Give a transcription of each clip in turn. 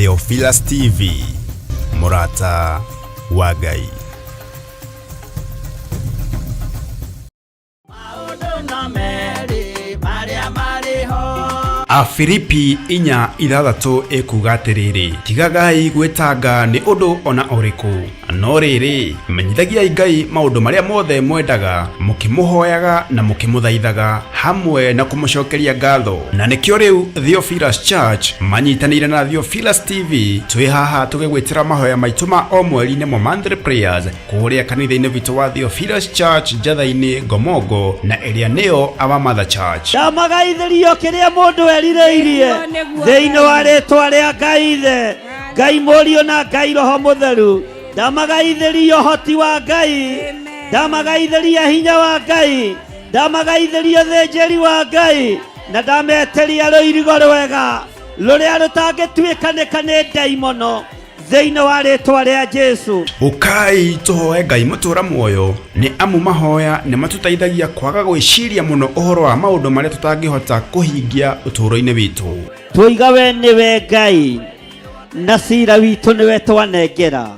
Theophilus TV, Murata wa Ngai. Afilipi 4:6 ekuga atiriri, tigagai gwetanga ni undu ona uriku, no riri menyithagiai Ngai maundu maria mothe mwendaga, mukimuhoyaga na mukimuthaithaga hamwe na kumucokeria ngatho. Na nikio riu Theophilus Church manyitanire na Theophilus TV twi haha tugigwitira mahoya maitu ma o mweri-ini mo monthly prayers kuria kanitha-ini witu wa Theophilus Church Njatha-ini Ngomongo na area niyo Our Mother Church. Ndamagaithirio kiria mundu erireirie thiini wa ritwa ria Ngai Ithe, Ngai Murio na Ngai Roho Mutheru. Ndamagaithirio hoti wa Ngai, ndamagaithiria hinya wa Ngai, ndamagaithiria thenjeri wa Ngai, na ndameteria ruirigo rwega ruria rutangituikanika ni ndaimono thiini wa ritwa ria Jesu. Ukai tuhoe Ngai mutura muoyo, ni amu mahoya ni matutaithagia kwaga gwiciria muno uhoro wa maundu maria tutangihota kuhingia uturo-ini witu. Tuiga we niwe Ngai na cira witu niwe twanengera,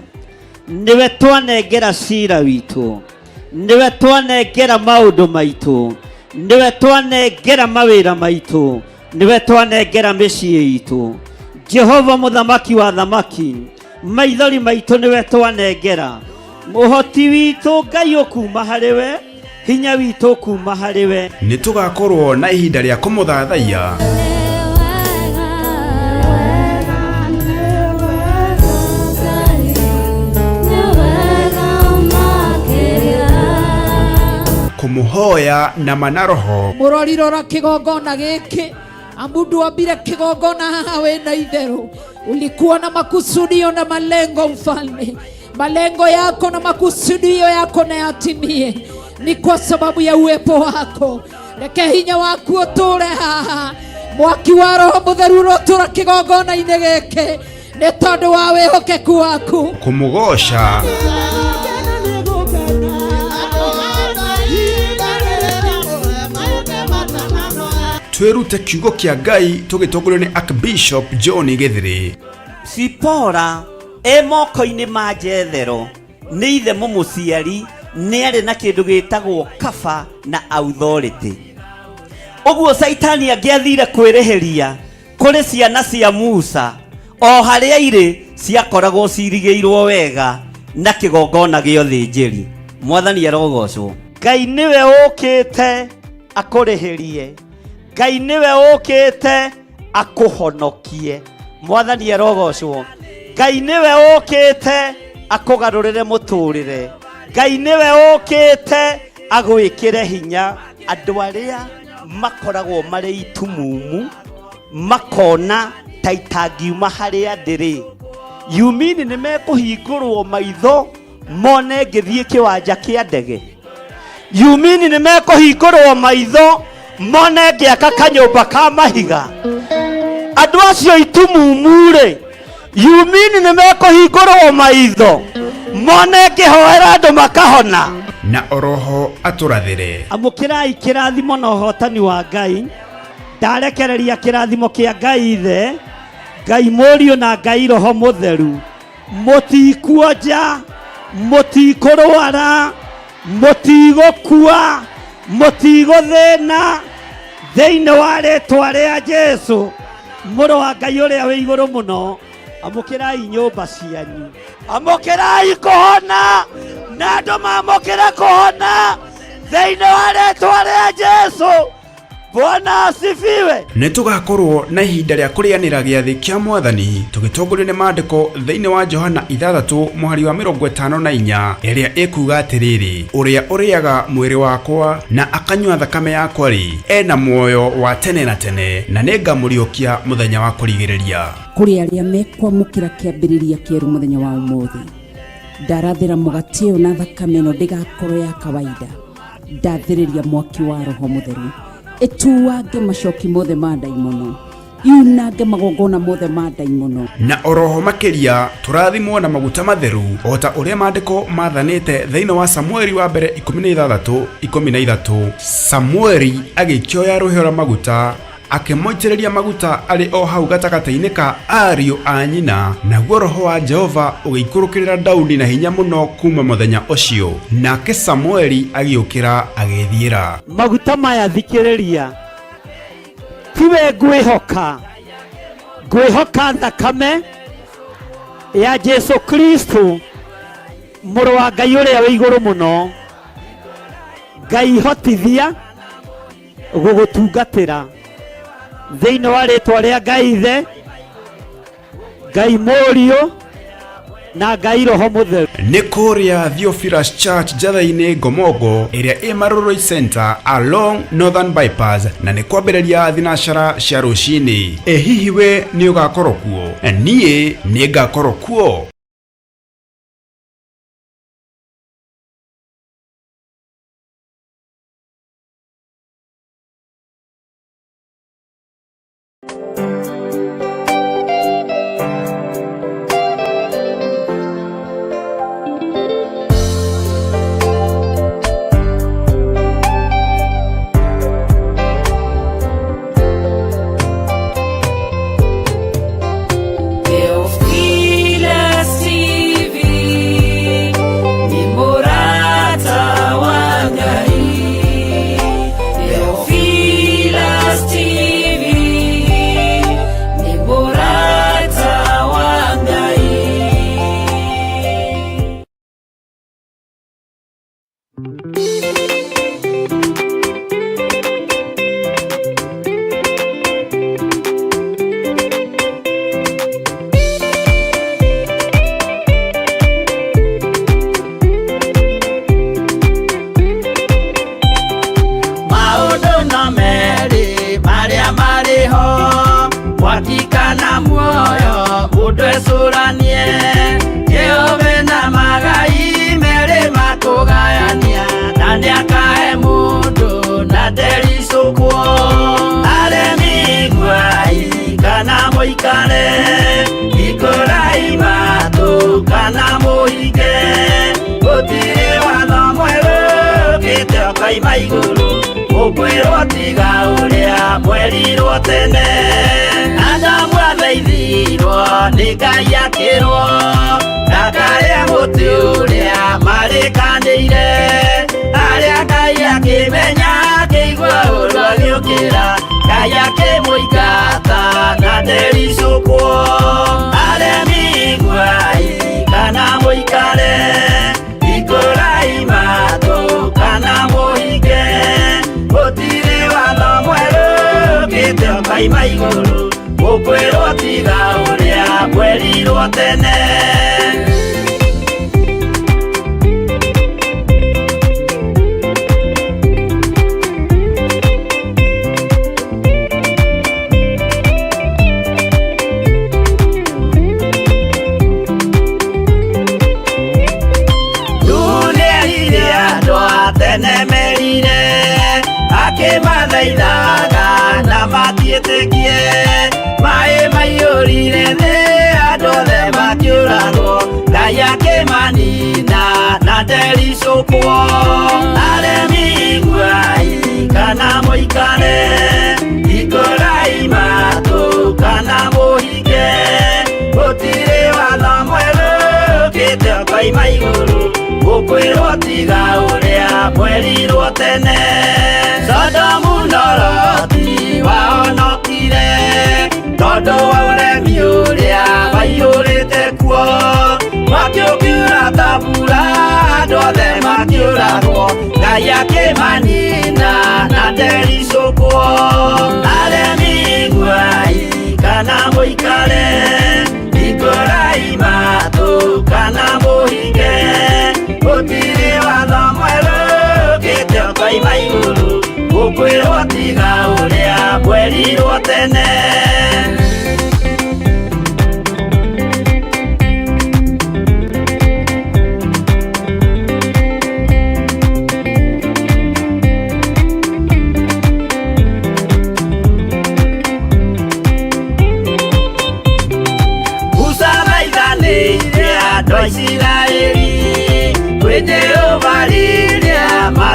niwe twanengera cira witu, niwe twanengera maundu maitu, niwe twanengera mawira maitu, niwe twanengera micii itu. Jehova muthamaki wa thamaki, maithori maitu niwe twanengera, muhoti witu Ngai ukuma hariwe, hinya witu ukuma hariwe. Ni tugakorwo na ihinda ria kumuthathaia kumuhoya na manaroho. Murorirora kigongona giki, amundu wambire kigongona haha wena itheru, ulikuwa na makusudio na malengo mfalme. Malengo yako na makusudio yako na yatimie, ni kwa sababu ya uwepo wako. Reke hinya waku uture haha, mwaki wa Roho Mutheru urotura kigongona-ini giki ni tondu wa wihokeku waku. Kumugosha twirute kiugo kia Ngai tugitongorio ni Archbishop John Githiri. Sipora moko-ini ma Jethero ni ithe mumuciari ni ari na kindu gitagwo kaba na authority. Uguo Saitani angiathire kwirihiria kuri ciana cia Musa, o haria iri ciakoragwo cirigiirwo wega na kigongona gio thinjiri. Mwathani arogocwo. Ngai niwe ukite akurihirie, Ngai niwe ukite akuhonokie. Mwathani arogocwo. Ngai niwe ukite akugarurire muturire, Ngai niwe ukite agwikire hinya andu aria makoragwo mari itumumu, makona ta itangiuma haria ndiri. Yumini ni mekuhingurwo maitho mone ngithie kiwanja kia ndege. Yumini ni mekuhingurwo maitho mone ngiaka kanyumba ka mahiga. Andu acio itumumu ri, yumini ni mekuhingurwo maitho mone ngihoera andu makahona. Na oroho aturathire. Amukirai kirathimo na uhotani wa Ngai. Ndarekereria kirathimo kia Ngai Ithe, Ngai Murio na Ngai Roho Mutheru. Mutikuonja, mutikurwara, mutigukua, mutiguthina thiini wa ritwa ria Jesu Muru wa Ngai uria wi iguru muno. Amukirai nyumba cianyu, amukirai kuhona na andu mamukire kuhona thiini wa ritwa ria Jesu. Bwana asifiwe. Ni tugakorwo na ihinda ria kurianira giathi kia Mwathani tugitongorio ni maandiko thiini wa Johana 3:54 iria ikuga atiriri, uria uriaga mwiri wakwa na akanyua thakame yakwa ri ena muoyo wa tene na tene, na ningamuriukia muthenya wa kurigiriria. Kuri aria mekwamukira kiambiriria kieru muthenya wa umuthi, ndarathira mugati uyu na thakame ino ndigakorwo ya kawaida. Ndathiriria mwaki wa Roho Mutheru etuwange macoki mothe ma ndaimono, yunange magongona mothe ma ndaimono. Na oroho makiria turathimwo na maguta matheru ota uria maandiko mathanite thiini wa Samueli wa mbere 16:13. Samueli agikioya ruhio rwa maguta akĩmoitĩrĩria maguta arĩ o hau gatagata-inĩ ka ariũ a nyina, naguo roho wa Jehova ũgĩikũrũkĩrĩra Daudi na hinya mũno kuma mũthenya ũcio, nake Samueli agĩũkĩra agĩthiĩra. Maguta maya thikĩrĩria, tiwe ngwĩhoka thakame ya Jesu Kristo mũrũ wa Ngai ũrĩa wĩ igũrũ mũno. Ngai hotithia gũgũtungatĩra thĩinĩ wa rĩtwa rĩa Ngai Ithe, Ngai Mũriũ na Ngai Roho Mũtheru. Nĩ kũrĩa Theophilus Church njatha-inĩ Ngomongo ĩrĩa ĩ Maroroi Center along Northern Bypass, na nĩ kwambĩrĩria thinacara cia rũcinĩ. Hihi we nĩ ũgakorwo kuo? Niĩ nĩ ngakorwo kuo.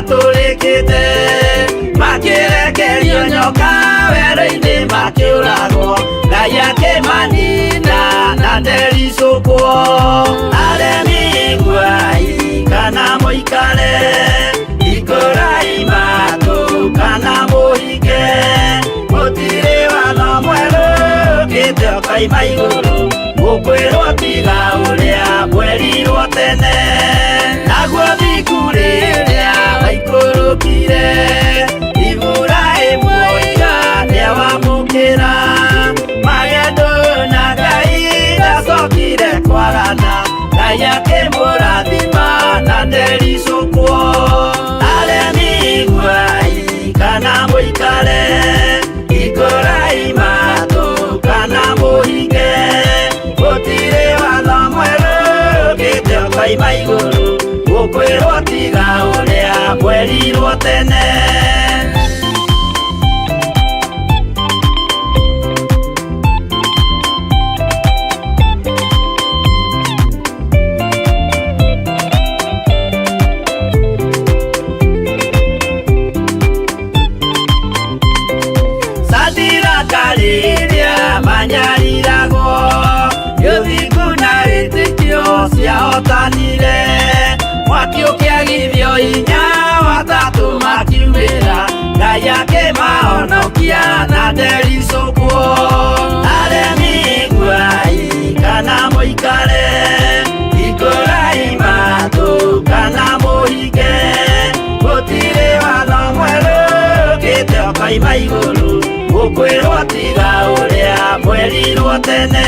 matũrĩkĩte makĩrekerio nyoka werũ-inĩ makĩũragwo Ngai akĩmanina na ndericũkwo aremi iguai kana mũikare ikũrai matũ kana mũhinge gũtirĩ watho mwerũ ũkĩte ũkaima igũrũ gũkwĩrwo tiga ũrĩa mwerirwo tene naguo thiku rĩrĩa waikũrũkire Iburahĩmu oiga nĩawamũkĩra magendo na Ngai ndacokire kwarana Ngai akĩmũrathima na ndericũkwo aremi iguai kana mũikare ikũrai matũ kana mũhinge gũtirĩ watho mwerũ ũkĩte ũkaima igũrũ gũkwĩrwo tiga ũrĩa mwerirwo tene Rĩrĩa manyariragwo gĩthiku na wĩtĩkio ciahotanire mwaki ũkĩagithio hinya watatũ makiumĩra Ngai akĩmahonokia na ndericũkwo aremi iguai kana mũikare ikũrai matũ kana mũhinge gũtirĩ watho mwerũ ũkĩte ũkaima igũrũ gũkwĩrwo tiga ũrĩa mwerirwo tene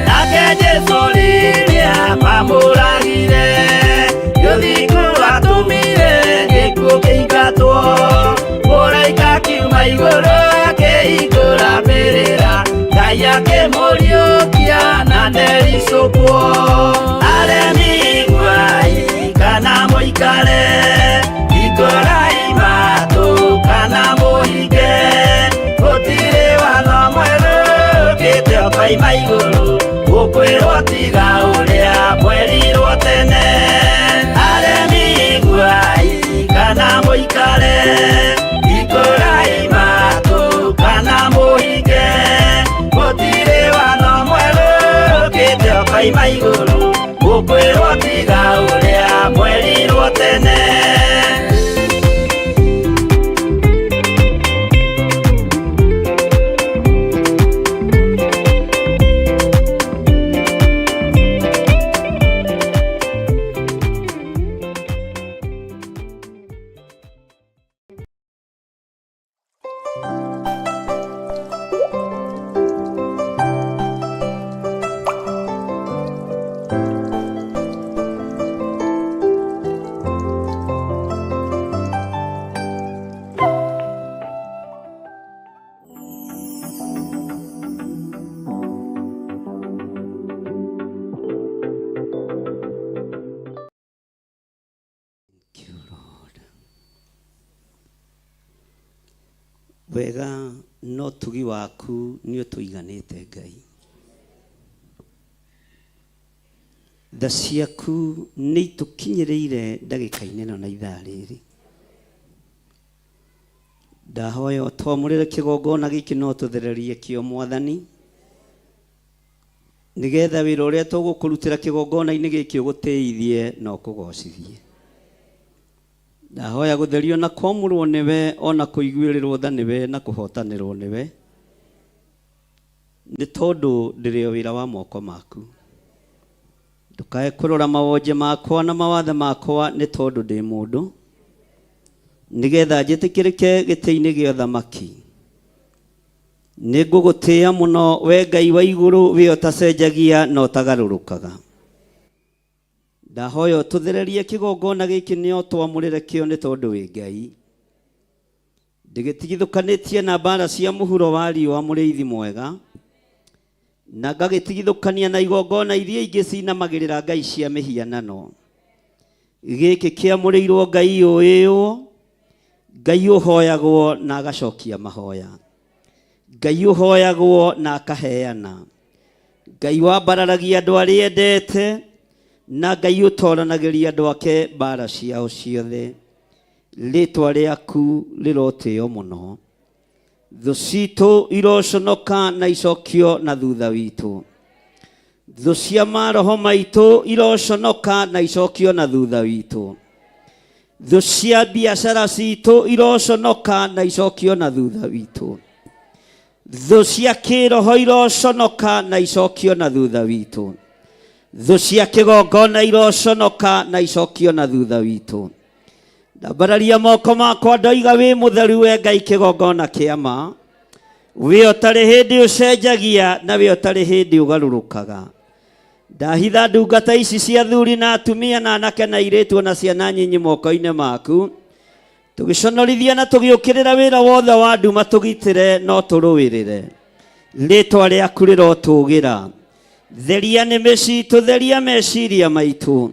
nake Jesũ rĩrĩa mamũragire gĩthiku atũmire gĩkuũ kĩingatwo mũraika kiuma igũrũ akĩhingũra mbĩrĩra Ngai akĩmũriũkia na ndericũkwo aremi iguai kana mũikare ikũrai matũ kana mũhinge gũtirĩ watho mwerũ ũkĩte ũkaima igũrũ gũkwĩrwo tiga ũrĩa mwerirwo tene aremi iguai kana mũikare ikũrai matũ kana mũhinge gũtirĩ watho mwerũ ũkĩte ũkaima igũrũ gũkwĩrwo tiga ũrĩa mwerirwo tene wega no tugi waku nĩ ũtũiganĩte Ngai tha ciaku nĩ itũkinyĩrĩire ndagĩka-inĩ ĩno na ithaa rĩrĩ ndahoya twamũrĩre kĩgongona gĩkĩ no tũthererie kĩo Mwathani nĩgetha wĩra ũrĩa tũgũkũrutĩra kĩgongona-inĩ gĩkĩ ũgũteithie na ũkũgocithie ndahoya gũtherio na kwamũrwo nĩwe ona kũiguĩrĩrwo tha nĩwe na kũhotanĩrwo nĩwe nĩ tondũ ndĩrĩ o wĩra wa moko maku ndũkae kũrora mawonje makwa na mawathe makwa nĩ tondũ ndĩ mũndũ nĩgetha njĩtĩkĩrĩke gĩtĩ-inĩ gĩa ũthamaki nĩ ngũgũtĩĩa mũno we Ngai wa igũrũ we ũtacenjagia na ũtagarũrũkaga ndahoya tũthererie kĩgongona gĩkĩ nĩo twamũrĩre kĩo nĩ tondũ wĩ Ngai ndĩgĩtigithũkanĩtie na mbara cia mũhuro wa riũa mũrĩithi mwega na ngagĩtigithũkania na igongona iria ingĩ cinamagĩrĩra ngai cia mĩhianano gĩkĩ kĩamũrĩirwo Ngai ũyũ Ngai ũhoyagwo na agacokia mahoya Ngai ũhoyagwo na akaheana Ngai wambararagia andũ arĩa endete na Ngai ũtoranagĩria andũ ake mbara ciao ciothe rĩtwa rĩaku rĩrotĩo mũno. Thũ citũ iroconoka na icokio na thutha witũ. Thũ cia maroho maitũ iroconoka na icokio na thutha witũ. Thũ cia biacara citũ iroconoka na icokio na thutha witũ. Thũ cia kĩroho iroconoka na icokio na thutha witũ. Thũ cia kĩgongona iroconoka na icokio na thutha witũ. Ndambararia moko makwa ndoiga wĩ mũtheru we Ngai kĩgongona kĩa ma. We ũtarĩ hĩndĩ ũcenjagia na we ũtarĩ hĩndĩ ũgarũrũkaga. Ndahitha ndungata ici cia athuri na atumia na anake na airĩtu na ciana nyinyi moko-inĩ maku. Tũgĩconorithia na tũgĩũkĩrĩra wĩra wothe wa nduma tũgitĩre no tũrũĩrĩre. Rĩtwa rĩaku rĩrotũgĩra. Theria nĩmĩ citũ, theria meciria maitũ.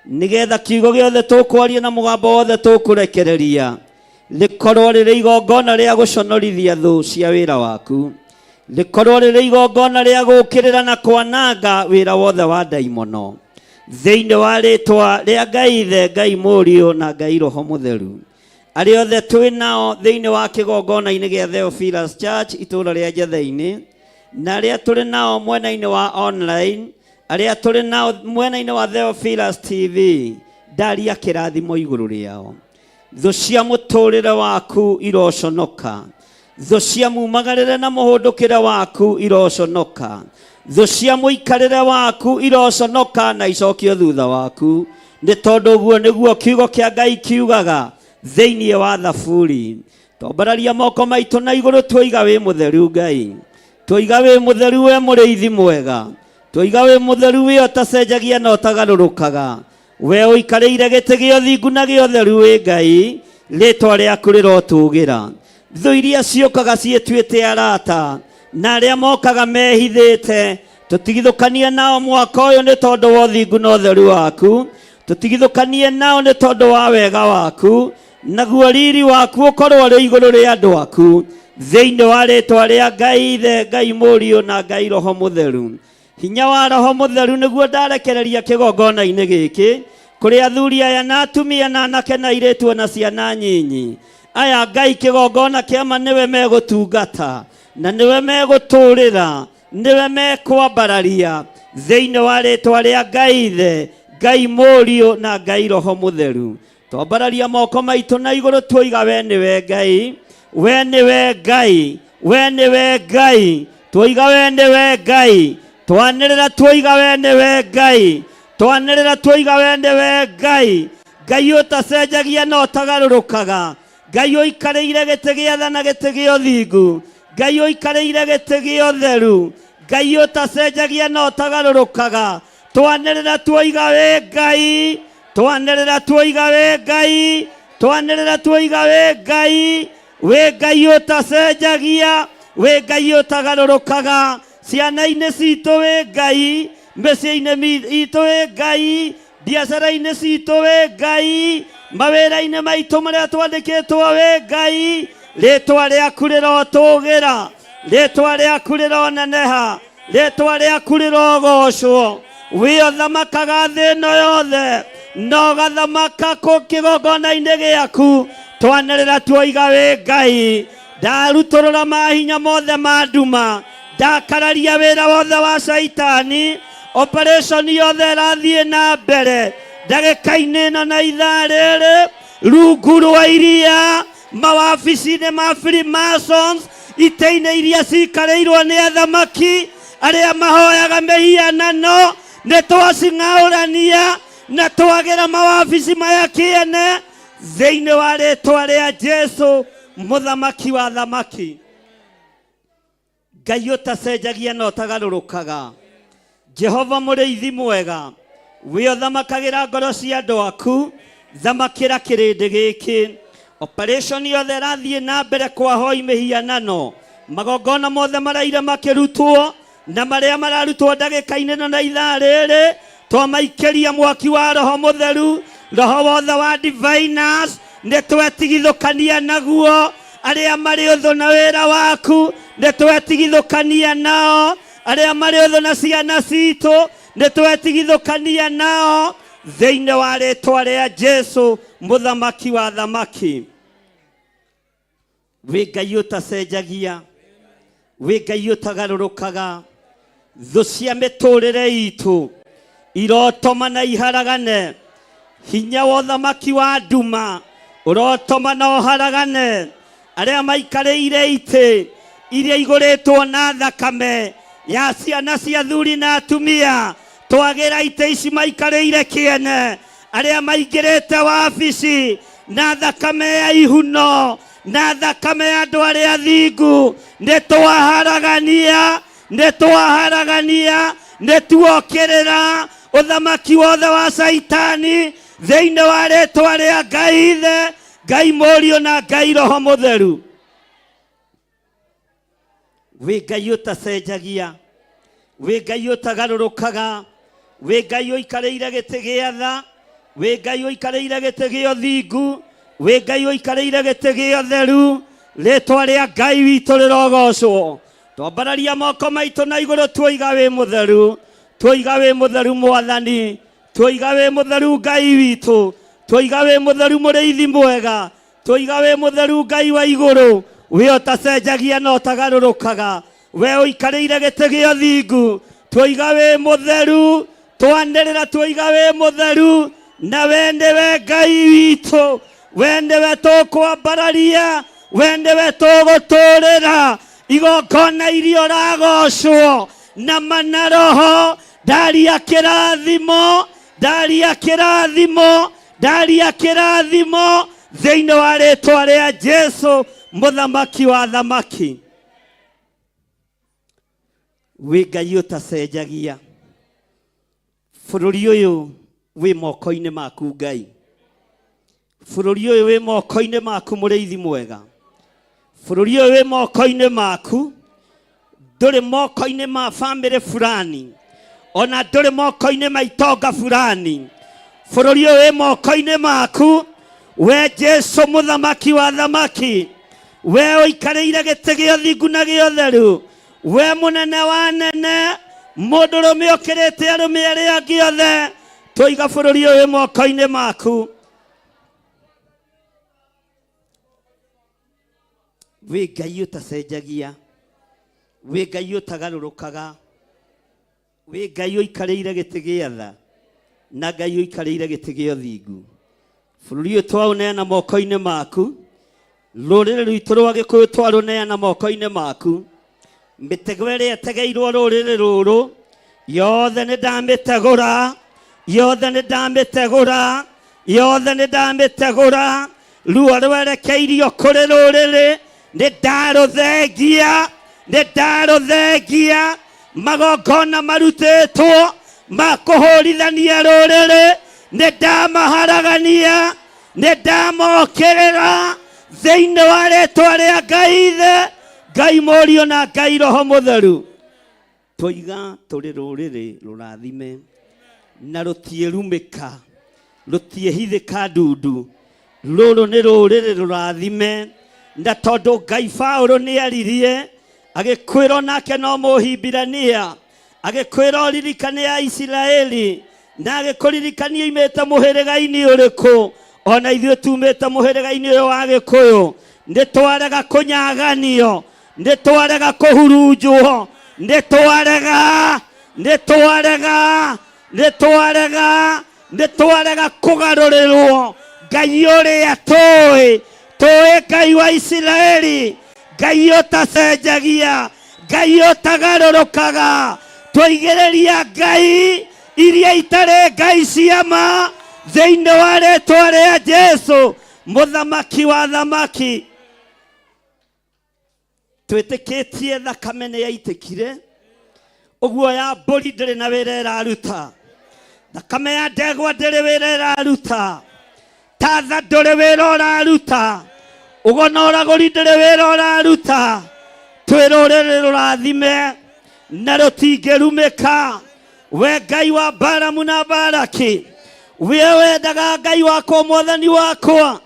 Nĩgetha kiugo gĩothe tũkwaria na mũgambo wothe tũkũrekereria rĩkorwo rĩrĩ igongona rĩa gũconorithia thũ cia wĩra waku. Rĩkorwo rĩrĩ igongona rĩa gũkĩrĩra na kwananga wĩra wothe wa ndaimono. Thĩinĩ wa rĩtwa rĩa Ngai Ithe, Ngai Mũriũ na Ngai Roho Mũtheru. Arĩa othe twĩ nao thĩinĩ wa kĩgongona-inĩ gĩa Theophilus Church itũũra rĩa Njatha-inĩ, na arĩa tũrĩ nao mwena-inĩ wa online, arĩa tũrĩ nao mwena-inĩ wa Theophilus TV, ndaria kĩrathimo igũrũ rĩao. Thũ cia mũtũrĩre waku iroconoka. Thũ cia mumagarĩre na mũhũndũkĩre waku iroconoka. Thũ cia mũikarĩre waku iroconoka na icokio thutha waku. Nĩ tondũ ũguo nĩguo kiugo kĩa Ngai kiugaga thĩinĩ wa Thaburi. Twambararia moko maitũ na igũrũ twoiga wĩ mũtheru Ngai. Twoiga wĩ mũtheru we mũrĩithi mwega. Twoiga wĩ mũtheru we ũtacenjagia na ũtagarũrũkaga. We ũikarĩire gĩtĩ gĩa ũthingu na gĩa ũtheru wĩ Ngai. Rĩtwa rĩaku rĩrotũgĩra. Thũ iria ciũkaga ciĩtuĩte arata na arĩa mokaga mehithĩte, tũtigithũkanie nao mwaka ũyũ nĩ tondũ wa ũthingu na ũtheru waku. Tũtigithũkanie nao nĩ tondũ wa wega waku. Naguo riri waku ũkorwo ũrĩ igũrũ rĩa andũ aku. Thĩinĩ wa rĩtwa rĩa Ngai Ithe, Ngai Mũriũ na Ngai Roho Mũtheru. Hinya wa Roho Mũtheru nĩguo ndarekereria kĩgongona-inĩ gĩkĩ kũrĩ athuri aya na atumia na anake na airĩtu na ciana nyinyi. Aya Ngai kĩgongona kĩama nĩwe megũtungata na nĩwe megũtũũrĩra, nĩwe mekwambararia thĩinĩ wa rĩtwa rĩa Ngai Ithe, Ngai Mũriũ na Ngai Roho Mũtheru. Twambararia moko maitũ na igũrũ twoiga we nĩwe Ngai, we nĩwe Ngai, we nĩwe Ngai. Twoiga we nĩwe Ngai. Twanĩrĩra twoiga we nĩwe Ngai. Twanĩrĩra twoiga we nĩwe Ngai. Ngai ũtacenjagia na ũtagarũrũkaga. Ngai ũikarĩire gĩtĩ gĩa tha na gĩtĩ gĩa ũthingu. Ngai ũikarĩire gĩtĩ gĩa ũtheru. Ngai ũtacenjagia na ũtagarũrũkaga. Twanĩrĩra twoiga we Ngai. Twanĩrĩra twoiga we Ngai. Twanĩrĩra twoiga we Ngai. We Ngai ũtacenjagia. We Ngai ũtagarũrũkaga. Ciana-inĩ citũ we Ngai. Mĩciĩ-inĩ itũ we Ngai. Biacara-inĩ citũ we Ngai. Mawĩra-inĩ maitũ marĩa twandĩkĩtwo we Ngai. Rĩtwa rĩaku rĩrotũgĩra. Rĩtwa rĩaku rĩroneneha. Rĩtwa rĩaku rĩrogocwo. We ũthamakaga thĩ ĩno yothe na ũgathamaka kĩgongona-inĩ gĩaku. Twanĩrĩra twoiga we Ngai. Ndarutũrũra mahinya mothe ma nduma. Ndakararia wĩra wothe wa Saitani. Operation yothe ĩrathiĩ na mbere ndagĩka-inĩ ĩno na ithaa rĩrĩ rungu rwa iria mawabici-inĩ ma Freemasons, itĩ-inĩ iria cikarĩirwo nĩ athamaki arĩa mahoyaga mĩhianano. Nĩ twacing'aũrania na twagĩra mawabici maya kĩene thĩinĩ wa rĩtwa rĩa Jesũ mũthamaki wa thamaki. Ngai ũtacenjagia na ũtagarũrũkaga. Jehova mũrĩithi mwega, we ũthamakagĩra ngoro cia andũ aku. Thamakĩra kĩrĩndĩ gĩkĩ. Operation yothe ĩrathiĩ na mbere kwahoi mĩhianano. Magongona mothe maraire makĩrutwo na marĩa mararutwo ndagĩka-inĩ na ithaa rĩrĩ twamaikĩria mwaki wa Roho Mũtheru. Roho wothe wa diviners nĩ twetigithũkania naguo. Arĩa marĩ ũthũ na wĩra waku nĩ twetigithũkania nao. Arĩa marĩ ũthũ na ciana citũ nĩ twetigithũkania nao thĩinĩ wa rĩtwa rĩa Jesu mũthamaki wa thamaki. Wĩ Ngai ũtacenjagia, wĩ Ngai ũtagarũrũkaga, thũ cia mĩtũrĩre itũ irotoma na iharagane, hinya wa ũthamaki wa nduma ũrotoma na ũharagane, arĩa maikarĩire itĩ iria igũrĩtwo na thakame ya ciana cia athuri na atumia, twagĩra itĩ ici maikarĩire kĩene, arĩa maingĩrĩte wabici na thakame ya ihuno na thakame ya andũ arĩa athingu, nĩtwaharagania, nĩtwaharagania, nĩtuokĩrĩra ũthamaki wothe wa Saitani thĩinĩ wa rĩtwa rĩa Ngai Ithe, Ngai Mũriũ na Ngai Roho Mũtheru. Wĩ Ngai ũtacenjagia, wĩ Ngai ũtagarũrũkaga, wĩ Ngai ũikarĩire gĩtĩ gĩa tha, wĩ Ngai ũikarĩire gĩtĩ gĩa ũthingu, wĩ Ngai ũikarĩire gĩtĩ gĩa ũtheru, rĩtwa rĩa Ngai witũ rĩrogocwo. Twambararia moko maitũ na igũrũ tuoiga wĩ mũtheru, tuoiga wĩ mũtheru Mwathani, tuoiga wĩ mũtheru Ngai witũ, tuoiga wĩ mũtheru mũrĩithi mwega, tuoiga wĩ mũtheru Ngai wa igũrũ, wĩ ũtacenjagia na ũtagarũrũkaga, we ũikarĩire gĩtĩ gĩa ũthingu, tuoiga wĩ mũtheru, twanĩrĩra tuoiga wĩ mũtheru, na we nĩwe Ngai witũ, we nĩwe tũkwambararia, we nĩwe tũgũtũrĩra, igongona iria ũragocwo na mana roho, ndaria kĩrathimo, ndaria kĩrathimo, ndaria kĩrathimo thĩinĩ wa rĩtwa rĩa Jesu mũthamaki wa thamaki. Wĩ Ngai ũtacenjagia, bũrũri ũyũ wĩ moko-inĩ maku Ngai, bũrũri ũyũ wĩ moko-inĩ maku mũrĩithi mwega, bũrũri ũyũ wĩ moko-inĩ maku, ndũrĩ moko-inĩ ma family fulani, ona ndũrĩ moko-inĩ ma itonga fulani, bũrũri ũyũ wĩ moko-inĩ maku, we Jesu mũthamaki wa thamaki, we ũikarĩire gĩtĩ gĩa ũthingu na gĩa ũtheru, we mũnene wa nene, mũndũrũme ũkĩrĩte arũme arĩa angĩ othe, tũiga bũrũri ũyũ wĩ moko-inĩ maku. Wĩ Ngai ũtacenjagia, wĩ Ngai ũtagarũrũkaga, wĩ Ngai ũikarĩire gĩtĩ gĩa tha na Ngai ũikarĩire gĩtĩ gĩa ũthingu. Bũrũri ũyũ twaũneana moko-inĩ maku, rũrĩrĩ rwitũ rwa Gĩkũyũ twarũneana moko-inĩ maku, mĩtego ĩrĩa ĩtegeirwo rũrĩrĩ rũrũ yothe nĩndamĩtegũra, yothe nĩndamĩtegũra, yothe nĩndamĩtegũra, ruo rwerekeirio kũrĩ rũrĩrĩ nĩndarũthengia, nĩndarũthengia, magongona marutĩtwo ma kũhũrithania rũrĩrĩ nĩndamaharagania, nĩndamokĩrĩra thĩinĩ wa rĩtwa rĩa Ngai Ithe, Ngai Mũriũ na Ngai Roho Mũtheru. Tũiga tũrĩ rũrĩrĩ rũrathime na rũtiĩrumĩka, rũtiĩhithĩka ndundu, rũrũ nĩ rũrĩrĩ rũrathime, na tondũ Ngai Paũlũ nĩaririe agĩkwĩra nake no Mũhibirania, agĩkwĩra ũririkane Aisiraeli, na agĩkũririkania imĩte mũhĩrĩga-inĩ ũrĩkũ, ona ithuĩ tumĩte mũhĩrĩga-inĩ ũyũ wa Gĩkũyũ, nĩtwarega kũnyaganio, nĩtwarega kũhurunjwo, nĩtwarega, nĩtwarega, nĩtwarega, nĩtwarega kũgarũrĩrwo Ngai ũrĩa tũĩ, tũĩ Ngai wa Isiraeli, Ngai ũtacenjagia, Ngai ũtagarũrũkaga, tũigĩrĩria Ngai iria itarĩ Ngai ciama thĩinĩ wa rĩtwa rĩa Jesu mũthamaki wa thamaki. Twĩtĩkĩtie thakame nĩyaitĩkire, ũguo ya mbũri ndĩrĩ na wĩra ĩraruta, thakame ya ndegwa ndĩrĩ wĩra ĩraruta, tatha ndũrĩ wĩra ũraruta, ũgona ũragũri ndĩrĩ wĩra ũraruta. Twĩ rũrĩrĩ rũrathime na rũtingĩrumĩka, we Ngai wa Balamu na Balaki, we wendaga Ngai wakwa Mwathani wakwa,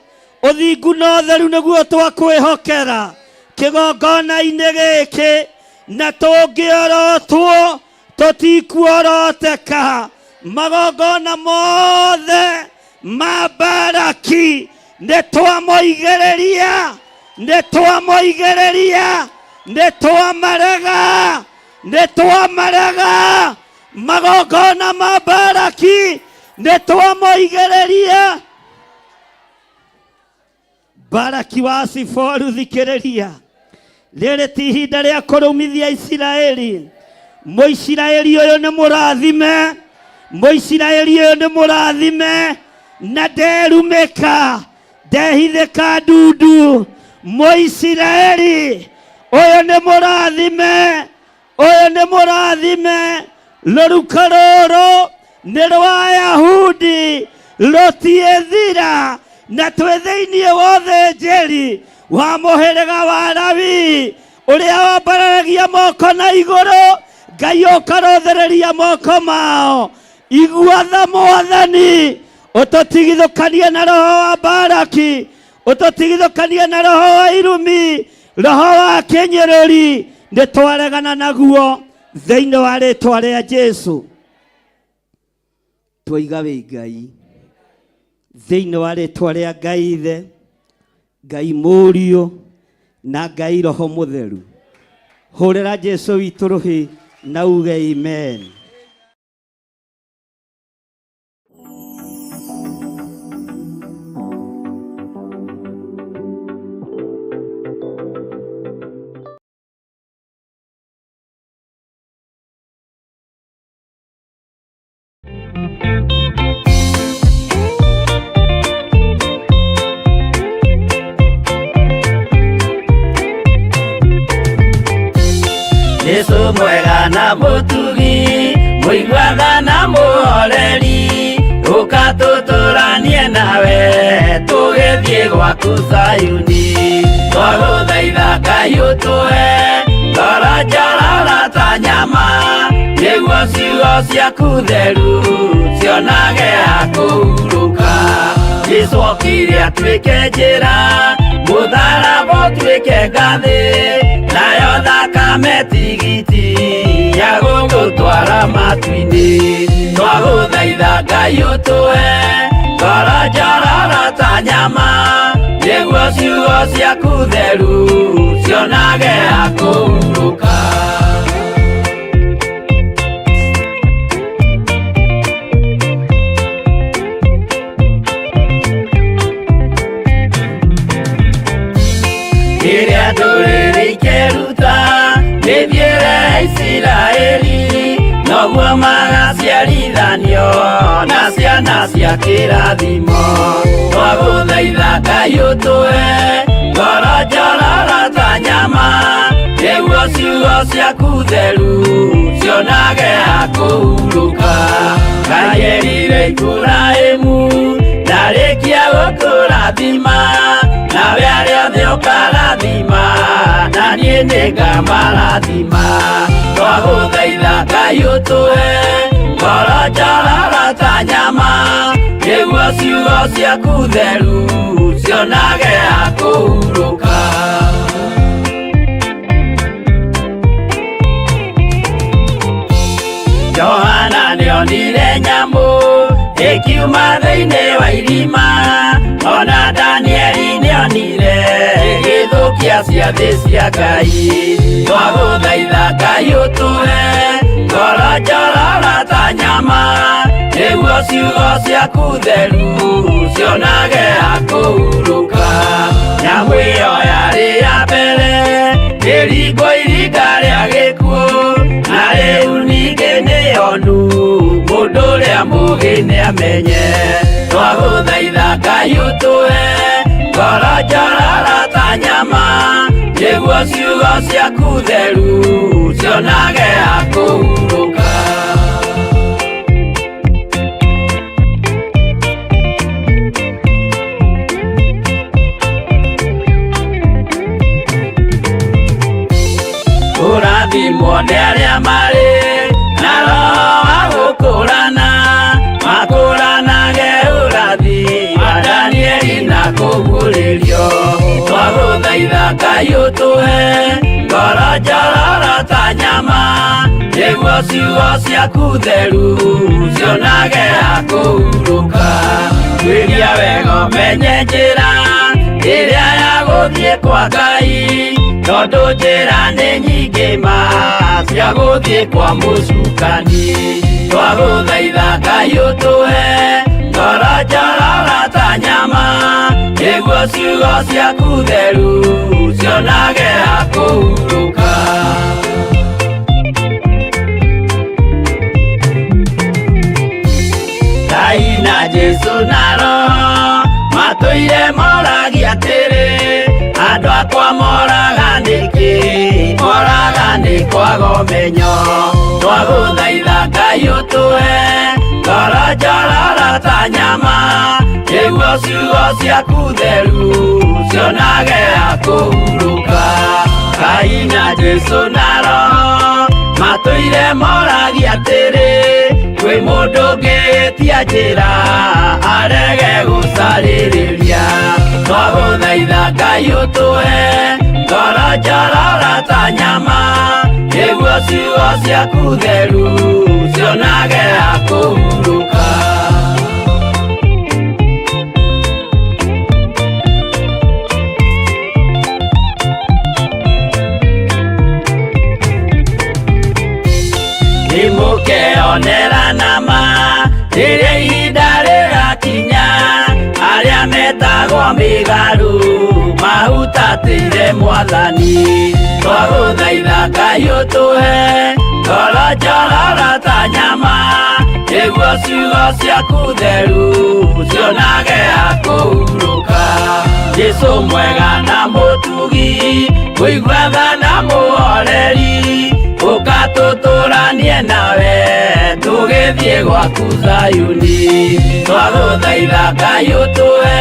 ũthingu na ũtheru nĩguo twakwĩhokera kĩgongona-inĩ gĩkĩ, na tũngĩorotwo tũtikuoroteka, magongona mothe ma Baraki nĩtwamoigĩrĩria nĩtwamarega magongona ma Baraki nĩtwamoigĩrĩria. Baraki wa Siforu, thikĩrĩria, rĩrĩ ti ihinda rĩa kũrũmithia Isiraeli. Mũisiraeli ũyũ nĩ mũrathime, Mũisiraeli ũyũ nĩ mũrathime, na nderumĩka ndehithĩka ndundu. Mũisiraeli ũyũ nĩ mũrathime, ũyũ nĩ mũrathime. Rũruka rũrũ nĩ rwa Ayahudi rũtiĩthira, na twĩ thĩinĩ wa ũthĩnjĩri wa mũhĩrĩga wa Lawi ũrĩa wambararagia moko na igũrũ, Ngai ũkarothereria moko mao. Igua tha Mwathani, ũtũtigithũkanie na roho wa Baraki, ũtũtigithũkanie na roho wa irumi, roho wa kĩnyũrũri, nĩtwaregana naguo thĩinĩ wa rĩĩtwa rĩa Jesũ. Twoiga wĩ Ngai thĩinĩ wa rĩĩtwa rĩa Ngai Ithe, Ngai Mũriũ na Ngai Roho Mũtheru. Hũrĩra Jesũ witũ rũhĩ na uge amen. Yesu mwega na mũtugi, mũiguaga na mũhoreri, ũkatũtũranie nawe tũgĩthiĩ gwaku Zayuni. Twagũthaitha Ngai ũtũhe ngoro njororo ta nyama, nĩguo ciugo ciaku theru cionage ha kũhurũka. Jesũ okire atuĩke njĩra, mũtharaba ũtuĩke ngathĩ, nayo thakame tigiti ya gũgũtwara matu-inĩ. Twagũthaitha Ngai ũtũhe ngoro njororo ta nyama, nĩguo ciugo ciaku theru cionage ha kũhurũka. Kĩrĩa ndũrĩrĩ ikeruta nĩthiĩre Isiraeli, noguo magaciarithanio na ciana cia kĩrathimo. Twagũthaitha Ngai ũtũhe ngoro njororo ta nyama, nĩguo ciugo ciaku theru cionage ha kũhurũka. Ngai erire Iburahĩmu ndarĩkia gũkũrathima, nawe arĩa othe ũkarathima, na niĩ nĩngamarathima. Twagũthaitha Ngai ũtũhe ngoro njororo ta nyama, nĩguo ciugo ciaku theru cionage ha kũhurũka. Johana nĩonire nyamũ ĩkiuma thĩinĩ wa irima, ona Danieli nĩonire ĩgĩthũkia ciathĩ cia Ngai. Twagũthaitha Ngai ũtũhe ngoro njororo ta nyama, nĩguo ciugo ciaku theru cionage ha kũhurũka. Nyamũ ĩyo yarĩ ya mbere ĩringwo iringa rĩa gĩkuũ, na rĩu ningĩ nĩyonu mũndũ ũrĩa mũũgĩ nĩamenye. Twagũthaitha Ngai ũtũhe ngoro njororo ta nyama, nĩguo ciugo ciaku theru cionage ha kũhurũka. Ũrathimwo nĩ arĩa marĩ na roho wa gũkũrana, makũranage ũrathi wa Danieli na kũguũrĩrio. Twagũthaitha Ngai ũtũhe ngoro njororo ta nyama, nĩguo ciugo ciaku theru cionage menye njĩra ĩrĩa ya gũthiĩ kwa Ngai, tondũ njĩra nĩ nyingĩ ma cia gũthiĩ kwa mũcukani. Twagũthaitha Ngai ũtũhe ngoro njororo ta nyama, nĩguo ciugo ciaku theru cionage ha kũhurũka. Ngai na Jesu na Roho matũire moragia atĩrĩ, andũ akwa moraga nĩkĩ, moraga nĩ kwaga ũmenyo. Twagũthaitha Ngai ũtũhe ngoro njororo ta nyama, nĩguo ciugo ciaku theru cionage ha kũhurũka. Ngai na Jesu na Roho matũire moragia atĩrĩ, kwĩ mũndũ ũngĩtia njĩra arege gũcarĩrĩria. Twagũthaitha Ngai ũtũhe ngoro njororo ta nyama, nĩguo ciugo ciaku theru cionage ha kũhurũka. Nĩmũkeonera nama rĩrĩa ihinda rĩgakinya, arĩa metagwo mĩgarũ mahutatĩire Mwathani. Twagũthaitha Ngai ũtũhe ngoro njororo ta nyama, nĩguo ciugo ciaku theru cionage ha kũhurũka. Jesũ mwega na mũtugi, mũigua tha na mũhoreri, ũkatũtũranie nawe tũgĩthiĩ gwaku Zayuni. Twagũthaitha Ngai ũtũhe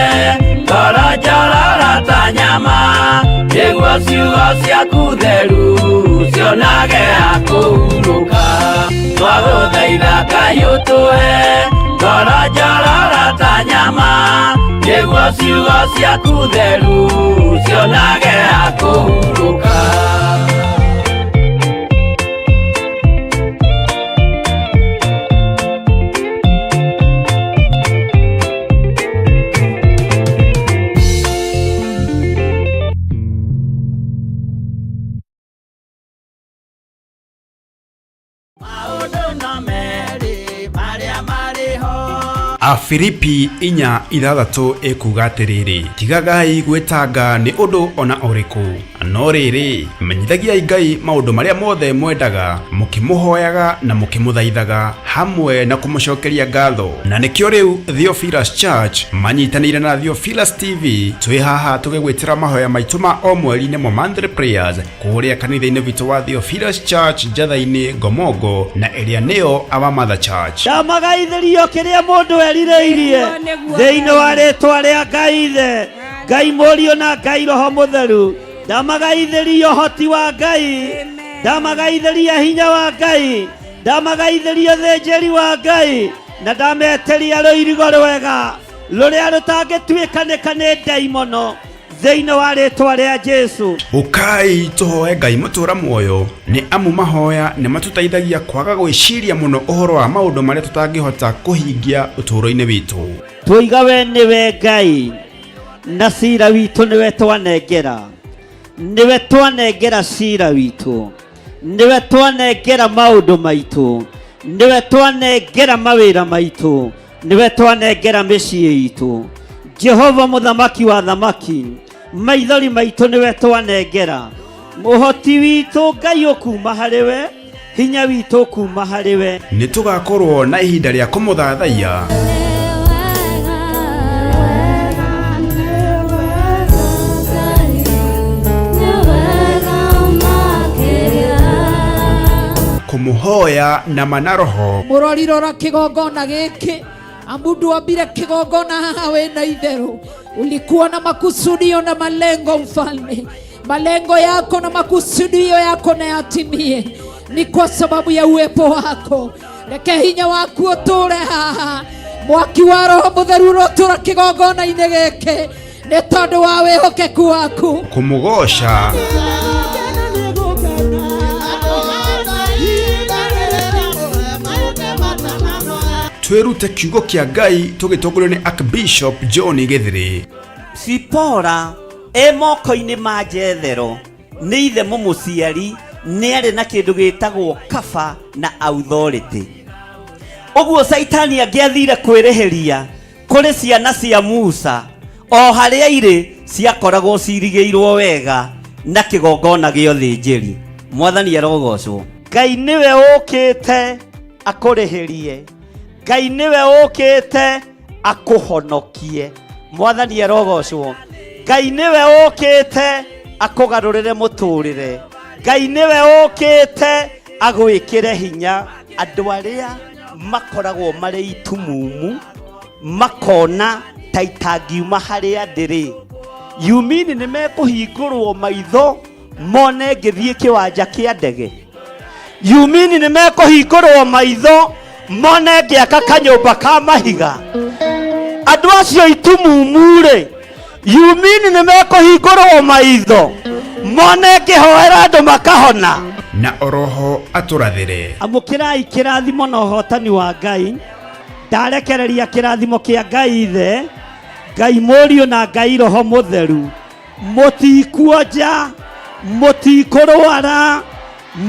ngoro njororo ta nyama, nĩguo ciugo ciaku theru cionage ha kũhurũka. Twagũthaitha Ngai ũtũhe ngoro njororo ta nyama, nĩguo ciugo ciaku theru cionage ha kũhurũka. Afilipi 4:6 ekuga atĩrĩrĩ, tigagai gwĩtanga nĩ ũndũ ona ũrĩkũ, no rĩrĩ menyithagiai Ngai maũndũ marĩa mothe mwendaga, mũkĩmũhoyaga na mũkĩmũthaithaga hamwe na kũmũcokeria ngatho. Na nĩkĩo rĩu Theophilus Church manyitanĩire na Theophilus TV twĩ haha tũgĩgwĩtĩra mahoya maitũ ma o mweri-inĩ mo monthly prayers kũrĩa kanitha-inĩ witũ wa Theophilus Church Njatha-inĩ Ngomongo, na ĩrĩa nĩyo Our Mother Church. Ndamagaithĩrio kĩrĩa mũndũ erirĩirie thĩinĩ wa rĩtwa rĩa Ngai Ithe, Ngai Mũriũ na Ngai Roho Mũtheru. Ndamagaithĩria ũhoti wa Ngai, ndamagaithĩria hinya wa Ngai, ndamagaithĩria ũthĩnjĩri wa Ngai, na ndameteria rũirigo rwega rũrĩa rũtangĩtuĩkanĩka nĩ ndaimono thĩinĩ wa rĩtwa rĩa Jesu. Ũkai tũhoe Ngai mũtũra muoyo, nĩ amu mahoya nĩ matũteithagia kwaga gwĩciria mũno ũhoro wa maũndũ marĩa tũtangĩhota kũhingia ũtũũro-inĩ witũ. Tũiga we nĩwe Ngai, na cira witũ nĩwe twanengera, nĩwe twanengera cira witũ, nĩwe twanengera maũndũ maitũ, nĩwe twanengera mawĩra maitũ, nĩwe twanengera mĩciĩ itũ. Jehova mũthamaki wa thamaki, maithori maitũ nĩwe twanengera, ũhoti witũ Ngai ũkuma harĩwe, hinya witũ ũkuma harĩwe. Nĩ tũgakorwo na ihinda rĩa kũmũthathaiya. Kumuhoya na manaroho. Mũrorirora kĩgongona gĩkĩ, amundu wambire kĩgongona haha wĩna itherũ, ulikuwa na makusudio na malengo Mfalme. Malengo yako na makusudio yako na yatimie, ni kwa sababu ya uwepo wako. Reke hinya waku ũtũre haha, mwaki wa Roho Mũtheru ũrotũra kĩgongona-inĩ gĩkĩ, nĩ tondũ wa wĩhokeku waku. Kumugosha. twirute kiugo kia Ngai tugitongorio ni Archbishop John Githiri. Sipora moko-inĩ ma Jethero nĩ ithe mũmũciari nĩ arĩ na kĩndũ gĩtagwo kaba na authority. Ũguo Saitani angĩathire kwĩrĩhĩria kũrĩ ciana cia Musa o harĩa irĩ ciakoragwo cirigĩirwo wega na kĩgongona gĩa ũthĩnjĩri. Mwathani arogocwo. Ngai nĩwe ũkĩte akũrĩhĩrie, Ngai nĩwe ũkĩte akũhonokie. Mwathani arogocwo. Ngai nĩwe ũkĩte akũgarũrĩre mũtũrĩre, Ngai nĩwe ũkĩte agwĩkĩre hinya. Andũ arĩa makoragwo marĩ itumumu makona ta itangiuma harĩa ndĩrĩ, yumini nĩ mekũhingũrwo maitho mone ngĩthiĩ kĩwanja kĩa ndege, yumini nĩ mekũhingũrwo maitho mone ngĩaka kanyũmba ka mahiga. Andũ acio itumumu-rĩ, yumini nĩ mekũhingũrwo maitho mone ngĩhoera andũ makahona. Na oroho atũrathĩre. Amũkĩrai kĩrathimo na ũhotani wa Ngai. Ndarekereria kĩrathimo kĩa Ngai Ithe, Ngai Mũriũ na Ngai Roho Mũtheru. Mũtikuonja, mũtikũrwara,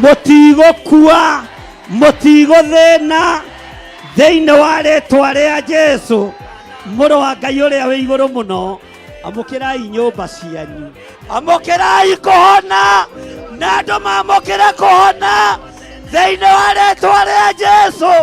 mũtigũkua, mũtigũthĩna, thĩinĩ wa rĩĩtwa rĩa Jesũ mũrũ wa Ngai ũrĩa wĩ igũrũ mũno. Amũkĩrai nyũmba cianyu, amũkĩrai kũhona na andũ mamũkĩre kũhona thĩinĩ wa rĩĩtwa rĩa Jesũ.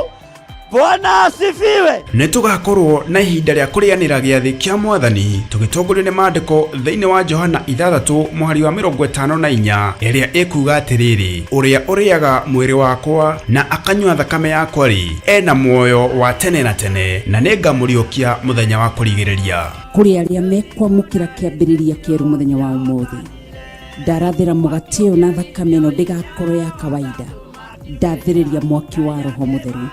Bwana asifiwe. Nĩtũgakorwo na ihinda rĩa kũrĩanĩra gĩathĩ kĩa Mwathani tũgĩtongorio nĩ maandĩko thĩinĩ wa Johana 6:54 ĩrĩa ĩkuga atĩrĩrĩ, ũrĩa ũrĩaga mwĩrĩ wakwa na akanyua thakame yakwa-rĩ ena muoyo wa tene na tene, na nĩngamũriũkia mũthenya wa kũrigĩrĩria. Kũrĩ arĩa mekwamũkĩra kĩambĩrĩria kĩerũ mũthenya wa ũmũthĩ, ndarathĩra mũgate ũyũ na thakame ĩno ndĩgakorwo ya kawaida, ndathĩrĩria mwaki wa Roho Mũtheru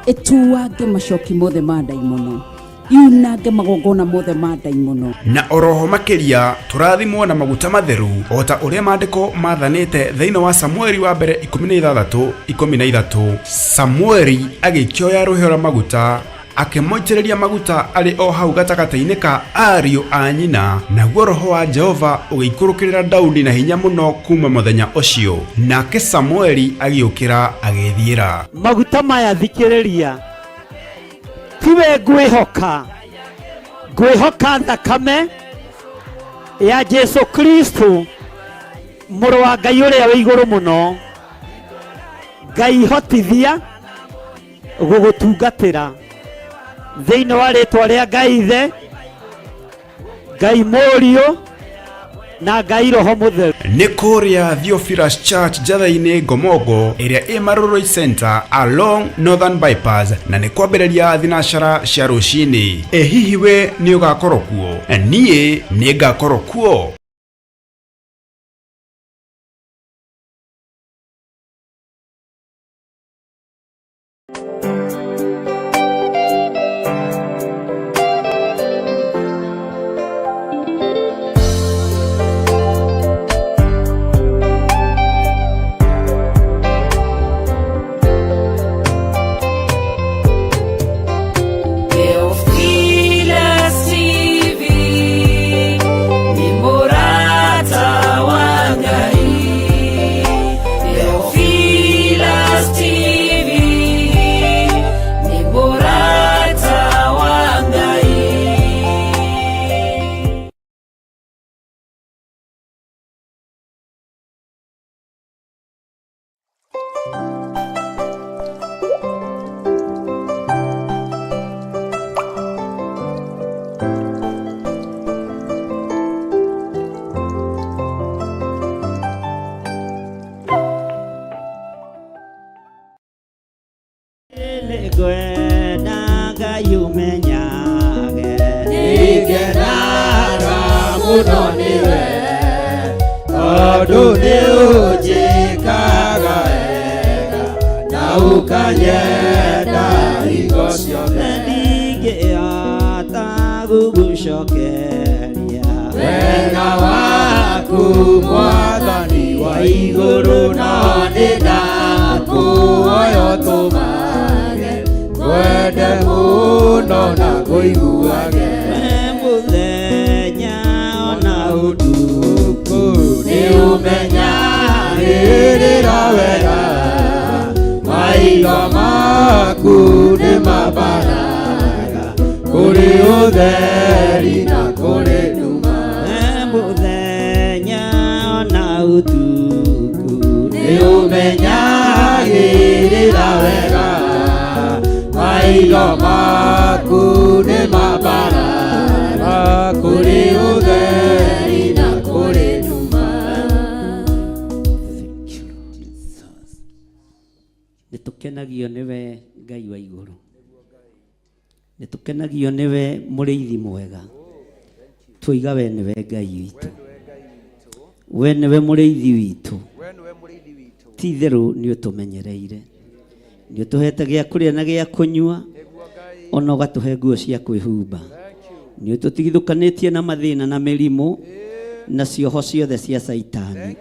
ĩtuange macoki mothe ma ndaimono, yunange magongona mothe ma ndaimono. Na oroho makĩria tũrathimwo na maguta matheru o ta ũrĩa maandĩko mathanĩte thĩinĩ wa Samueli wa mbere 16:13. Samueli agĩkioya rũhĩa rwa maguta akĩmoitĩrĩria maguta arĩ o hau gatagatĩ-inĩ ka ariũ a nyina, naguo Roho wa Jehova ũgĩikũrũkĩrĩra Daudi na hinya mũno kuma mũthenya ũcio, nake Samueli agĩũkĩra agĩthiĩra. Maguta maya thikĩrĩria, tiwe ngwĩhoka thakame ya Jesu Kristo mũrũ wa Ngai ũrĩa wĩ igũrũ mũno. Ngai hotithia gũgũtungatĩra thĩinĩ wa rĩĩtwa rĩa Ngai Ithe, Ngai Mũriũ na Ngai Roho Mũtheru. Nĩ kũrĩa Theophilus Church Njatha-inĩ Ngomongo ĩrĩa ĩ Maroroi Center along Northern Bypass, na nĩ kwambĩrĩria thinacara cia rũcinĩ. Hihi we nĩ ũgakorwo kuo? Niĩ nĩ ngakorwo kuo. wende muno na kuiguage muthenya ona utuku ni umenyagirira wega maitho maku ni mabaraga kuri utheri na kuri nduma muthenya ona utuku ni umenyagirira wega maitho maku ni mabaraga kuri utheri na kuri nduma. nitukenagio niwe Ngai wa iguru, nitukenagio niwe muriithi mwega, twiga we niwe Ngai witu, we niwe muriithi witu, ti theru ni utumenyereire, ni utuhete gia kuria na gia kunyua, ona ugatuhe nguo cia kwihumba, ni ututigithukanitie na mathina na mirimu na cioho ciothe cia saitani,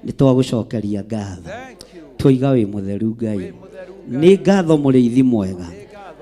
ni twagucokeria ngatho, twiga wi mutheru Ngai, ni ngatho muriithi mwega,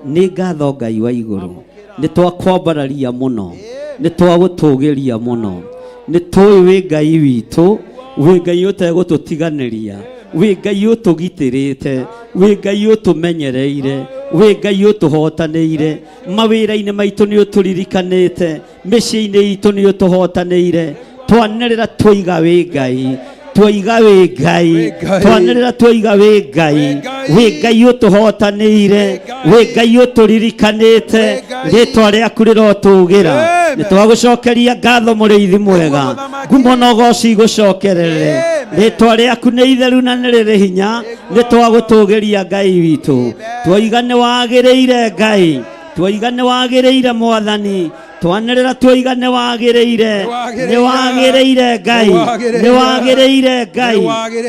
ni ngatho Ngai wa iguru, ni twakwambararia muno, ni twagutugiria muno, ni tui wi Ngai witu, wi Ngai utegututiganiria, wi Ngai utugitirite, wi Ngai utumenyereire, wi Ngai utuhotanĩire, mawĩra-inĩ maitũ nĩ ũtũririkanĩte, mĩciĩ-inĩ itũ nĩ ũtũhotanĩire, twanĩrĩra twiga wi Ngai, twiga wi Ngai, twanĩrĩra twiga wi Ngai, wi Ngai ũtũhotanĩire, wi Ngai ũtũririkanĩte, rĩtwa rĩaku rĩrotũgĩra, nĩ twagucokeria ngatho mũrĩithi mwega, ngumo na ũgooci igũcokerere, rĩtwa rĩaku nĩ itheru na nĩ rĩrĩ hinya, nĩ twagũtũgĩria Ngai witũ, twoiga nĩ wagĩrĩire Ngai, twoiga nĩ wagĩrĩire Mwathani, twanĩrĩra twoiga nĩ wagĩrĩire, nĩ wagĩrĩire Ngai, nĩ wagĩrĩire Ngai,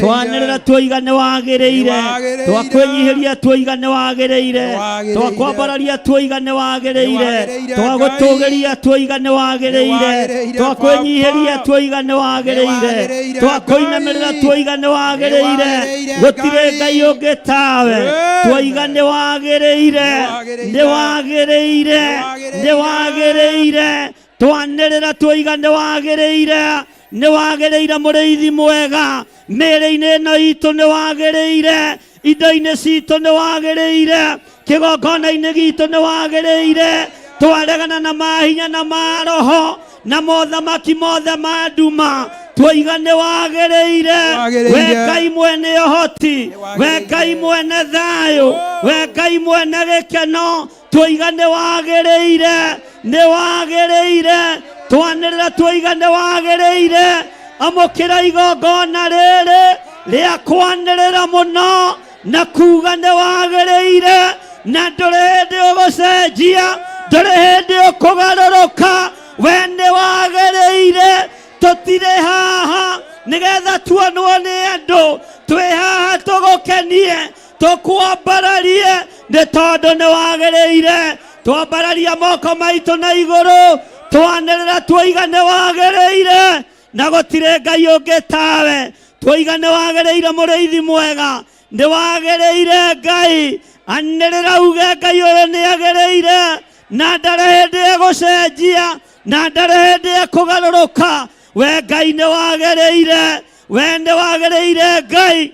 twanĩrĩra twoiga nĩ wagĩrĩire, twakwĩnyihĩria twoiga nĩ wagĩrĩire, twakwambararia twoiga nĩ wagĩrĩire, twagũtũgĩria twoiga nĩ wagĩrĩire, twakwĩnyihĩria twoiga nĩ wagĩrĩire, twakũinamĩrĩra twoiga nĩ wagĩrĩire, gũtirĩ Ngai ũngĩ tawe, twoiga nĩ wagĩrĩire, nĩ wagĩrĩire, nĩ wagĩrĩire, twanĩrĩra twoiga nĩ wagĩrĩire, nĩ wagĩrĩire mũrĩithi mwega, mĩĩrĩ-inĩ ĩno itũ nĩ wagĩrĩire, indo-inĩ citũ nĩ wagĩrĩire, kĩgongona-inĩ gitũ nĩ wagĩrĩire, twaregana na mahinya na maroho na mothamaki mothe ma nduma, twoiga nĩ wagĩrĩire, we Ngai mwene ũhoti, we Ngai mwene thayũ, we Ngai mwene gĩkeno, twoiga nĩ wagĩrĩire, nĩ wagĩrĩire, twanĩrĩra twoiga nĩ wagĩrĩire, amũkĩra igongona rĩrĩ rĩa kwanĩrĩra mũno na kuga nĩ wagĩrĩire, na ndũrĩ hĩndĩ ũgũcenjia, ndũrĩ hĩndĩ ũkũgarũrũka, we nĩ wagĩrĩire, tũtirĩ haha nĩgetha tuonwo nĩ andũ, twĩ haha tũgũkenie, tũkwambararie, nĩ tondũ nĩ wagĩrĩire, twambararia moko maitũ na igũrũ, twanĩrĩra twoiga nĩ wagĩrĩire, na gũtirĩ Ngai ũngĩ tawe, twoiga nĩ wagĩrĩire mũrĩithi mwega, nĩ wagĩrĩire Ngai, anĩrĩra uge Ngai ũyũ nĩ agĩrĩire, na ndarĩ hĩndĩ egũcenjia, na ndarĩ hĩndĩ ekũgarũrũka, we Ngai nĩ wagĩrĩire, we nĩ wagĩrĩire Ngai.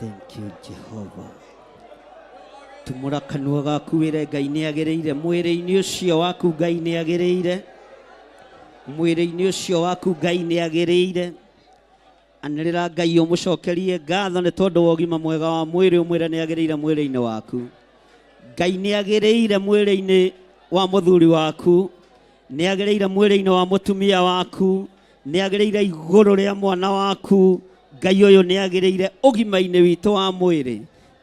Thank you, Jehovah. Tumura kanua gaku wĩre Ngai nĩagĩrĩire mwĩrĩ-inĩ ũcio waku Ngai nĩagĩrĩire mwĩrĩ-inĩ ũcio waku Ngai nĩagĩrĩire anĩrĩra Ngai ũmũcokerie ngatho nĩ tondũ wa ũgima mwega wa mwĩrĩ ũmwĩre nĩagĩrĩire mwĩrĩ-inĩ waku Ngai nĩagĩrĩire mwĩrĩ-inĩ wa mũthuri waku nĩagĩrĩire mwĩrĩ-inĩ wa mũtumia waku nĩagĩrĩire igũrũ rĩa mwana waku Ngai ũyũ nĩagĩrĩire ũgima-inĩ witũ wa mwĩrĩ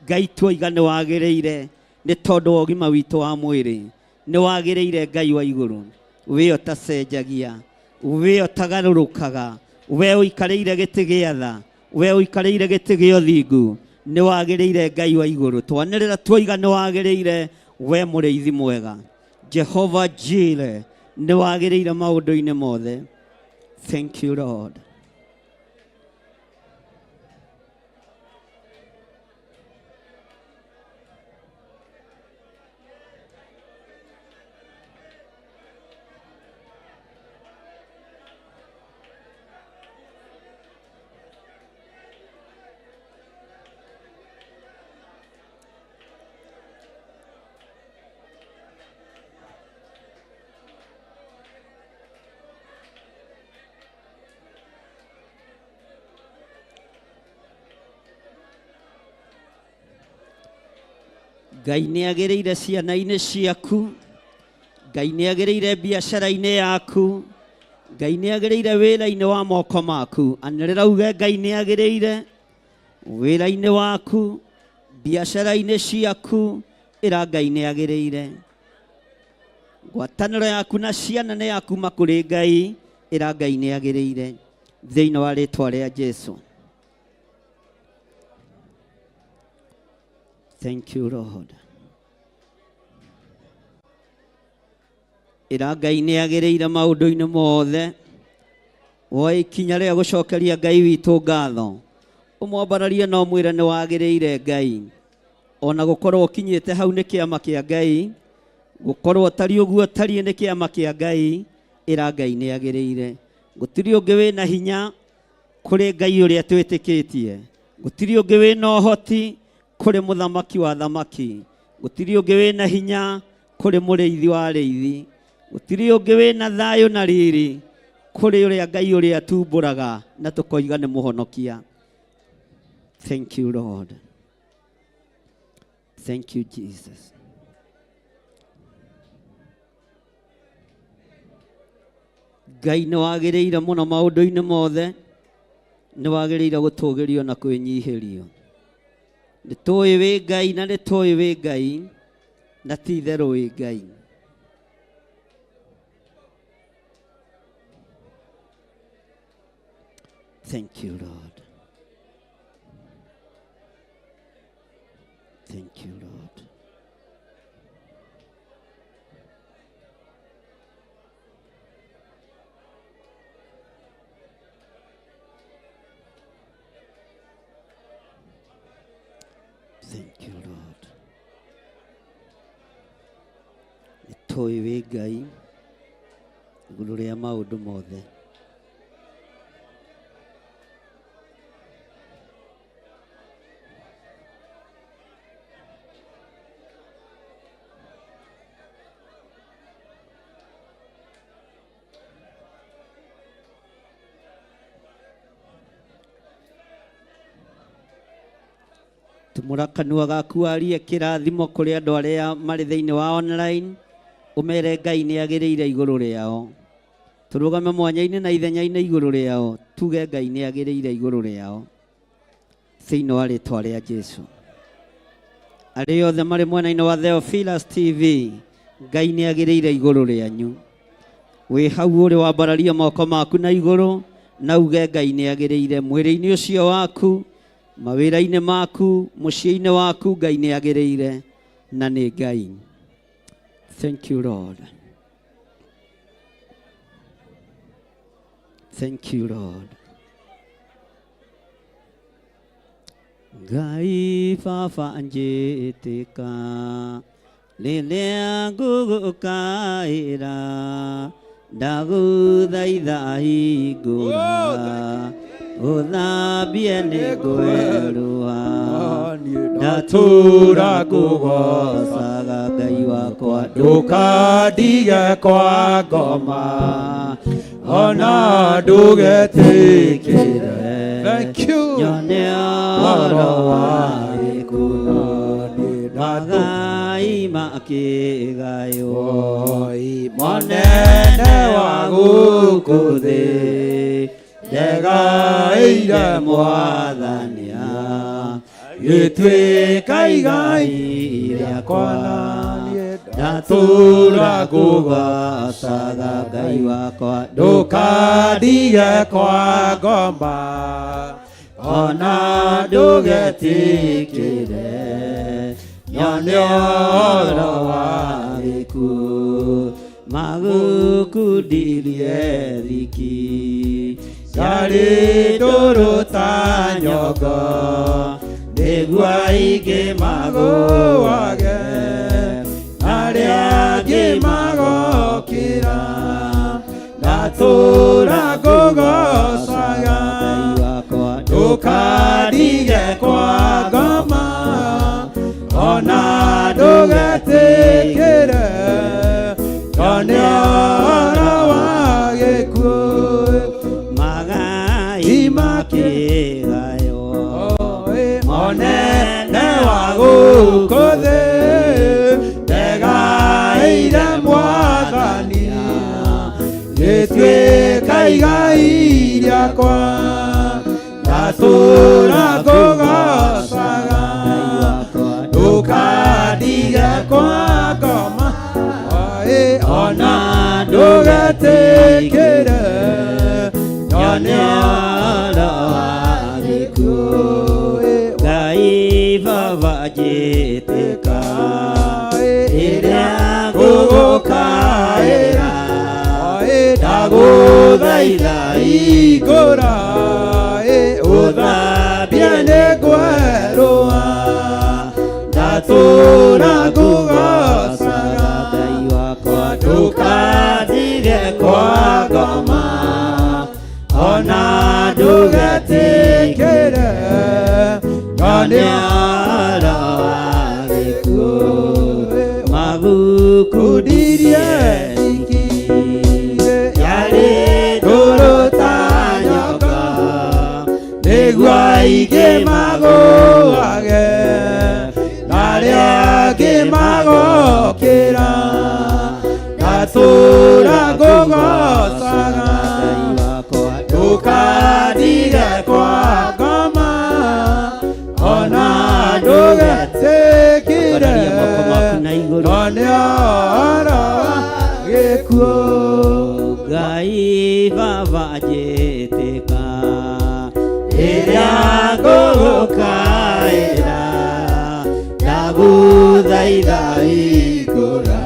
Ngai tuoiga nĩ wagĩrĩire nĩ tondũ wa ũgima witũ wa mwĩrĩ nĩ wagĩrĩire Ngai wa igũrũ we ũtacenjagia we ũtagarũrũkaga we ũikarĩire gĩtĩ gĩa tha we ũikarĩire gĩtĩ gĩa ũthingu nĩ wagĩrĩire Ngai wa igũrũ twanĩrĩra tuoiga nĩ wagĩrĩire we mũrĩithi mwega Jehovah Jireh nĩ wagĩrĩire maũndũ-inĩ mothe thank you Lord Ngai nĩagĩrĩire ciana-inĩ ciaku Ngai nĩagĩrĩire biacara-inĩ yaku Ngai nĩagĩrĩire wĩra-inĩ wa moko maku anĩrĩra uge Ngai nĩagĩrĩire wĩra-inĩ waku biacara-inĩ ciaku ĩra Ngai nĩagĩrĩire ngwatanĩro yaku na ciana nĩ yakuma kũrĩ Ngai ĩra Ngai nĩagĩrĩire thĩinĩ wa rĩtwa rĩa Jesũ Thank you, Lord. Ĩra Ngai nĩagĩrĩire maũndũ-inĩ mothe woe ikinya rĩa gũcokeria Ngai witũ ngatho ũmwambararie na ũmwĩre nĩ wagĩrĩire Ngai ona gũkorwo ũkinyĩte hau nĩ kĩama kĩa Ngai gũkorwo ũtari ũguo ũtariĩ nĩ kĩama kĩa Ngai ĩra Ngai nĩagĩrĩire gũtirĩ ũngĩ wĩna hinya kũrĩ Ngai ũrĩa twĩtĩkĩtie gũtirĩ ũngĩ wĩna ũhoti kũrĩ mũthamaki wa thamaki gũtirĩ ũngĩ wĩna hinya kũrĩ mũrĩithi wa arĩithi gũtirĩ ũngĩ wĩna thayũ na riri kũrĩ ũrĩa Ngai ũrĩa atumbũraga na tũkoiga nĩ mũhonokia Thank you Lord Thank you Jesus Ngai nĩ wagĩrĩire mũno maũndũ-inĩ mothe nĩ wagĩrĩire gũtũgĩrio na kwĩnyihĩrio nĩ tũĩ wĩ Ngai na nĩ tũĩ wĩ Ngai na ti itherũ wĩ Ngai Thank you Lord Thank you Lord Thank you, Lord. Nĩtũĩ wĩ Ngai igũrũ rĩa maũndũ mothe. Tumũra kanua gaku arie kĩrathimo kũrĩ andũ arĩa marĩ thĩinĩ wa online ũmere Ngai nĩagĩrĩire igũrũ rĩao tũrũgame mwanya-inĩ na ithenya-inĩ igũrũ rĩao tuge Ngai nĩagĩrĩire igũrũ rĩao thĩinĩ wa rĩtwa rĩa Jesũ arĩa othe marĩ mwena-inĩ wa Theophilus TV Ngai nĩagĩrĩire igũrũ rĩanyu wĩ hau ũrĩ wambararia moko maku na igũrũ na uge Ngai nĩagĩrĩire mwĩrĩ-inĩ ũcio waku mawĩra-inĩ maku mũciĩ-inĩ waku Ngai nĩagĩrĩire na nĩ Ngai Thank you Lord Thank you Lord Ngai baba njĩtĩka rĩrĩa ngũgũkaĩra ndagũthaitha hingũra Uthambie nĩ ngwerũha ndatura kũgocaga Ngai wakwa ndũkandige kwa ngoma ona ndũgetĩkĩre nyone ũhoro wa gĩkuũ magai makĩgaywo monene wa gũkũ thĩ ndegaĩire Mwathania gĩtuĩka igai rĩakwa ndatura kũgocaga Ngai wakwa ndũkandige kwa ngoma ona ndũgetĩkĩre nyone ũhoro wa gĩkuũ magũkundirie thiki yarĩ ndũrũ ta nyongo nĩguo aingĩ magũage arĩa angĩ magokĩra ndatũra ngũgocaga ndũkandige kwa ngoma ona ndũgetĩkĩre nyone ũhoro wa gĩkuũ magai makĩgaywo monene wa gũkũ thĩ ndegaĩire Mwathania gĩtuĩka igai rĩakwa ndatura ngũgocaga ndũkandige kwa ngoma ona ndũgetĩkĩre nyone ũhoro wa gĩkuũ Ngai Baba njĩtĩka rĩrĩa ngũgũkaĩra ndagũthaitha hingũra ũthambie nĩ ngwerũha ndatura ngũgocaga Ngai wakwa ndũkandige kwa ngoma ona ndũgetĩkĩre nyone ũhoro wa gĩkuũ magũkundirie thiki yarĩ ndũrũ ta nyongo nĩguo aingĩ magũage arĩa angĩ magokĩra ndatura ngũgocaga ndũkandige kwa ngoma ona ndũgetĩkĩre nyone ũhoro wa gĩkuũ Ngai Baba njĩtĩka rĩrĩa ngũgũkaĩra ndagũthaitha hingũra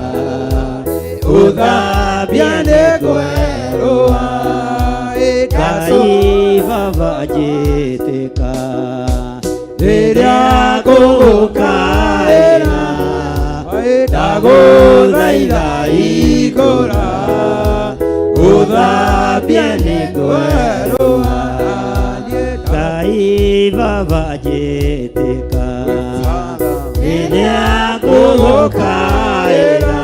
ũthambie nĩ ngwerũha Ngai Baba njĩtĩka rĩrĩa ngũgũkaĩra ndagũthaitha hingũra ũthambie nĩ ngwerũha Ngai Baba njĩtĩka rĩrĩa ngũgũkaĩra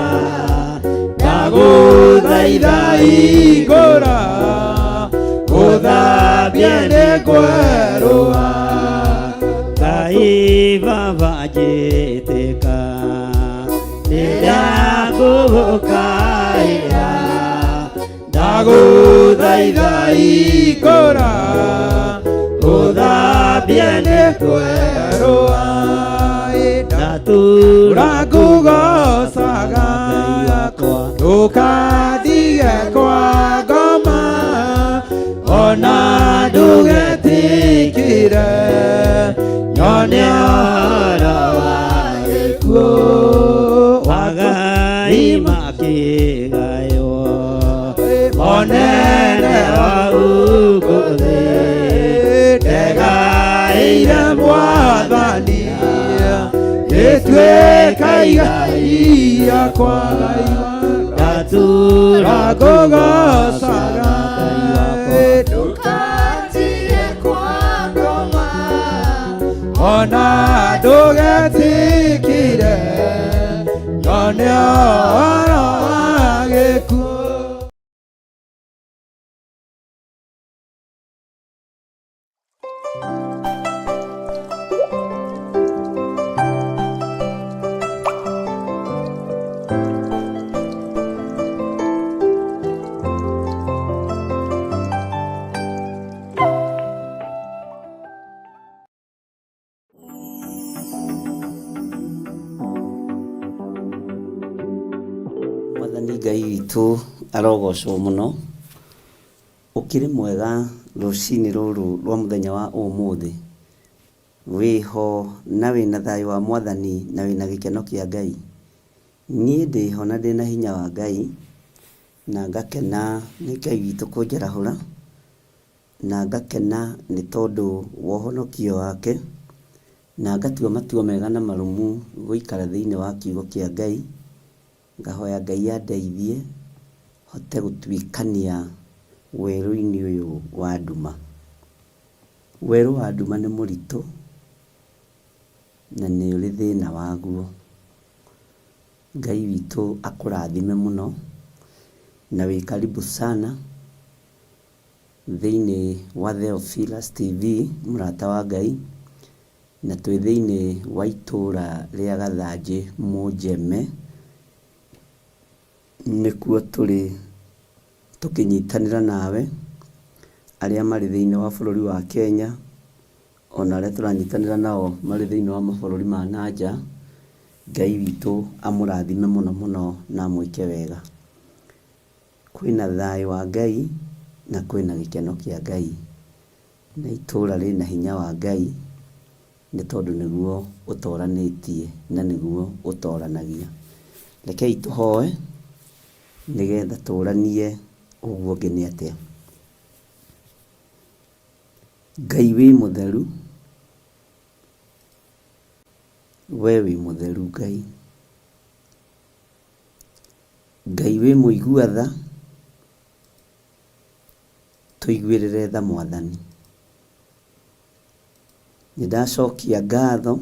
ndagũthaitha hingũra ũthambie nĩ ngwerũha Ngai Baba njĩtĩka rĩrĩa ngũgũkaĩra ndagũthaitha hingũra ũthambie nĩ ngwerũha ndatura ngũgocaga ndũkandige kwa ngoma ona ndũgetĩkĩre nyone ũhoro wa gĩkuũ magai makĩgaywo monene wa gũkũ thĩ ndegaĩire Mwathania gĩtuĩka igai rĩakwa ndatura ngũgocaga ndũkandige ona ndugetikire ngone oro agikuo. Mwathani Ngai witũ arogocwo mũno, ũkĩrĩ mwega rũcinĩ rũrũ rwa mũthenya wa ũmũthĩ, wĩho na wĩna thayũ wa Mwathani na wĩna gĩkeno kĩa Ngai. Niĩ ndĩho na ndĩna hinya wa Ngai, na ngakena nĩ Ngai witũ kũnjarahũra, na ngakena nĩ tondũ wa ũhonokio wake, na ngatua matua mega na marũmu gũikara thĩinĩ wa kiugo kĩa Ngai. Ngahoya Ngai andeithie hote gũtuĩkania werũ-inĩ ũyũ wa nduma. Werũ wa nduma nĩ mũritũ na nĩ ũrĩ thĩna waguo. Ngai witũ akũrathime mũno na wĩ karibu sana thĩinĩ wa Theophilus TV, mũrata wa Ngai, na twĩ thĩinĩ wa itũũra rĩa Gathanjĩ Mũnjeme, nĩkuo tũrĩ tũkĩnyitanĩra nawe arĩa marĩ thĩinĩ wa bũrũri wa Kenya, ona arĩa tũranyitanĩra nao marĩ thĩinĩ wa mabũrũri ma nanja. Ngai witũ amũrathime mũno mũno na amwĩke wega. Kwĩna thayũ wa Ngai na kwĩna gĩkeno kĩa Ngai, na itũũra rĩna hinya wa Ngai, nĩ tondũ nĩguo ũtoranĩtie na nĩguo ũtoranagia. Rekei tũhoe nĩgetha tũranie ũguo ũngĩ nĩ atĩa. Ngai wĩ mũtheru, we wĩ mũtheru Ngai. Ngai wĩ mũigua-tha, tũiguĩrĩre tha Mwathani. Nĩndacokia ngatho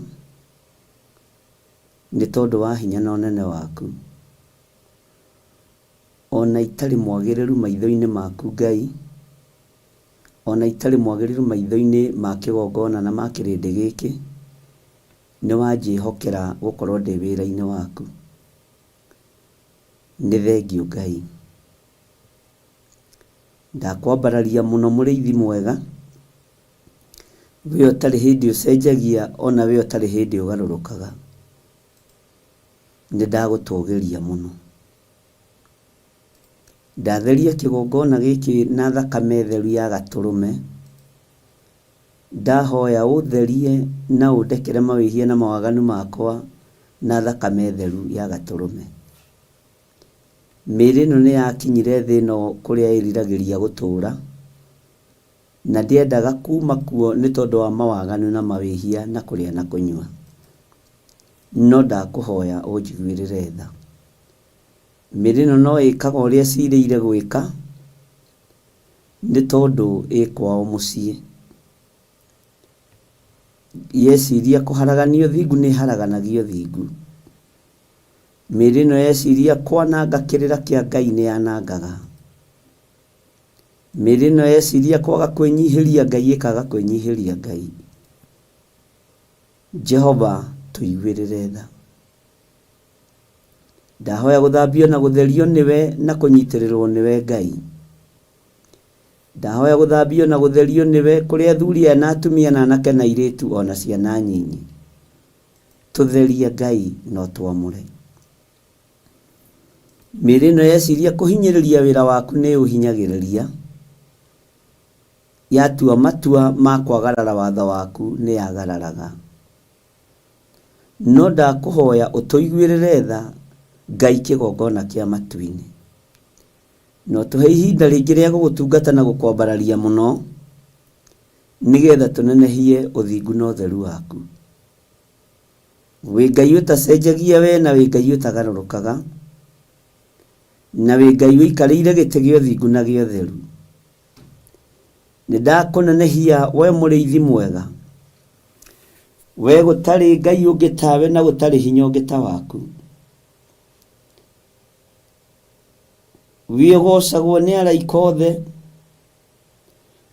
nĩ tondũ wa hinya na ũnene waku, ona itarĩ mwagĩrĩru maitho-inĩ maku Ngai, ona itarĩ mwagĩrĩru maitho-inĩ ma kĩgongona na ma kĩrĩndĩ gĩkĩ, nĩ wanjĩhokera gũkorwo ndĩ wĩra-inĩ waku. Nĩ thengiũ Ngai. Ndakwambararia mũno mũrĩithi mwega, we ũtarĩ hĩndĩ ũcenjagia, ona we ũtarĩ hĩndĩ ũgarũrũkaga. Nĩ ndagũtũgĩria mũno. Ndatheria kĩgongona gĩkĩ na thakame theru ya Gatũrũme. Ndahoya ũtherie na ũndekere mawĩhia na mawaganu makwa na thakame theru ya Gatũrũme. Mĩĩrĩ ĩno nĩ yakinyire thĩ ĩno kũrĩa ĩriragĩria gũtũũra, na ndiendaga kuma kuo nĩ tondũ wa mawaganu na mawĩhia na kũrĩa na kũnyua. No ndakũhoya ũnjiguĩrĩre tha. Mĩĩrĩ ĩno no ĩkaga ũrĩa cirĩire gwĩka nĩ tondũ ĩ kwao mũciĩ. Yeciria kũharaganio thingu nĩ haraganagio thingu. Mĩĩrĩ ĩno yeciria kwananga kĩrĩra kĩa Ngai nĩ yanangaga. Mĩĩrĩ ĩno yeciria kwaga kwĩnyihĩria Ngai ĩkaga kwĩnyihĩria Ngai. Jehova, tũiguĩrĩre tha. Ndahoya gũthambio na gũtherio nĩwe na kũnyitĩrĩrwo nĩwe Ngai. Ndahoya gũthambio na gũtherio nĩwe kũrĩ athuri na atumia na anake na airĩtu ona ciana nyinyi. Tũtherie Ngai no twamũre. Mĩĩrĩ ĩno yeciria kũhinyĩrĩria wĩra waku nĩ ũhinyagĩrĩria. Yatua matua ma kwagarara watho waku nĩ yagararaga. No ndakũhoya ũtũiguĩrĩre tha Ngai kĩgongona kĩa matu-inĩ. No tũhe ihinda rĩngĩ rĩa gũgũtungata na gũkwambararia mũno, nĩgetha tũnenehie ũthingu na ũtheru waku. Wĩ Ngai ũtacenjagia we, na wĩ Ngai ũtagarũrũkaga, na wĩ Ngai ũikarĩire gĩtĩ gĩa ũthingu na gĩa ũtheru. Nĩ ndakũnenehia we mũrĩithi mwega, we gutari ngai ungi tawe na gutari hinya ungi ta waku wiogocagwo nĩ araika othe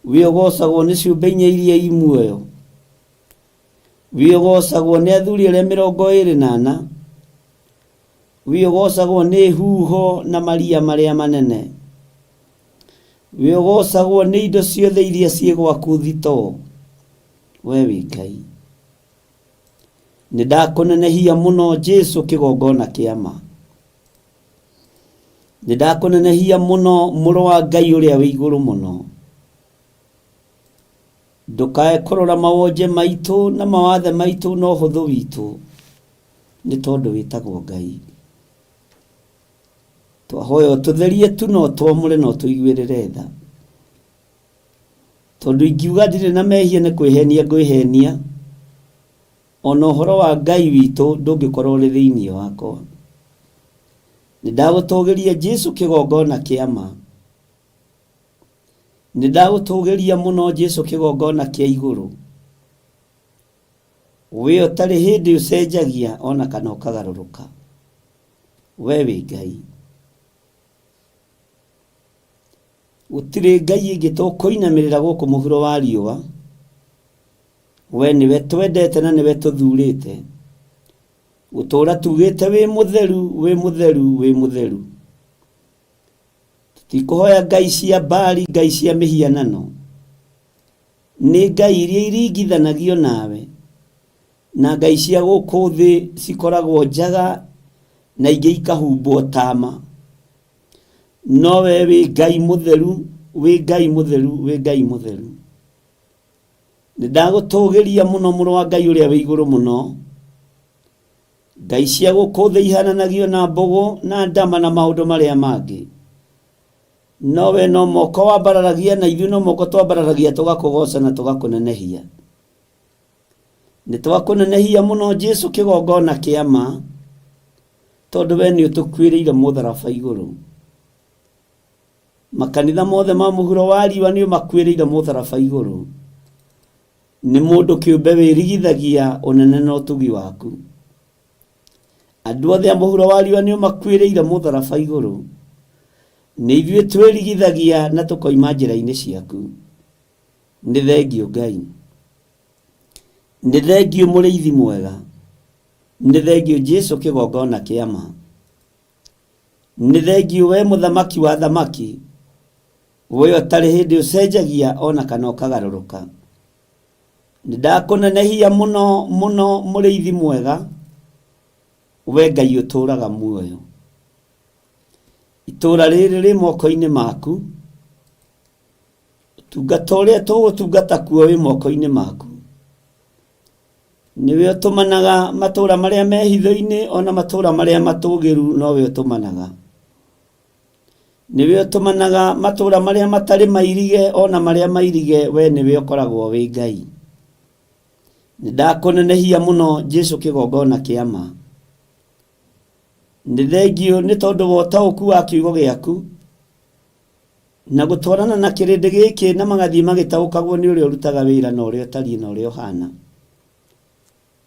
wiogocagwo nĩ ciũmbe inya iria i muoyo wiogocagwo nĩ athuri arĩa 24 wiogocagwo nĩ huho na maria marĩa manene wiogocagwo nĩ indo ciothe iria ciĩ gwaku thito we wĩ Ngai nĩ ndakũnenehia mũno Jesu kĩgongona kĩa ma nĩ ndakũnenehia mũno mũrũ wa Ngai ũrĩa wĩ igũrũ mũno ndũkae kũrora mawonje maitũ na mawathe maitũ na ũhũthũ witũ nĩ tondũ wĩtagwo Ngai twahoya tũtherie tu no twamũre no tũiguĩrĩre tha tondũ ingiuga ndirĩ na mehia nĩ kwĩhenia ngwĩhenia ona ũhoro wa Ngai witũ ndũngĩkorwo ũrĩ thĩinĩ wakwa nĩ ndagũtũgĩria Jesu kĩgongona kĩa ma nĩ ndagũtũgĩria mũno Jesu kĩgongona kĩa igũrũ we ũtarĩ hĩndĩ ũcenjagia ona kana ũkagarũrũka we wĩ Ngai gũtirĩ Ngai ĩngĩ tũkũinamĩrĩra gũkũ mũhuro wa riũa we nĩwe twendete na nĩwe tũthurĩte gũtũũra tugĩte wĩ mũtheru wĩ mũtheru wĩ mũtheru tũtikũhoya ngai cia Baali ngai cia mĩhianano nĩ ngai iria iringithanagio nawe na ngai cia gũkũ thĩ cikoragwo njaga na ingĩ ikahumbwo tama no we wĩ Ngai mũtheru wĩ Ngai mũtheru wĩ Ngai mũtheru nĩ ndagũtũgĩria mũno mũrũ wa Ngai ũrĩa wĩ igũrũ mũno ngai cia gũkũ thĩ ihananagio na mbogo na ndama na maũndũ marĩa mangĩ no we no moko wambararagia na ithuĩ no moko twambararagia tũgakũgoca na tũgakũnenehia nĩ twakũnenehia mũno Jesu kĩgongona kĩa ma tondũ we nĩ ũtũkuĩrĩire mũtharaba igũrũ makanitha mothe ma mũhuro wa riũa nĩ makuĩrĩire mũtharaba igũrũ nĩ mũndũ kĩũmbe wĩrigithagia ũnene na ũtugi waku andũ othe a mũhuro wa riũa nĩ makuĩrĩire mũtharaba igũrũ nĩ ithuĩ twĩrigithagia na tũkoima njĩra-inĩ ciaku nĩ thengio Ngai nĩ thengio mũrĩithi mwega nĩ thengio Jesu kĩgongona kĩa ma nĩ thengio we mũthamaki wa thamaki we ũtarĩ hĩndĩ ũcenjagia ona kana ũkagarũrũka nĩ ndakũnenehia mũno mũno mũrĩithi mwega we Ngai ũtũũraga muoyo itũũra rĩrĩ rĩ moko-inĩ maku ũtungata ũrĩa tũgũtungata kuo wĩ moko-inĩ maku nĩwe ũtũmanaga matũũra marĩa me hitho-inĩ ona matũũra marĩa matũgĩru nowe ũtũmanaga nĩwe ũtũmanaga matũũra marĩa matarĩ mairige ona marĩa mairige we nĩwe ũkoragwo wĩ Ngai nĩ ndakũnenehia mũno Jesu kĩgongona kĩa ma nĩ thengio nĩ tondũ wa ũtaũku wa kiugo gĩaku na gũtwarana na kĩrĩndĩ gĩkĩ na magathiĩ magĩtaũkagwo nĩ ũrĩa ũrutaga wĩra na ũrĩa ũtariĩ na ũrĩa ũhana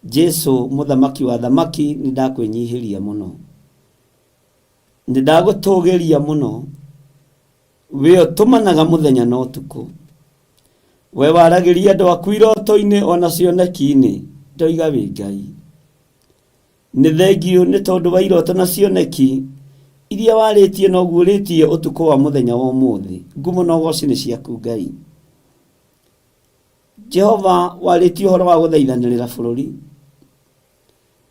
Jesu mũthamaki wa thamaki nĩ ndakwĩnyihĩria mũno nĩ ndagũtũgĩria mũno we ũtũmanaga mũthenya na ũtukũ we waragĩria andũ aku iroto-inĩ ona cioneki-inĩ ndoiga wĩ Ngai nĩ thengio nĩ tondũ wa iroto na cioneki iria warĩtie na ũguũrĩtie ũtukũ wa mũthenya wa ũmũthĩ ngumo na ũgooci nĩ ciaku Ngai Jehova warĩtie ũhoro wa gũthaithanĩrĩra bũrũri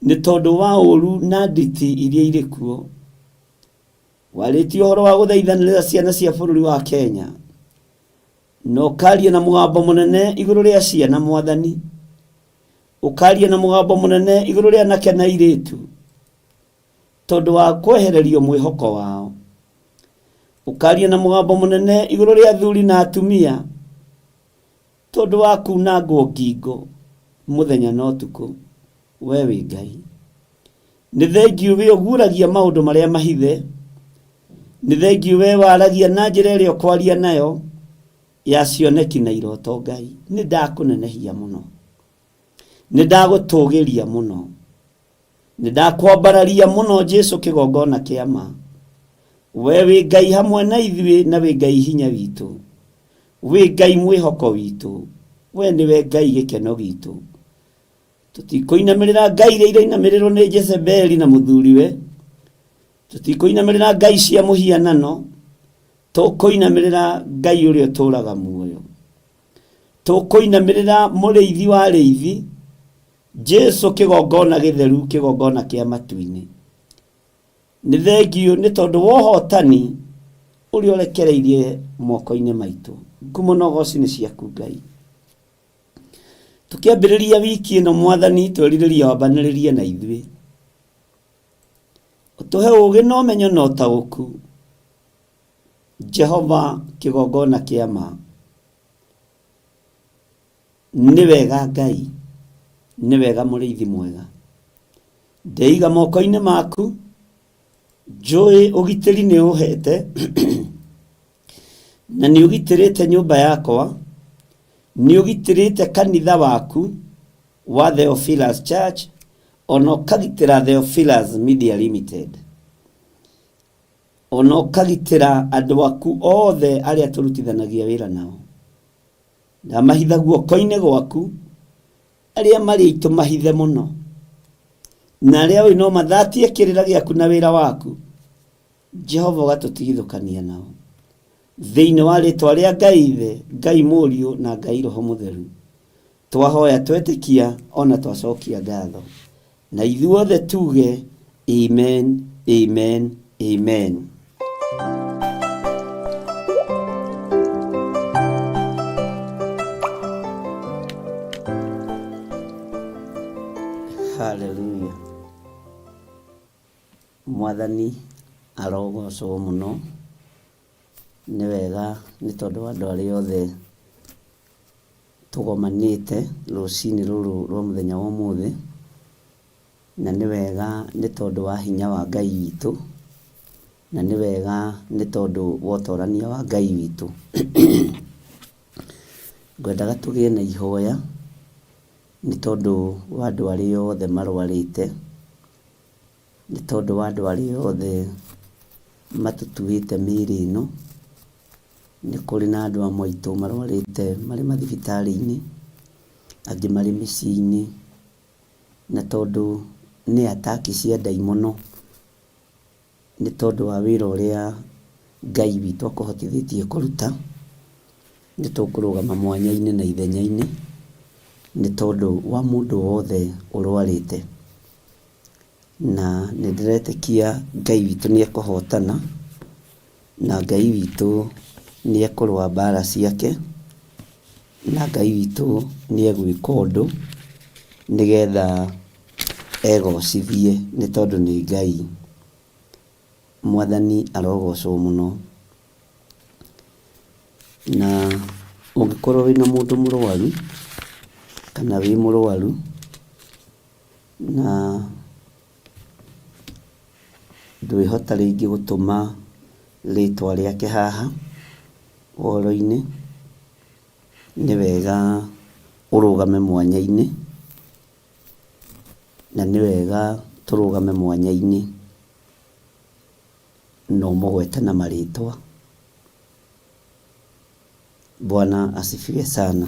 nĩ tondũ wa ũũru na nditi iria irĩ kuo warĩtie ũhoro wa gũthaithanĩrĩra ciana cia bũrũri wa Kenya na ũkaria na mũgambo mũnene igũrũ rĩa ciana Mwathani ũkaria na mũgambo mũnene igũrũ rĩa anake na airĩtu tondũ wa kwehererio mwĩhoko wao ũkaria na mũgambo mũnene igũrũ rĩa athuri na atumia tondũ wa kunangwo ngingo mũthenya na ũtukũ we wĩ Ngai nĩ thengio we ũguũragia maũndũ marĩa mahithe nĩ thengio we waragia na njĩra ĩrĩa ũkwaria nayo ya cioneki na iroto Ngai nĩ ndakũnenehia mũno nindagũtũgĩria mũno, nindakwambararia mũno Jesu kĩgongona kĩa ma. We wĩ Ngai hamwe na ithuĩ, na wĩ Ngai hinya witũ, wĩ Ngai mwĩhoko witũ, we nĩwe Ngai gĩkeno gitũ. Tũtikũinamĩrĩra ngai iria irainamĩrĩrwo nĩ Jezebeli na mũthuriwe, tũtikũinamĩrĩra ngai cia mũhianano, tũkũinamĩrĩra Ngai ũrĩa ũtũũraga muoyo, tũkũinamĩrĩra mũrĩithi wa arĩithi, Jesu kĩgongona gĩtheru, kĩgongona kĩa matu-inĩ. Nĩ thengio nĩ tondũ wa ũhotani ũrĩa ũrekereirie moko-inĩ maitũ. Ngumo na ũgooci nĩ ciaku Ngai. Tũkĩambĩrĩria wiki ĩno Mwathani, twerirĩria wambanĩrĩrie na ithuĩ, ũtũhe ũũgĩ na ũmenyo na ũtaũku, Jehova kĩgongona kĩa ma. Nĩ wega Ngai, nĩ wega mũrĩithi mwega, ndeiga moko-inĩ maku, njũĩ ũgitĩri nĩ ũhete na nĩ ũgitĩrĩte nyũmba yakwa, nĩ ũgitĩrĩte kanitha waku wa Theophilus Church, ona ũkagitĩra Theophilus Media Limited, ona ũkagitĩra andũ aku othe arĩa tũrutithanagia wĩra nao. Ndamahitha guoko-inĩ gwaku, arĩa marĩ aitũ mahithe mũno, na arĩa ũĩ no mathatie kĩrĩra gĩaku na wĩra waku, Jehova ũgatũtigithũkania nao. Thĩinĩ wa rĩtwa rĩa Ngai Ithe, Ngai Mũriũ na Ngai Roho Mũtheru, twahoya twetĩkia ona twacokia ngatho, na ithuothe tuge amen, amen, amen. Hallelujah. Mwathani arogocwo mũno. Nĩ wega nĩ tondũ andũ arĩa othe tũgomanĩte rũcinĩ rũrũ rwa mũthenya wa ũmũthĩ, na nĩ wega nĩ tondũ wa hinya wa Ngai witũ, na nĩ wega nĩ tondũ wa ũtorania wa Ngai witũ. Ngwendaga tũgĩe na ihoya nĩ tondũ wa andũ arĩa othe marwarĩte, nĩ tondũ wa andũ arĩa othe matũtuĩte mĩĩrĩ ĩno. Nĩ kũrĩ na andũ amwe aitũ marwarĩte marĩ mathibitarĩ-inĩ, angĩ marĩ mĩciĩ-inĩ, na tondũ nĩ ataki cia ndaimono, nĩ tondũ wa wĩra ũrĩa Ngai witũ akũhotithĩtie kũruta, nĩ tũkũrũgama mwanya-inĩ na ithenya-inĩ, nĩ tondũ wa mũndũ wothe ũrwarĩte, na nĩ ndĩretĩkia Ngai witũ nĩ ekũhotana, na Ngai witũ nĩ ekũrũa mbara ciake, na Ngai witũ nĩ egwĩka ũndũ nĩgetha egocithie, nĩ tondũ nĩ Ngai. Mwathani arogocwo mũno. Na ũngĩkorwo wĩna mũndũ mũrwaru kana wĩ mũrwaru na ndwĩhota rĩngĩ gũtũma rĩtwa rĩake haha ũhoro-inĩ, nĩ wega ũrũgame mwanya-inĩ, na nĩ wega tũrũgame mwanya-inĩ na ũmũgwete na marĩtwa. Bwana asifiwe sana.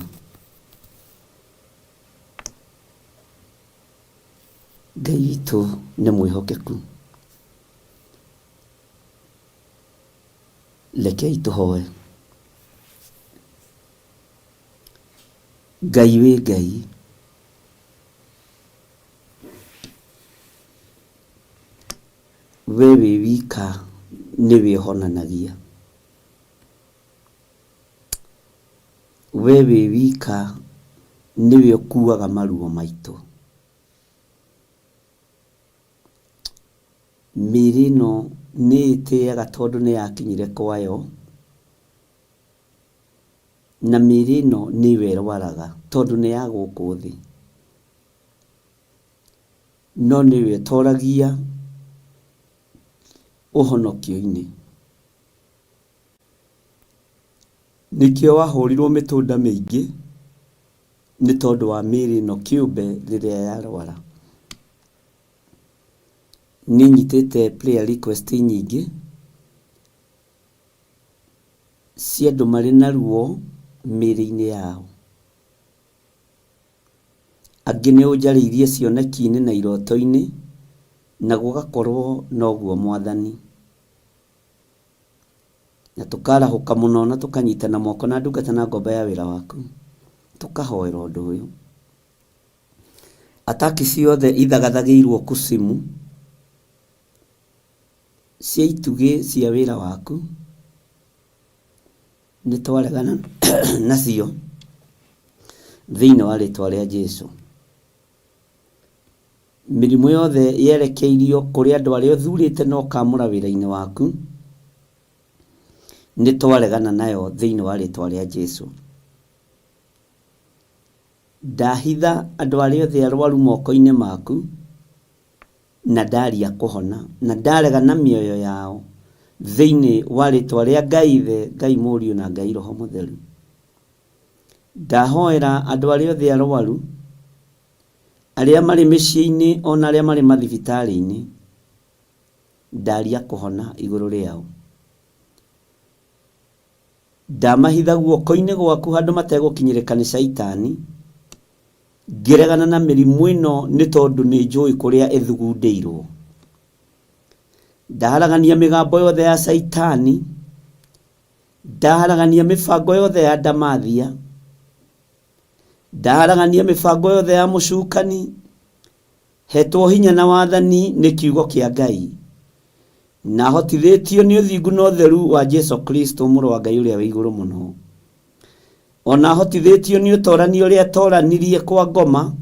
Ngai witũ nĩ mwĩhokeku. Rekei tũhoe. Ngai wĩ Ngai, we wĩ wika nĩwe ũhonanagia, we wĩ wika nĩwe ũkuaga maruo maitũ. Mĩĩrĩ ĩno nĩ ĩtĩaga tondũ nĩ yakinyire kwayo, na mĩĩrĩ ĩno nĩ ĩrwaraga tondũ nĩ ya gũkũ thĩ, no nĩwe ũtoragia ũhonokio-inĩ. Nĩkĩo wahũrirwo mĩtũnda mĩingĩ nĩ tondũ wa mĩĩrĩ ĩno kĩũmbe rĩrĩa yarwara. Nĩ nyitĩte prayer request nyingĩ cia andũ marĩ na ruo mĩĩrĩ-inĩ yao. Angĩ nĩ ũnjarĩirie cioneki-inĩ na iroto-inĩ, na gũgakorwo noguo Mwathani. Na tũkarahũka mũno na tũkanyitana moko na ndungata na ngombo ya wĩra waku, tũkahoera ũndũ ũyũ. Ataki ciothe ithagathagĩirwo kusimu cia itugĩ cia wĩra waku, nĩ twaregana nacio thĩinĩ wa rĩĩtwa rĩa Jesũ. Mĩrimũ yothe yerekeirio kũrĩ andũ arĩa ũthurĩte na ũkamũra wĩra-inĩ waku, nĩ twaregana nayo thĩinĩ wa rĩĩtwa rĩa Jesũ. Ndahitha andũ arĩa othe arwaru moko-inĩ maku, na ndaria kũhona, na ndaregana mĩoyo yao thĩinĩ wa rĩĩtwa rĩa Ngai Ithe, Ngai Mũriũ na Ngai Roho Mũtheru. Ndahoera andũ arĩa othe arwaru, arĩa marĩ mĩciĩ-inĩ ona arĩa marĩ mathibitarĩ-inĩ, ndaria kũhona igũrũ rĩao. Ndamahitha guoko-inĩ gwaku handũ mategũkinyĩrĩka nĩ Saitani, ngĩregana na mĩrimũ ĩno nĩ tondũ nĩ njũĩ kũrĩa ĩthugundĩirwo. Ndaharagania mĩgambo yothe ya Saitani, ndaharagania mĩbango yothe ya ndamathia, ndaharagania mĩbango yothe ya mũcukani, hetwo hinya na wathani nĩ kiugo kĩa Ngai, na hotithĩtio nĩ ũthingu na ũtheru wa Jesũ Kristo mũrũ wa Ngai ũrĩa wĩ igũrũ mũno. Ona hotithĩtio nĩ ũtoranio ũrĩa atoranirie kwa ngoma,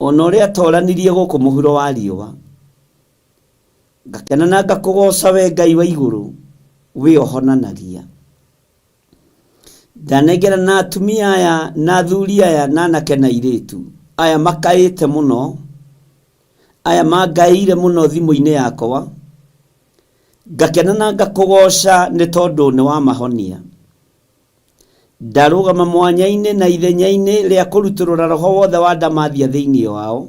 ona ũrĩa atoranirie gũkũ mũhuro wa riũa. Ngakena na ngakũgoca we Ngai wa igũrũ, we ũhonanagia. Ndanengera na atumia aya na athuri aya na anake na airĩtu aya makaĩte mũno, aya mangaĩire mũno thimũ-inĩ yakwa, ngakena na ngakũgoca nĩ tondũ nĩ wamahonia. Ndarũgama mwanya-inĩ na ithenya-inĩ rĩa kũrutũrũra roho wothe wa ndamathia thĩinĩ wao.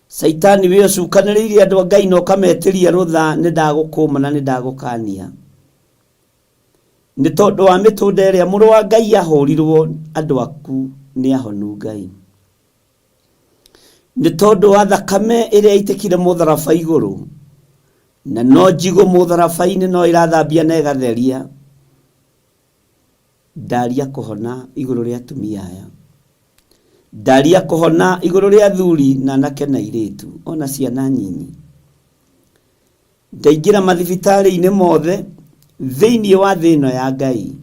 Saitani we ũcukanĩrĩirie andũ a Ngai na ũkametĩria rũtha, nĩ ndagũkũma na nĩ ndagũkania. Nĩ tondũ wa mĩtũnda ĩrĩa mũrũ wa Ngai ahũrirwo, andũ aku nĩ ahonu Ngai. Nĩ tondũ wa thakame ĩrĩa yaitĩkire mũtharaba igũrũ, na no njigũ mũtharaba-inĩ no ĩrathambia na ĩgatheria. Ndaria kũhona igũrũ rĩa atumia aya, ndaria kũhona igũrũ rĩa athuri na anake na airĩtu ona ciana nyinyi. Ndaingĩra mathibitarĩ-inĩ mothe thĩinĩ wa thĩ ĩno ya Ngai,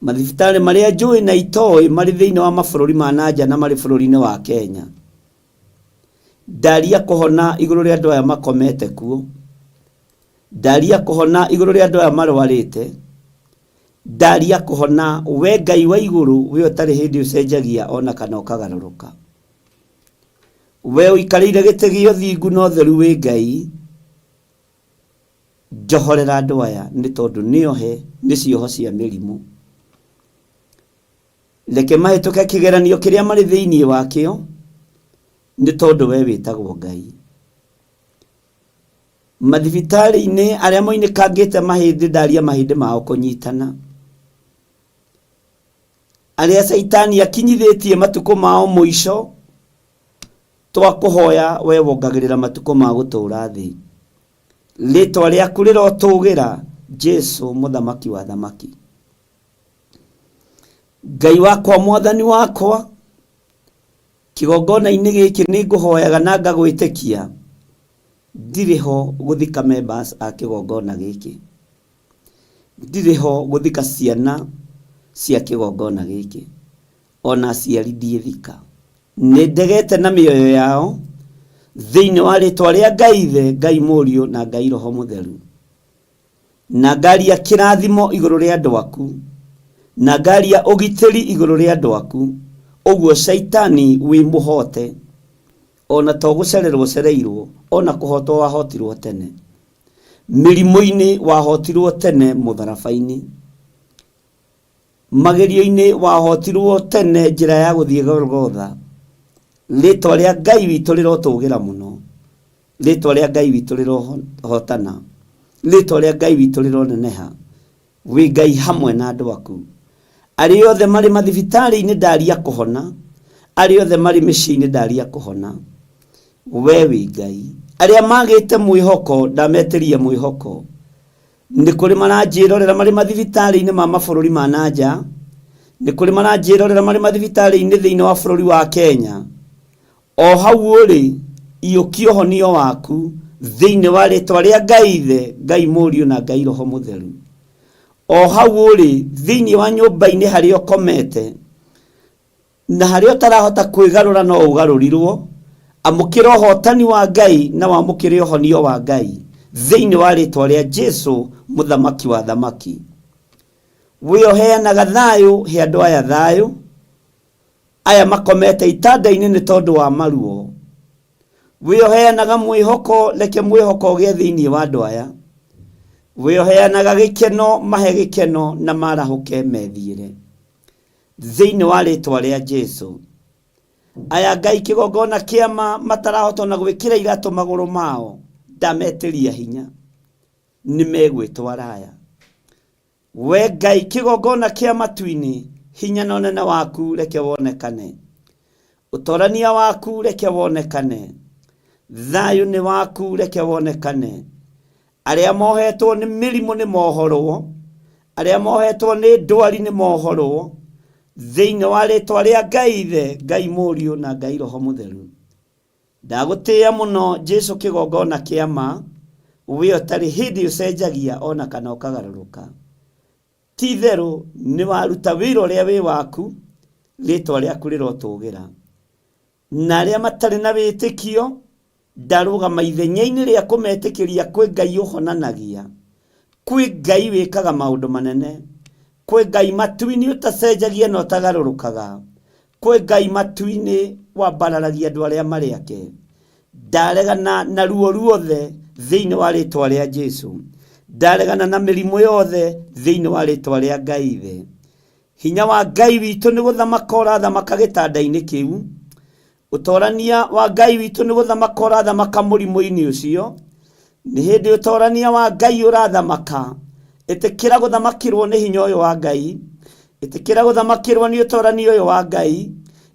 mathibitarĩ marĩa njũĩ na itoĩ marĩ thĩinĩ wa mabũrũri ma nanja na marĩ bũrũri-inĩ wa Kenya. Ndaria kũhona igũrũ rĩa andũ aya makomete kuo, ndaria kũhona igũrũ rĩa andũ aya marwarĩte, ndaria kũhona we Ngai wa igũrũ, we ũtarĩ hĩndĩ ũcenjagia ona kana ũkagarũrũka. We ũikarĩire gĩtĩ gĩa ũthingu na ũtheru wĩ Ngai, njohorera andũ aya nĩ tondũ nĩohe nĩ cioho cia mĩrimũ. Reke mahĩtũke kĩgeranio kĩrĩa marĩ thĩinĩ wakĩo, nĩ tondũ we wĩtagwo Ngai. Mathibitarĩ-inĩ arĩa moinĩkangĩte mahĩndĩ, ndaria mahĩndĩ mao kũnyitana. Arĩa Saitani akinyithĩtie matukũ mao mũico, twakũhoya we wongagĩrĩra matukũ ma gũtũũra thĩ. Rĩĩtwa rĩaku rĩrotũgĩra, Jesũ mũthamaki wa thamaki. Ngai wakwa, Mwathani wakwa, kĩgongona-inĩ gĩkĩ nĩ ngũhoyaga na ngagwĩtĩkia ndirĩ ho gũthika members a kĩgongona gĩkĩ, ndirĩ ho gũthika ciana cia kĩgongona gĩkĩ, ona aciari ndiĩthika. Nĩ ndegete na mĩoyo yao thĩinĩ wa rĩĩtwa rĩa Ngai Ithe, Ngai Mũriũ na Ngai Roho Mũtheru. Na ngaria kĩrathimo igũrũ rĩa andũ aku, na ngaria ũgitĩri igũrũ rĩa andũ aku. Ũguo Saitani wĩ mũhote, ona to gũcererwo cereirwo, ona kũhotwo wahotirwo tene. Mĩrimũ-inĩ wahotirwo tene mũtharaba-inĩ. magerio-inĩ wahotirwo tene njĩra ya gũthiĩ Golgotha. Rĩtwa rĩa Ngai witũ rĩrotũgĩra mũno, rĩtwa rĩa Ngai witũ rĩrohotana, rĩtwa rĩa Ngai witũ rĩroneneha. Wĩ Ngai hamwe na andũ aku. Arĩa othe marĩ mathibitarĩ-inĩ ndaria kũhona, arĩa othe marĩ mĩciĩ-inĩ ndaria kũhona. We wĩ Ngai. Arĩa magĩte mwĩhoko ndametĩria mwĩhoko. Nĩ kũrĩ maranjĩrorera marĩ mathibitarĩ-inĩ ma mabũrũri ma nanja, nĩ kũrĩ maranjĩrorera marĩ mathibitarĩ-inĩ thĩinĩ wa bũrũri wa Kenya. O hau ũrĩ iyũkia ũhonio waku thĩinĩ wa rĩtwa rĩa Ngai Ithe, Ngai Mũriũ na Ngai Roho Mũtheru. O hau ũrĩ thĩinĩ wa nyũmba-inĩ harĩa ũkomete na harĩa ũtarahota kwĩgarũra no ũgarũrirwo, amũkĩra ũhotani wa Ngai na wamũkĩre ũhonio wa Ngai thĩinĩ wa rĩtwa rĩa Jesũ mũthamaki wa thamaki. Wĩoheanaga thayũ he andũ aya thayũ, aya makomete itanda-inĩ nĩ tondũ wa maruo. Wĩoheanaga mwĩhoko, reke mwĩhoko ũgĩe thĩinĩ wa andũ aya. Wĩoheanaga gĩkeno, mahe gĩkeno na marahũke methiĩre thĩinĩ wa rĩtwa rĩa Jesũ. Aya Ngai kĩgongona kĩama matarahota na gwĩkĩra iratũ magũrũ mao, ndametĩria hinya, nĩ megwĩtwara aya. We Ngai kĩgongona kĩa matu-inĩ, hinya na ũnene waku reke wonekane, ũtorania waku reke wonekane, thayũ nĩ waku reke wonekane. Arĩa mohetwo nĩ mĩrimũ nĩ mohorwo, arĩa mohetwo nĩ ndwari nĩ mohorwo thĩinĩ wa rĩtwa rĩa Ngai Ithe, Ngai Mũriũ na Ngai Roho Mũtheru. Ndagũtĩĩa mũno Jesũ kĩgongona kĩama, we ũtarĩ hĩndĩ ũcenjagia ona kana ũkagarũrũka. Ti itherũ nĩ waruta wĩra ũrĩa wĩ waku, rĩtwa rĩaku rĩrotũgĩra. Na arĩa matarĩ na wĩtĩkio ndarũgama ithenya-inĩ rĩa kũmetĩkĩria kwĩ Ngai ũhonanagia, kwĩ Ngai wĩkaga maũndũ manene, kwĩ Ngai matu-inĩ ũtacenjagia na ũtagarũrũkaga, kwĩ Ngai matu-inĩ wambararagia andũ arĩa marĩ ake. Ndaregana na ruo ruothe thĩinĩ wa rĩtwa rĩa Jesũ, ndaregana na mĩrimũ yothe thĩinĩ wa rĩtwa rĩa Ngai Ithe. Hinya wa Ngai witũ nĩ gũthamaka ũrathamaka gĩtanda-inĩ kĩu, ũtorania wa Ngai witũ nĩ gũthamaka ũrathamaka mũrimũ-inĩ ũcio. Nĩ hĩndĩ ũtorania wa Ngai ũrathamaka, ĩtĩkĩra gũthamakĩrwo nĩ hinya ũyũ wa Ngai, ĩtĩkĩra gũthamakĩrwo nĩ ũtorania ũyũ wa Ngai,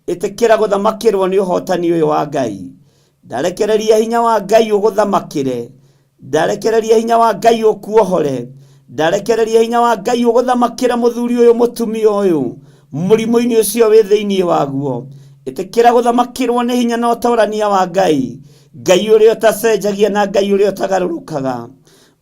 ĩtĩkĩra gũthamakĩrwo nĩ ũhotani ũyũ wa Ngai. Ndarekereria hinya wa Ngai ũgũthamakĩre, ndarekereria hinya wa Ngai ũkuohore, ndarekereria hinya wa Ngai ũgũthamakĩre mũthuri ũyũ mũtumia ũyũ mũrimũ-inĩ ũcio wĩ thĩinĩ waguo. Ĩtĩkĩra gũthamakĩrwo nĩ hinya na ũtorania wa Ngai, Ngai ũrĩa ũtacenjagia na Ngai ũrĩa ũtagarũrũkaga.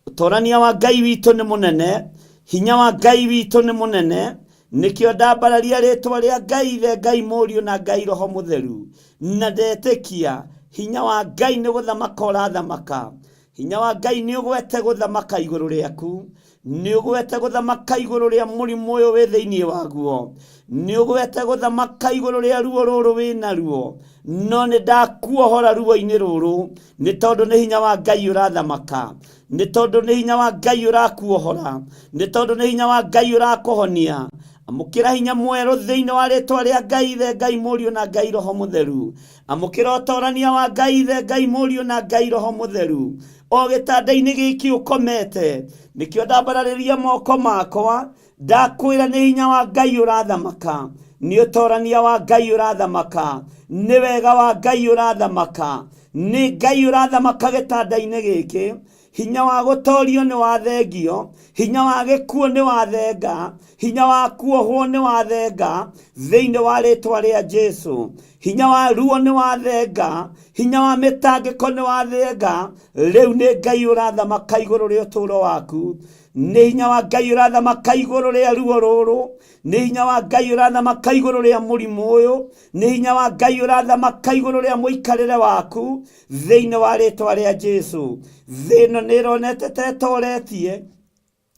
Ũtorania wa Ngai witũ nĩ mũnene, hinya wa Ngai witũ nĩ mũnene, nĩkĩo ndambararia rĩtwa rĩa Ngai Ithe, Ngai Mũriũ na Ngai Roho Mũtheru, na ndetĩkia hinya wa Ngai nĩ gũthamaka ũrathamaka. Hinya wa Ngai nĩ ũgwete gũthamaka igũrũ rĩaku, nĩ ũgwete gũthamaka igũrũ rĩa mũrimũ ũyũ wĩ thĩinĩ waguo, nĩ ũgwete gũthamaka igũrũ rĩa ruo rũrũ wĩ naruo. No nĩ ndakuohora ruo-inĩ rũrũ, nĩ tondũ nĩ hinya wa Ngai ũrathamaka, nĩ tondũ nĩ hinya wa Ngai ũrakuohora, nĩ tondũ nĩ hinya wa Ngai ũrakũhonia. Amũkĩra hinya mwerũ thĩinĩ wa rĩtwa rĩa Ngai Ithe, Ngai Mũriũ na Ngai Roho Mũtheru. Amũkĩra ũtorania wa Ngai Ithe, Ngai Mũriũ na Ngai Roho Mũtheru. O gĩtanda-inĩ gĩkĩ ũkomete, nĩkĩo ndambararĩria moko makwa, ndakwĩra nĩ hinya wa Ngai ũrathamaka, nĩ ũtorania wa Ngai ũrathamaka, nĩ wega wa Ngai ũrathamaka, nĩ Ngai ũrathamaka gĩtanda-inĩ gĩkĩ. Hinya wa gũtorio nĩ wathengio, hinya wa gĩkuo nĩ wathenga, hinya wa kuohwo nĩ wathenga thĩinĩ wa rĩtwa rĩa Jesũ. Hinya wa ruo nĩ wathenga, hinya wa mĩtangĩko nĩ wathenga. Rĩu nĩ Ngai ũrathamaka igũrũ rĩa ũtũũro waku, nĩ hinya wa Ngai ũrathamaka igũrũ rĩa ruo rũrũ, nĩ hinya wa Ngai ũrathamaka igũrũ rĩa mũrimũ ũyũ, nĩ hinya wa Ngai ũrathamaka igũrũ rĩa mũikarĩre waku thĩinĩ wa rĩtwa rĩa Jesũ. Thĩ ĩno nĩ ĩronete ta ĩtoretie,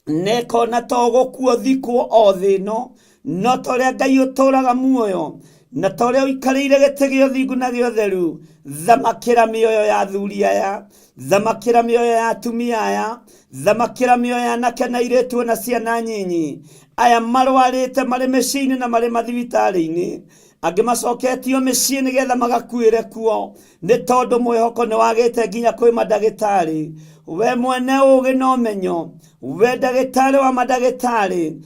na ĩkona ta ũgũkuo thikwo o thĩ ĩno, no ta ũrĩa Ngai ũtũũraga muoyo, na ta ũrĩa ũikarĩire gĩtĩ gĩa ũthingu na gĩa ũtheru, thamakĩra mĩoyo ya athuri aya, thamakĩra mĩoyo ya atumia aya, thamakĩra mĩoyo ya anake na airĩtu na ciana nyinyi, aya marwarĩte marĩ mĩciĩ-inĩ na marĩ mathibitarĩ-inĩ, angĩ macoketio mĩciĩ nĩgetha magakuĩre kuo nĩ tondũ mwĩhoko nĩ wagĩte nginya kwĩ mandagĩtarĩ. We mwene ũgĩ na ũmenyo, we ndagĩtarĩ wa mandagĩtarĩ,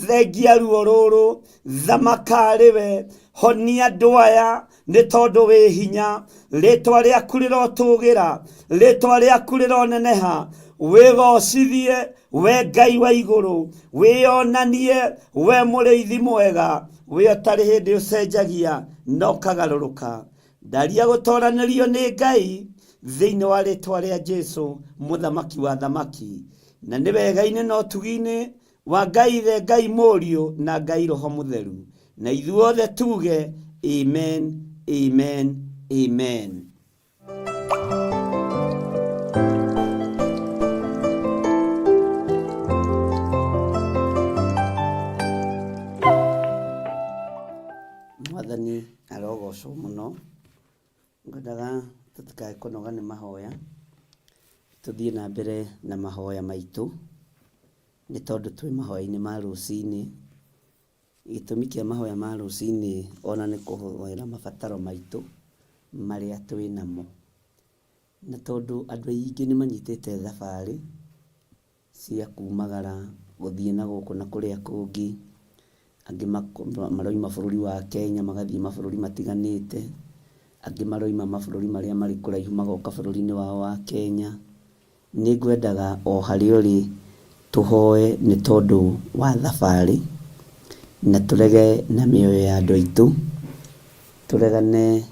thengia ruo rũrũ, thamaka we, honia andũ aya nĩ tondũ wĩ hinya. Rĩtwa rĩaku rĩrotũgĩra, rĩtwa rĩaku rĩroneneha, wĩgocithie we Ngai wa igũrũ, wĩonanie we mũrĩithi mwega, we ũtarĩ hĩndĩ ũcenjagia na ũkagarũrũka. Ndaria gũtoranĩrio nĩ Ngai thĩinĩ wa rĩtwa rĩa Jesũ, mũthamaki wa thamaki, na nĩ wega-inĩ na ũtugi-inĩ wa Ngai Ithe, Ngai Mũriũ na Ngai Roho Mũtheru, na ithuothe tuge amen, amen, amen. Mwathani arogocwo mũno. Ngwendaga tũtikae kũnoga nĩ mahoya, tũthiĩ na mbere na mahoya maitũ, nĩ tondũ twĩ mahoya-inĩ ma rũcinĩ. Gĩtũmi kĩa mahoya ma rũcinĩ ona nĩ kũhoera mabataro maitũ marĩa twĩ namo, na tondũ andũ aingĩ nĩ manyitĩte thabarĩ cia kumagara gũthiĩ na gũkũ na kũrĩa kũngĩ. Angĩ maroima bũrũri wa Kenya magathiĩ mabũrũri matiganĩte, angĩ maroima mabũrũri marĩa marĩ kũraihu magoka bũrũri-inĩ wao wa Kenya. Nĩ ngwendaga o harĩa ũrĩ tũhoe nĩ tondũ wa thabarĩ, na tũrege na mĩoyo ya andũ aitũ, tũregane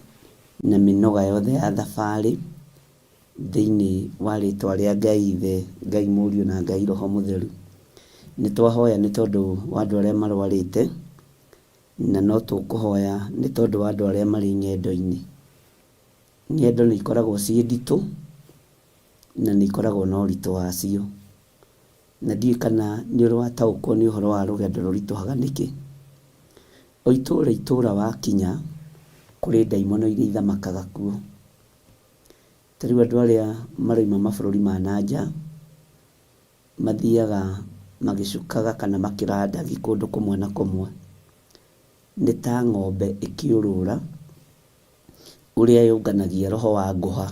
na mĩnoga yothe ya thabarĩ thĩinĩ wa rĩtwa rĩa Ngai Ithe, Ngai Mũriũ na Ngai Roho Mũtheru. Nĩ twahoya nĩ tondũ wa andũ arĩa marwarĩte, na no tũkũhoya nĩ tondũ wa andũ arĩa marĩ ng'endo-inĩ. Ng'endo nĩ ikoragwo ciĩ nditũ na nĩ ikoragwo na ũritũ wacio, na ndiũĩ kana nĩ ũrĩ wataũkwo nĩ ũhoro wa rũgendo rũritũhaga nĩkĩ. O itũũra wakinya kũrĩ ndaimono iria ithamakaga kuo. Ta rĩu andũ arĩa maroima mabũrũri ma nanja mathiaga magĩcukaga kana makĩrandagi kũndũ kũmwe na kũmwe, nĩ ta ng'ombe ĩkĩũrũra ũrĩa yũnganagia roho wa ngũha.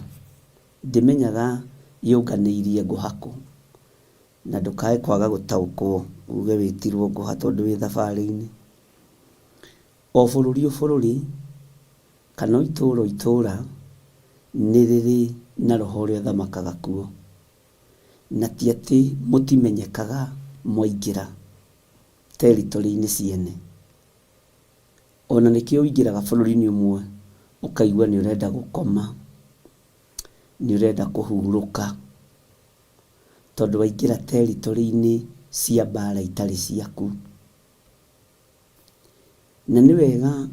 Ndimenyaga yũnganĩirie ngũha kũ, na ndũkae kwaga gũtaũkwo uge wĩtirwo ngũha tondũ wĩ thabarĩ-inĩ. O bũrũri o bũrũri kana itũũra itũũra nĩ rĩrĩ na roho ũrĩa ũthamakaga kuo, na ti atĩ mũtimenyekaga mwaingĩra territory-inĩ ciene. Ona nĩkĩo ũingĩraga bũrũri-inĩ ũmwe ũkaigua nĩ ũrenda gũkoma, nĩ ũrenda kũhurũka, tondũ waingĩra territory-inĩ cia mbara itarĩ ciaku. Na nĩ wega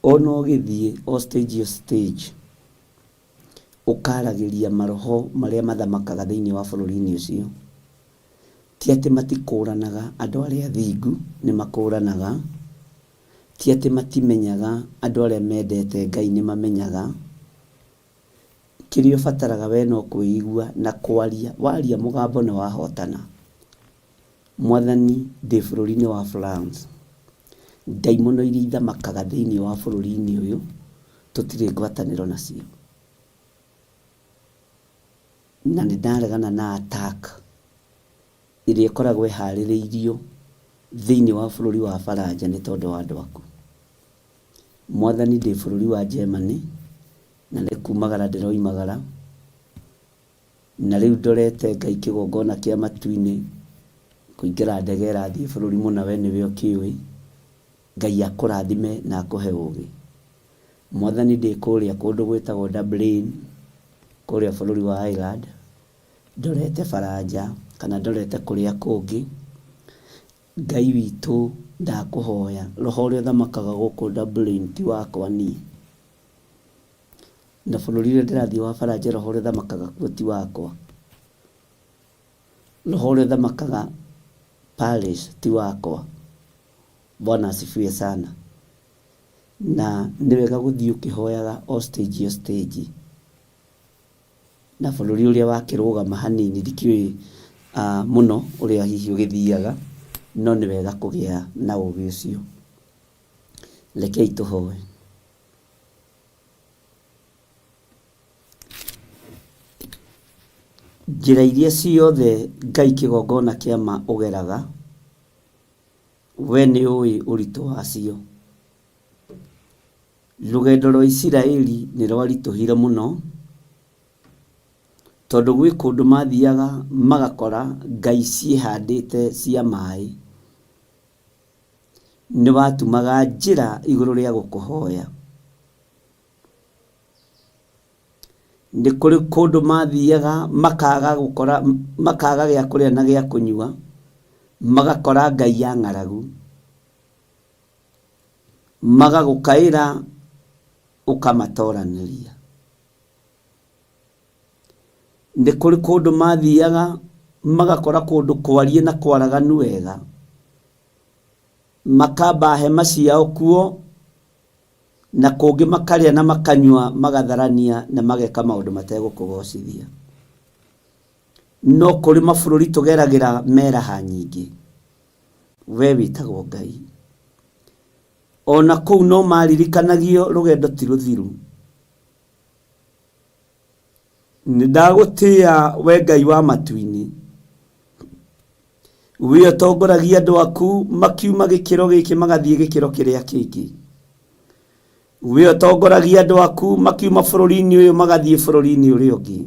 ona ũgĩthiĩ o stage o stage ũkaragĩria maroho marĩa mathamakaga thĩinĩ wa bũrũri-inĩ ũcio. Ti atĩ matikũranaga andũ arĩa athingu, nĩ makũranaga. Ti atĩ matimenyaga andũ arĩa mendete Ngai, nĩ mamenyaga. Kĩrĩa ũbataraga we no kwĩigua na kwaria. Waria mũgambo nĩ wahotana. Mwathani ndĩ bũrũri-inĩ wa France, ndaimono iria ithamakaga thĩinĩ wa bũrũri-inĩ ũyũ tũtirĩ ngwatanĩro nacio, na nĩ ndaregana na attack ĩrĩa ĩkoragwo ĩharĩrĩirio thĩinĩ wa bũrũri wa Faranja nĩ tondũ wa andũ aku. Mwathani ndĩ bũrũri wa Germany, na nĩ kumagara ndĩroimagara, na rĩu ndorete Ngai kĩgongona kĩa matu-inĩ kũingĩra ndege ĩrathiĩ bũrũri mũna, we nĩwe ũkĩũĩ. Ngai akũrathime na akũhe ũũgĩ. Mwathani ndĩ kũrĩa kũndũ gwĩtagwo Dublin kũrĩa bũrũri wa Ireland, ndorete Faranja kana ndorete kũrĩa kũngĩ. Ngai witũ ndakũhoya, roho ũrĩa ũthamakaga gũkũ Dublin ti wakwa niĩ, na bũrũri ũrĩa ndĩrathiĩ wa Faranja roho ũrĩa ũthamakaga kuo ti wakwa. Roho ũrĩa ũthamakaga Paris ti wakwa. Bwana asifiwe sana. na nĩ wega gũthiĩ ũkĩhoyaga o stage na bũrũri ũrĩa wakĩrũgama hanini ndikĩũĩ mũno ũrĩa hihi ũgĩthiaga, no nĩ wega kũgĩa na ũgĩ ũcio. Rekei tũhoe. Njĩra iria ciothe Ngai kĩgongona kĩa ma ũgeraga, we nĩ ũĩ ũritũ wacio. Rũgendo rwa Isiraeli nĩ rwaritũhire mũno, tondũ gwĩ kũndũ mathiaga magakora ngai ciĩhandĩte cia maĩ. Nĩ watumaga njĩra igũrũ rĩa gũkũhoya. Nĩ kũrĩ kũndũ mathiaga makaga gĩa kũrĩa na gĩa kũnyua, magakora ngai ya ng'aragu, magagũkaĩra ũkamatoranĩria. Nĩ kũrĩ kũndũ mathiaga magakora kũndũ kwarie na kwaraganu wega, makamba hema ciao kuo, na kũngĩ makarĩa na makanyua magatharania na mageka maũndũ mategũkũgocithia. No kũrĩ mabũrũri tũgeragĩra meraha nyingĩ, we wĩtagwo Ngai. Ona kũu no maririkanagio rũgendo ti rũthiru. Nĩ ndagũtĩĩa we Ngai wa matu-inĩ, we ũtongoragia andũ aku makiuma gĩkĩro gĩkĩ magathiĩ gĩkĩro kĩrĩa kĩngĩ. We ũtongoragia andũ aku makiuma bũrũri-inĩ ũyũ magathiĩ bũrũri-inĩ ũrĩa ũngĩ.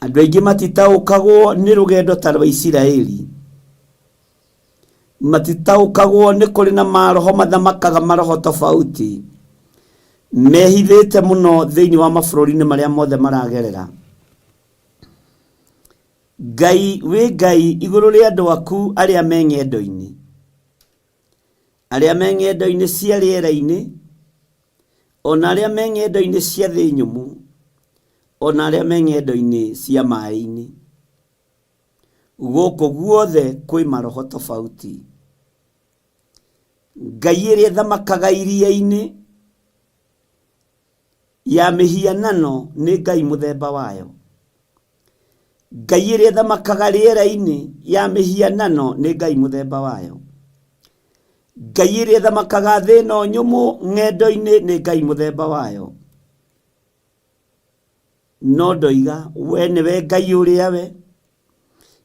Andũ aingĩ matitaũkagwo nĩ rũgendo ta rwa Isiraeli. Matitaũkagwo nĩ kũrĩ na maroho mathamakaga maroho tofauti, mehithĩte mũno thĩinĩ wa mabũrũri-inĩ marĩa mothe maragerera. Ngai we Ngai igũrũ rĩa andũ aku arĩa me ng'endo-inĩ, arĩa me ng'endo-inĩ cia rĩera-inĩ, ona arĩa me ng'endo-inĩ cia thĩ nyũmũ, ona arĩa me ng'endo-inĩ cia maĩ-inĩ. Gũkũ guothe kwĩ maroho tofauti. Ngai ĩrĩa ĩthamakaga iria-inĩ ya mĩhianano nĩ Ngai mũthemba wayo. Ngai ĩrĩa ĩthamakaga rĩera-inĩ ya mĩhianano nĩ Ngai mũthemba wayo. Ngai ĩrĩa ĩthamakaga thĩ ĩno nyũmũ ng'endo-inĩ nĩ Ngai mũthemba wayo. No ndoiga we nĩwe Ngai ũrĩa we,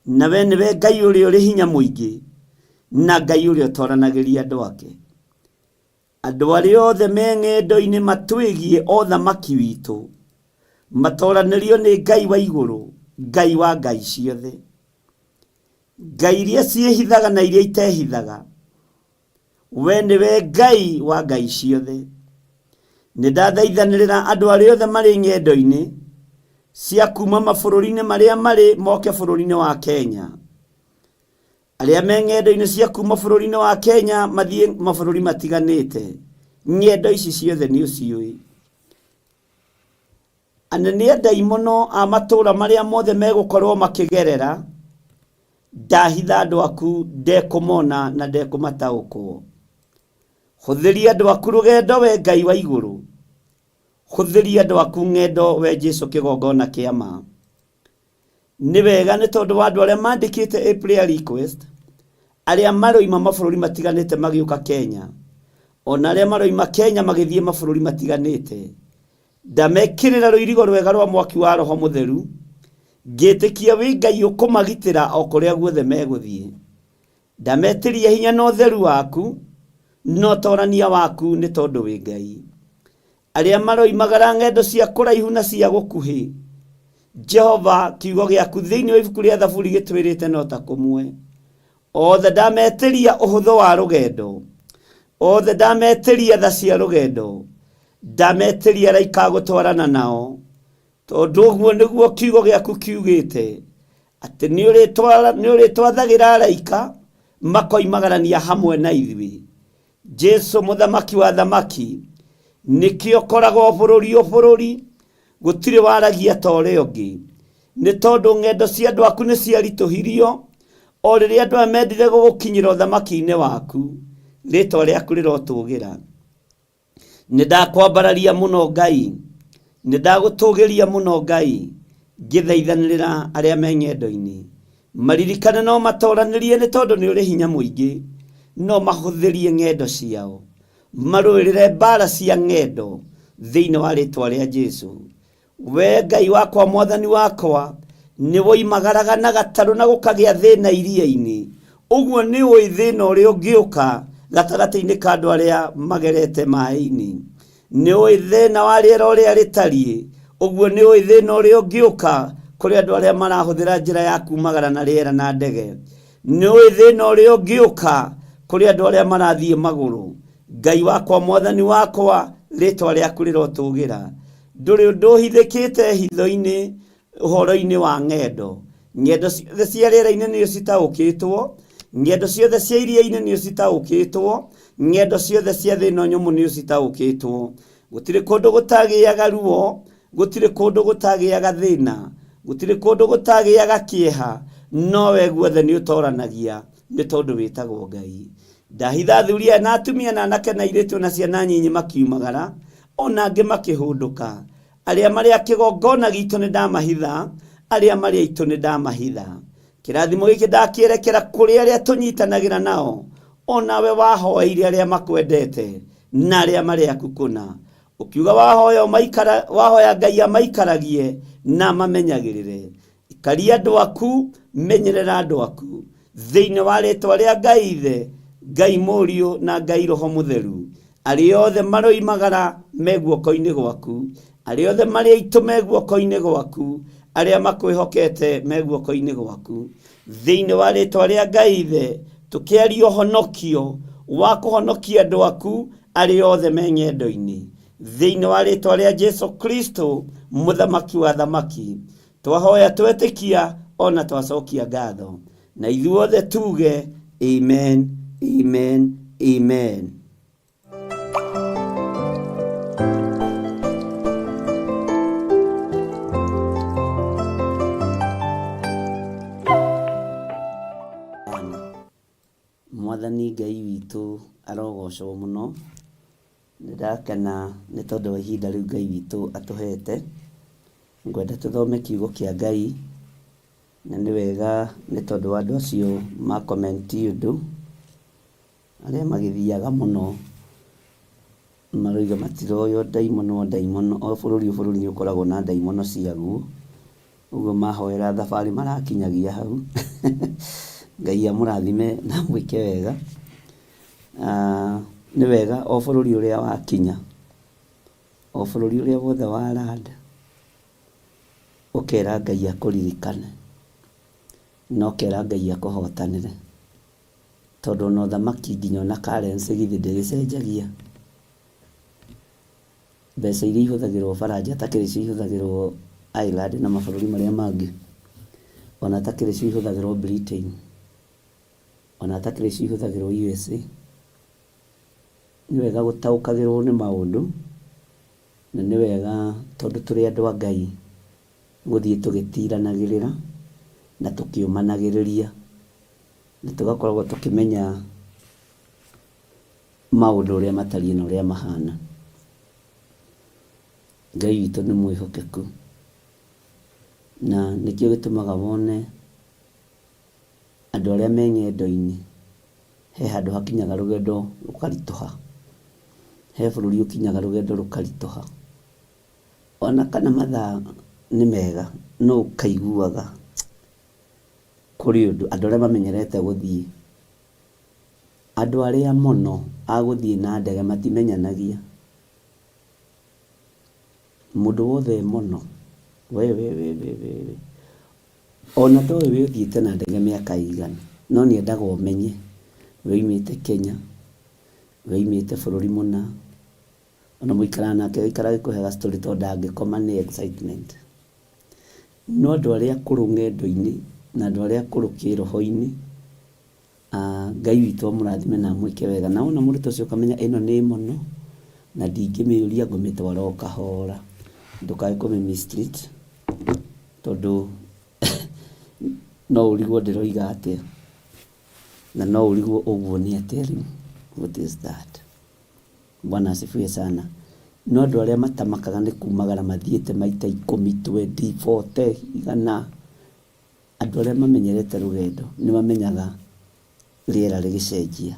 na we nĩwe Ngai ũrĩa ũrĩ hinya mũingĩ, na Ngai ũrĩa ũtoranagĩria andũ ake. Andũ arĩa othe me ng'endo-inĩ matwĩgie o thamaki witũ, matoranĩrio nĩ Ngai wa igũrũ, Ngai wa ngai ciothe. Ngai iria ciĩhithaga na iria itehithaga, we nĩwe Ngai wa ngai ciothe. Nĩ ndathaithanĩrĩra andũ arĩa othe marĩ ng'endo-inĩ cia kuma mabũrũri-inĩ marĩa marĩ moke bũrũri-inĩ wa Kenya. Arĩa me ng'endo-inĩ cia kuma bũrũri-inĩ wa Kenya mathiĩ mabũrũri matiganĩte, ng'endo ici ciothe nĩ ũciũĩ. Anene a ndaimono a matũũra marĩa mothe megũkorwo makĩgerera, ndahitha andũ aku ndekũmona na ndekũmataũkwo. Hũthĩria andũ aku rũgendo we Ngai wa igũrũ, hũthĩria andũ aku ng'endo we Jesũ kĩgongona kĩa ma. Nĩ wega nĩ tondũ wa andũ arĩa mandĩkĩte a prayer request, arĩa maroima mabũrũri matiganĩte magĩũka Kenya, ona arĩa maroima Kenya magĩthiĩ mabũrũri matiganĩte. Ndamekĩrĩra rũirigo rwega rwa mwaki wa Roho Mũtheru, ngĩtĩkia wĩ Ngai ũkũmagitĩra o kũrĩa guothe megũthiĩ. Ndametĩria hinya na ũtheru waku, no torania waku nĩ tondũ wĩ Ngai. Arĩa maroimagara ng'endo cia kũraihu na cia gũkuhĩ, Jehova kiugo gĩaku thĩinĩ wa ibuku rĩa Thaburi gĩtwĩrĩte no ta kũmwe. Othe ndametĩria ũhũthũ wa rũgendo, othe ndametĩria tha cia rũgendo, ndametĩria araika gũtwarana nao, tondũ ũguo nĩguo kiugo gĩaku kiugĩte, atĩ nĩ ũrĩtwathagĩra araika makoimagarania hamwe na ithuĩ. Jesũ mũthamaki wa thamaki, nĩkĩo ũkoragwo bũrũri o bũrũri, gũtirĩ waragia ta ũrĩa ũngĩ. Nĩ tondũ ng'endo cia andũ aku nĩ ciaritũhirio, o rĩrĩa andũ aya mendire gũgũkinyĩra ũthamaki-inĩ waku, rĩtwa rĩaku rĩrotũgĩra. Nĩ ndakwambararia mũno Ngai, nĩ ndagũtũgĩria mũno Ngai, ngĩthaithanĩrĩra arĩa me ng'endo-inĩ. Maririkane no matoranĩrie nĩ tondũ nĩ ũrĩ hinya mũingĩ, no mahũthĩrie ng'endo ciao, marũĩrĩre mbara cia ng'endo thĩinĩ wa rĩtwa rĩa Jesũ. We Ngai wakwa, Mwathani wakwa, nĩ woimagaraga na gatarũ na gũkagĩa thĩna iria-inĩ. Ũguo nĩ ũĩ thĩna ũrĩa ũngĩũka gatagatĩ-inĩ ka andũ arĩa magerete maĩ-inĩ. Nĩ ũĩ thĩna wa rĩera ũrĩa rĩtariĩ. Ũguo nĩ ũĩ thĩna ũrĩa ũngĩũka kũrĩ andũ arĩa marahũthĩra njĩra ya kumagara na rĩera na ndege. Nĩ ũĩ thĩna ũrĩa ũngĩũka kũrĩ andũ arĩa marathiĩ magũrũ. Ngai wakwa, Mwathani wakwa, rĩtwa rĩaku rĩrotũgĩra. Ndũrĩ ũndũ ũhithĩkĩte hitho-inĩ ũhoro-inĩ wa ng'endo. Ng'endo ciothe cia rĩera-inĩ nĩyo citaũkĩtwo, ng'endo ciothe cia iria-inĩ nĩyo citaũkĩtwo, ng'endo ciothe cia thĩ ĩno nyũmũ nĩyo citaũkĩtwo. Gũtirĩ kũndũ gũtagĩaga ruo, gũtirĩ kũndũ gũtagĩaga thĩna, gũtirĩ kũndũ gũtagĩaga kĩeha, no we guothe nĩ ũtoranagia nĩ tondũ wĩtagwo Ngai. Ndahitha athuri aya na atumia na anake na airĩtu na ciana nyinyi makiumagara, ona angĩ makĩhũndũka. Arĩa marĩ a kĩgongona gitũ nĩ ndamahitha, arĩa marĩ aitũ nĩ ndamahitha. Kĩrathimo gĩkĩ ndakĩerekera kũrĩ arĩa tũnyitanagĩra nao, onawe wahoeire arĩa makwendete na arĩa marĩ aku kũna. Ũkiuga wahoya Ngai amaikaragie na mamenyagĩrĩre. Ikaria andũ aku, menyerera andũ aku, thĩinĩ wa rĩtwa rĩa Ngai Ithe, Ngai Mũriũ na Ngai Roho Mũtheru. Arĩa othe maroimagara me guoko-inĩ gwaku, arĩa othe marĩ aitũ me guoko-inĩ gwaku, arĩa makwĩhokete me guoko-inĩ gwaku. Thĩinĩ wa rĩtwa rĩa Ngai Ithe, tũkĩaria ũhonokio wa kũhonokia andũ aku arĩa othe me ng'endo-inĩ. Thĩinĩ wa rĩtwa rĩa Jesũ Kristo, mũthamaki wa thamaki, twahoya twetĩkia ona twacokia ngatho. Na ithuothe tuge amen, amen, amen. Mwathani Ngai witũ arogocwo mũno. Nĩ ndakena nĩ tondũ wa ihinda rĩu Ngai witũ atũhete. Ngwenda tũthome kiugo kĩa Ngai, na nĩ wega nĩ tondũ wa andũ acio makomenti ũndũ arĩa magĩthiaga mũno maroiga matiroywo ndaimono. O bũrũri nĩ ũkoragwo na ndaimono ciaguo, ũguo mahoera thabarĩ marakinyagia hau. Ngai amũrathime na mwĩke wega. Nĩ wega o bũrũri ũrĩa wakinya, o bũrũri ũrĩa wothe waranda, ũkera Ngai akũririkane na ũkera Ngai akũhotanĩre, tondũ no thamaki nginya na currency githĩ ndĩgĩcenjagia. Mbeca iria ihũthagĩrwo Faranja takĩrĩ cio ihũthagĩrwo Ireland na mabũrũri marĩa mangĩ, ona takĩrĩ cio ihũthagĩrwo Britain, ona takĩrĩ cio ihũthagĩrwo USA. Nĩ wega gũtaũkagĩrwo nĩ maũndũ, na nĩ wega tondũ tũrĩ andũ a Ngai gũthiĩ tũgĩtiranagĩrĩra na tũkĩũmanagĩrĩria, na tũgakoragwo tũkĩmenya maũndũ ũrĩa matariĩ na ũrĩa mahana. Ngai witũ nĩ mwĩhokeku, na nĩkĩo gĩtũmaga wone andũ arĩa me ng'endo-inĩ, he handũ hakinyaga rũgendo rũkaritũha, he bũrũri ũkinyaga rũgendo rũkaritũha, ona kana mathaa nĩ mega, no ũkaiguaga kũrĩ ũndũ andũ arĩa mamenyerete gũthiĩ. Andũ arĩa mũno agũthiĩ na ndege matimenyanagia. Mũndũ wothe mũno ona toĩ wĩ ũthiĩte na ndege mĩaka igana, no nĩ endaga ũmenye wĩimĩte Kenya, wĩimĩte bũrũri mũna, ona mũikara nake gĩikara gĩkũhega story tondũ angĩkoma nĩ excitement. No andũ arĩa akũrũ ng'endo-inĩ na andũ arĩa akũrũ kĩroho-inĩ, Ngai witũ amũrathime na mwĩke wega. Na ona mũndũ ũcio ũkamenya ĩno nĩ mũno na ndingĩmĩũria ngũmĩtwara o kahora, ndũkae kũmĩ-mistreat, tondũ no ũrigwo ndĩroiga atĩa, na no ũrigwo ũguo nĩ atĩa rĩu. What is that? Bwana asifiwe sana. No andũ arĩa matamakaga nĩ kumagara mathiĩte maita 10, 20, 40 igana. Andũ arĩa mamenyerete rũgendo nĩ mamenyaga rĩera rĩgĩcenjia.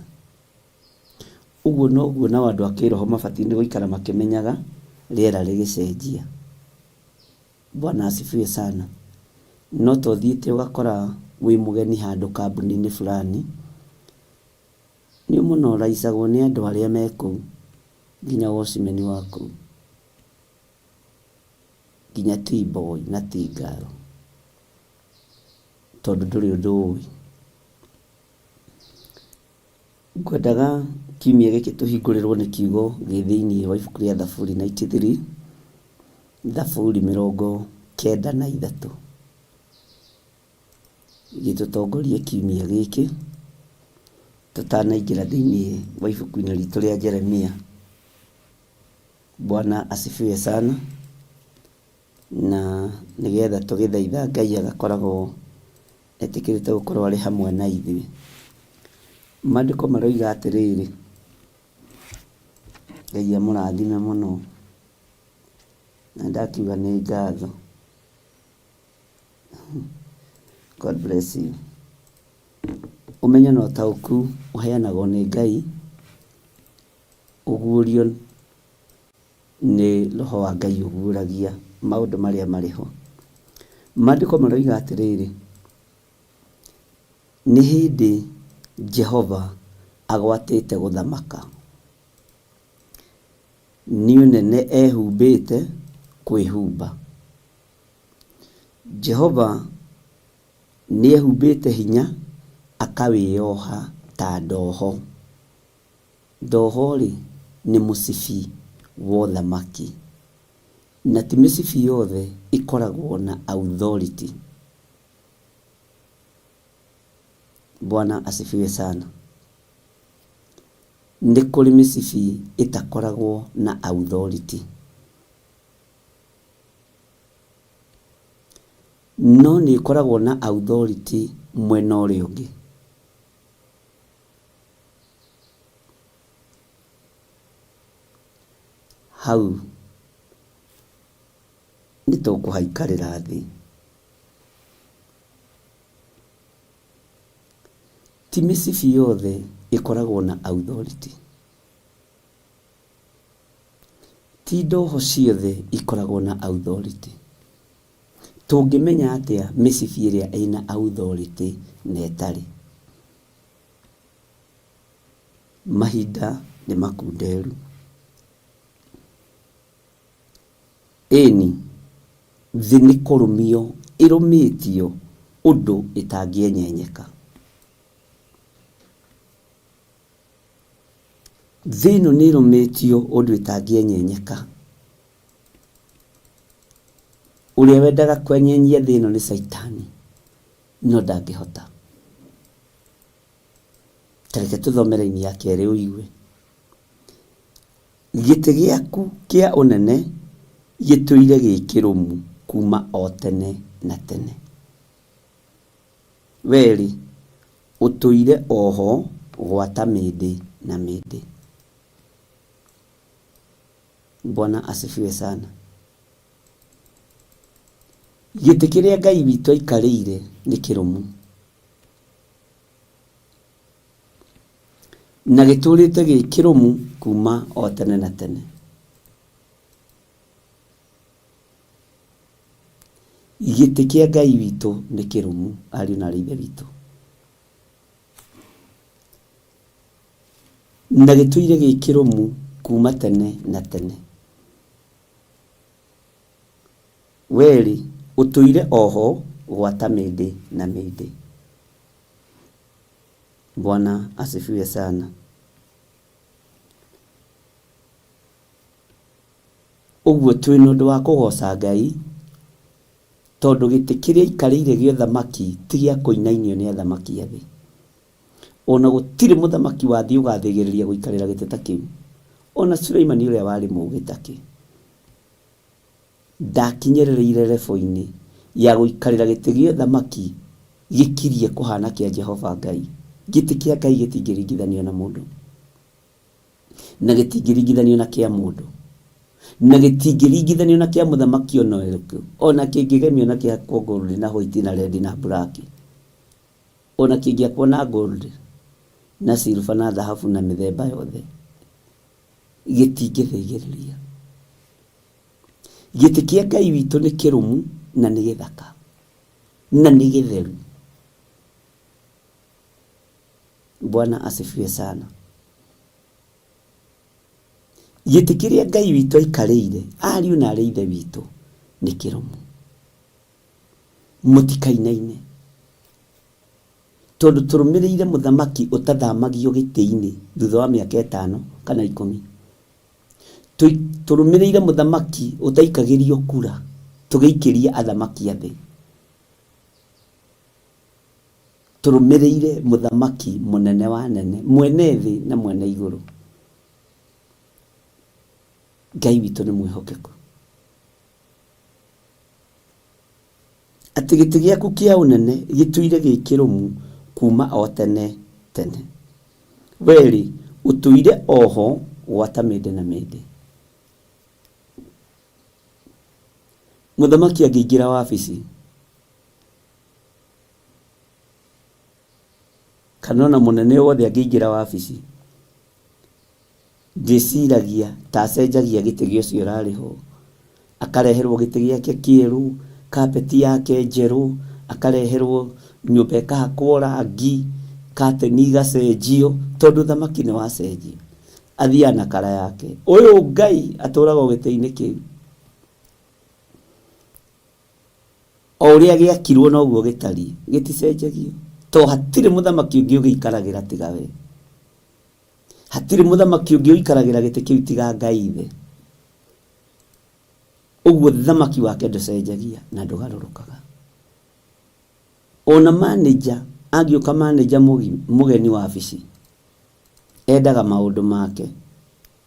Ũguo noguo na andũ a kĩroho mabatiĩ nĩ gũikara makĩmenyaga rĩera rĩgĩcenjia. Bwana asifiwe sana. No to thiĩte ũgakora wĩ mũgeni handũ kambuni-inĩ fulani, nĩ ũmonoraicagwo nĩ andũ arĩa me kũu, nginya wocimeni wa kũu, nginya T-boy na T-girl, tondũ ndũrĩ ũndũ ũĩ. Ngwendaga kiumia gĩkĩ tũhingũrĩrwo nĩ kiugo gĩ thĩinĩ wa ibuku rĩa Thaburi 93, Thaburi 93, gĩtũtongorie kiumia gĩkĩ tũtanaingĩra thĩinĩ wa ibuku-inĩ ritũ rĩa Jeremia. Bwana asifiwe sana. Na nĩgetha tũgĩthaitha Ngai agakoragwo etĩkĩrĩte gũkorwo arĩ hamwe na ithuĩ. Maandĩko maroiga atĩrĩrĩ, Ngai amũrathime mũno, na ndakiuga nĩ ngatho. God bless you. Ũmenyo na ũtaũku ũheanagwo nĩ Ngai, ũguũrio nĩ Roho wa Ngai ũguũragia maũndũ marĩa marĩ ho. Maandĩko maroiga atĩrĩrĩ, nĩ hĩndĩ Jehova agwatĩte gũthamaka, nĩ ũnene ehumbĩte kwĩhumba. Jehova nĩ ehumbĩte hinya akawĩyoha ta ndoho. Ndoho-rĩ nĩ mũcibi wa ũthamaki, na ti mĩcibi yothe ĩkoragwo na authority. Bwana asifiwe sana. Nĩ kũrĩ mĩcibi ĩtakoragwo na authority, no nĩ ĩkoragwo na authority mwena ũrĩa ũngĩ. Hau nĩ tũkũhaikarĩra thĩ. Ti mĩcibi yothe ĩkoragwo na authority, ti ndoho ciothe ikoragwo na authority. Tũngĩmenya atĩa mĩcibi ĩrĩa ĩna authority na ĩtarĩ? Mahinda nĩ makunderu. Ĩni thĩ nĩ kũrũmio ĩrũmĩtio ũndũ ĩtangĩenyenyeka. Thĩ ĩno nĩ ĩrũmĩtio ũndũ ĩtangĩenyenyeka. Ũrĩa wendaga kwenyenyia thĩ ĩno nĩ Saitani, no ndangĩhota. Tareke tũthome raini ya kerĩ ũigue. Gĩtĩ gĩaku kĩa ũnene gĩtũire gĩ kĩrũmu kuma o tene na tene. Weri ũtũire oho gwata mĩndĩ na mĩndĩ. Bwana asifiwe sana. Gĩtĩ kĩrĩa Ngai witũ aikarĩire nĩ kĩrũmu, na gĩtũrĩte gĩ kĩrũmu kuma o tene na tene. Gĩtĩ kĩa Ngai witũ nĩ kĩrũmu, ariũ na aithe witũ, na gĩtũire gĩ kĩrũmu kuma tene na tene. Weri ũtũire oho gwata mĩndĩ na mĩndĩ. Bwana asifiwe sana. Ũguo twĩna ũndũ wa kũgoca Ngai, tondũ gĩtĩ kĩrĩa aikarĩire gĩa ũthamaki ti gĩa kũinainio nĩ athamaki a thĩ. Ona gũtirĩ mũthamaki wa thĩ ũgathĩgĩrĩria gũikarĩra gĩtĩ ta kĩu. Ona Suleimani ũrĩa warĩ mũũgĩ ta kĩ, ndakinyĩrĩrĩire level-inĩ ya gũikarĩra gĩtĩ gĩa ũthamaki gĩkirie kũhana kĩa Jehova Ngai. Gĩtĩ kĩa Ngai gĩtingĩringithanio na mũndũ. na gĩtingĩringithanio na kĩa mũndũ, na gĩtingĩringithanio na kĩa mũthamaki ona ũrĩkũ, ona kĩngĩgemio na kĩakwo gold na white na red na black, ona kĩngĩakwo na gold na silver na dhahabu na mĩthemba yothe, gĩtingĩthĩgĩrĩria. Gĩtĩ kĩa Ngai witũ nĩ kĩrũmu na nĩ gĩthaka na nĩ gĩtheru. Bwana asifiwe sana. Gĩtĩ kĩrĩa Ngai witũ aikarĩire, ariũ na arĩ ithe witũ, nĩ kĩrũmu. Mũtikainaine, tondũ tũrũmĩrĩire mũthamaki ũtathamagio gĩtĩ-inĩ thutha wa mĩaka 5 kana 10. Tũrũmĩrĩire mũthamaki ũtaikagĩrio kura, tũgĩikĩria athamaki athĩ. Tũrũmĩrĩire mũthamaki mũnene wa nene, mwene thĩ na mwene igũrũ. Ngai witũ nĩ mwĩhokeku. Atĩ gĩtĩ gĩaku kĩa ũnene gĩtũire gĩ kĩrũmu kuma o tene tene. Weri ũtũire oho gwata mĩndĩ na mĩndĩ. Mũthamaki angĩingĩra wabici, kana ona mũnene wothe angĩingĩra wabici, ndĩciragia ta acenjagia gĩtĩ gĩcio ũrarĩ ho, akareherwo gĩtĩ gĩake kĩerũ, kapeti yake njerũ, akareherwo nyũmba ĩkahakwo rangi, kateni igacenjio, tondũ thamaki nĩ wacenjio. Athiaga na kara yake. Ũyũ Ngai atũraga gĩtĩ-inĩ kĩu. O ũrĩa gĩakirwo noguo gĩtariĩ, gĩticenjagio. To hatirĩ mũthamaki ũngĩ ũgĩikaragĩra tiga we. Hatirĩ mũthamaki ũngĩ ũikaragĩra gĩtĩ kĩu tiga Ngai ithe. Ũguo thamaki wake ndũcenjagia na ndũgarũrũkaga. Ona manager, angĩũka manager mũgeni wa wabici, endaga maũndũ make.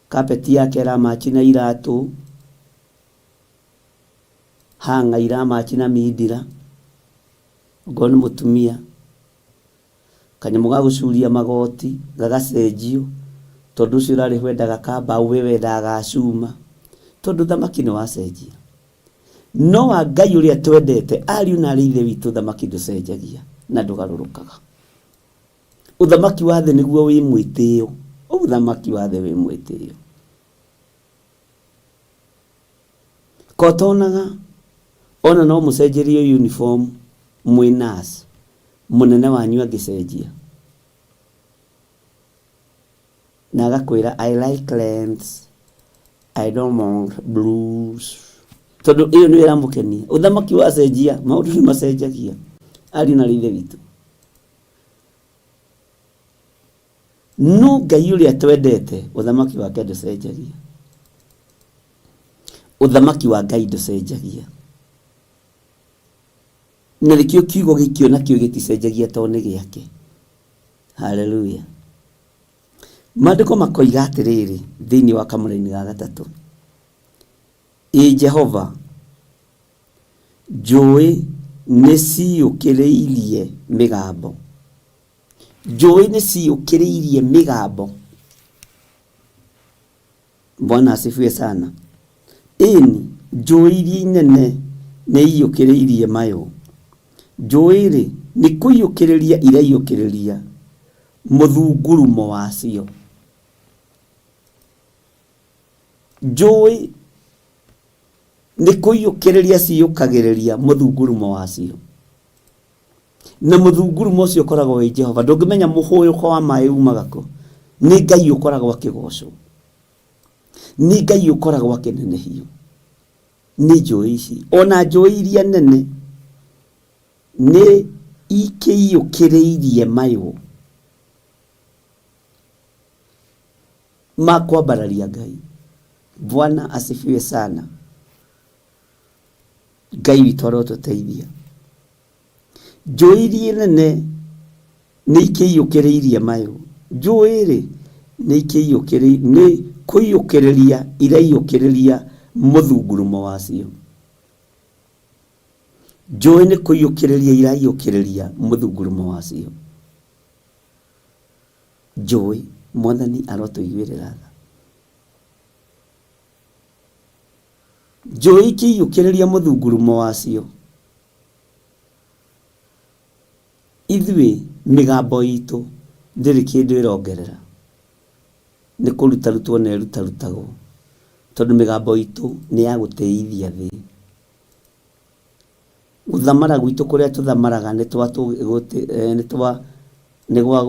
Kapeti yake ĩramachi na iratũ, hanga iramachi na mindira, ngo nĩ mũtumia, kanyamũ ga gũcuria magoti gagacenjio, tondũ ũcio ũrarĩ wendaga kambao we wendaga gacuma, tondũ thamaki nĩ wacenjia. No wa Ngai ũrĩa twendete, ariũ na arĩ ithe witũ, thamaki ndũcenjagia na ndũgarũrũkaga. Ũthamaki wa thĩ nĩguo wĩ mwĩtĩo, ũthamaki wa thĩ wĩ mwĩtĩo. Kotonaga ona no mũcenjerio uniform mwĩ nurse, mũnene wanyu angĩcenjia na agakwĩra I like lens, I don't want blues, tondũ ĩyo nĩ ĩramũkenia. Ũthamaki wacenjia, maũndũ nĩ macenjagia, ariũ na ithe witũ. No Ngai ũrĩa twendete, ũthamaki wake ndũcenjagia. Ũthamaki wa Ngai ndũcenjagia. Na nĩkĩo kiugo gĩkĩo nakĩo gĩticenjagia tondũ nĩ gĩake. Haleluya. Maandĩko makoiga atĩrĩrĩ thĩinĩ wa Kamũra-inĩ ga 3. Jehova, njũĩ nĩ ciyũkĩrĩirie mĩgambo. Njũĩ nĩ ciyũkĩrĩirie mĩgambo. Bwana asifiwe sana. Ĩni njũĩ iria nene nĩ iyũkĩrĩirie mayũ. Njũĩ-rĩ nĩ kũiyũkĩrĩria iraiyũkĩrĩria mũthungurumo wacio. Njũĩ nĩ kũiyũkĩrĩria ciyũkagĩrĩria mũthungurumo wacio. Na mũthungurumo ũcio ũkoragwo wĩ Jehova. Ndũngĩmenya mũhũyũko wa maĩ umaga kũ. Nĩ Ngai ũkoragwo akĩgocwo. Nĩ Ngai ũkoragwo akĩnenehio. Nĩ njũĩ ici. Ona njũĩ iria nene nĩ ikĩiyũkĩrĩirie mayũ ma kwambararia Ngai. Bwana asifiwe sana. Ngai witũ arotũteithia. Njũĩ iria nene nĩ ikĩiyũkĩrĩirie mayũ. Njũĩ-rĩ nĩ kũiyũkĩrĩria iraiyũkĩrĩria mũthungurumo wacio. Njũĩ nĩ kũiyũkĩrĩria iraiyũkĩrĩria mũthungurumo wacio. Njũĩ Mwathani arotũiguĩrĩra tha. njũĩ ikĩiyũkĩrĩria mũthungurumo wacio. Ithuĩ mĩgambo itũ ndĩrĩ kĩndũ ĩrongerera, nĩ kũrutarutwo na ĩrutarutagwo, tondũ mĩgambo itũ nĩ ya gũtĩithia thĩ. Gũthamara gwitũ kũrĩa tũthamaraga nĩ gwa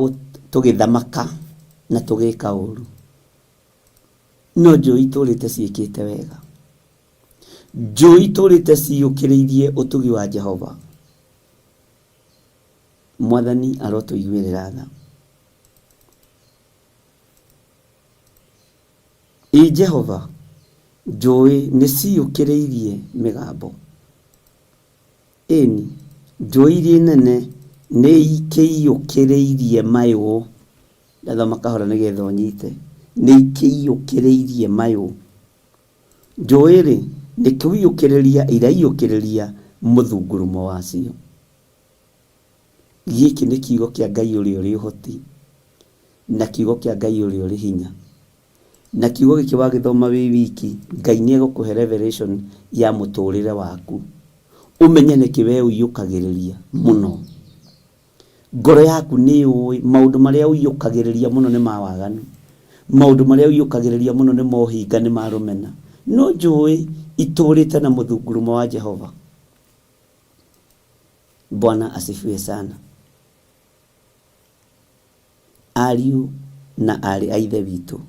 tũgĩthamaka na tũgĩka ũru, no njũĩ itũrĩte ciĩkĩte wega. Njũĩ itũrĩte ciyũkĩrĩirie ũtugi wa Jehova. Mwathani arotũiguĩrĩra tha. Jehova, njũĩ nĩ ciyũkĩrĩirie mĩgambo. Ĩni, njũĩ iria nene nĩ ikĩiyũkĩrĩirie mayũ. Ndathoma kahora nĩgetha ũnyite. Nĩ ikĩiyũkĩrĩirie mayũ. Njũĩ-rĩ, nĩ kũiyũkĩrĩria iraiyũkĩrĩria mũthungurumo wacio. Gĩkĩ nĩ kiugo kĩa Ngai ũrĩa ũrĩ ũhoti, na kiugo kĩa Ngai ũrĩa ũrĩ hinya. Na kiugo gĩkĩ wagĩthoma wĩ wiki, Ngai nĩ egũkũhe revelation ya mũtũrĩre waku. Ũmenye nĩkĩ we ũiyũkagĩrĩria mũno. Ngoro yaku nĩ ũĩ maũndũ marĩa ũiyũkagĩrĩria mũno nĩ ma waganu. Maũndũ marĩa ũiyũkagĩrĩria mũno nĩ ma ũhinga, nĩ ma rũmena. No njũĩ itũrĩte na mũthungurumo wa Jehova. Bwana asifiwe sana. Ariũ na arĩ a ithe witũ,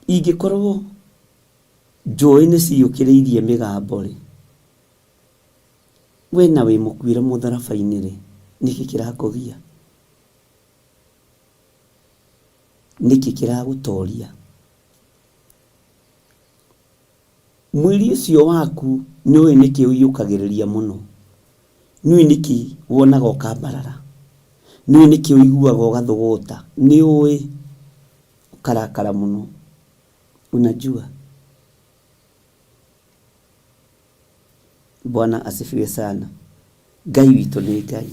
ingĩkorwo njũĩ nĩ ciyũkĩrĩirie mĩgambo-rĩ, we na wĩ mũkuĩre mũtharaba-inĩ-rĩ, nĩkĩ kĩrakũgia? Nĩkĩ kĩragũtoria? Mwĩrĩ ũcio waku nĩũĩ nĩkĩ ũiyũkagĩrĩria mũno. Nĩũĩ nĩkĩ wonaga ũkambarara. Nĩũĩ nĩkĩ ũiguaga ũgathũgũta. Nĩũĩ ũkarakara mũno. Unajua. Bwana asifiwe sana. Ngai witũ nĩ Ngai.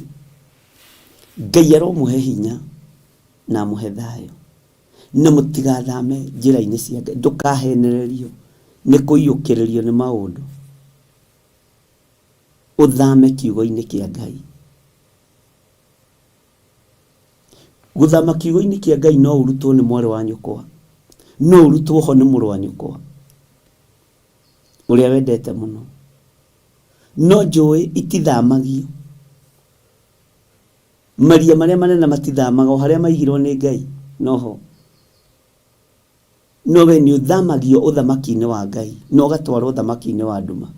Ngai aromũhe hinya na amũhe thayũ. Na mũtigathame njĩra-inĩ cia Ngai. Ndũkahenererio nĩ kũiyũkĩrĩrio nĩ maũndũ. Ũthame kiugo-inĩ kĩa Ngai. Gũthama kiugo-inĩ kĩa Ngai no ũrutwo nĩ mwarĩ wa nyũkwa. No ũrutwo ho nĩ mũrũ wa nyũkwa ũrĩa wendete mũno. No njũĩ itithamagio. Maria marĩa manene matithamaga, o harĩa maigirwo nĩ Ngai noho. No we nĩ ũthamagio ũthamaki-inĩ wa Ngai, no ũgatwarwo ũthamaki-inĩ wa nduma.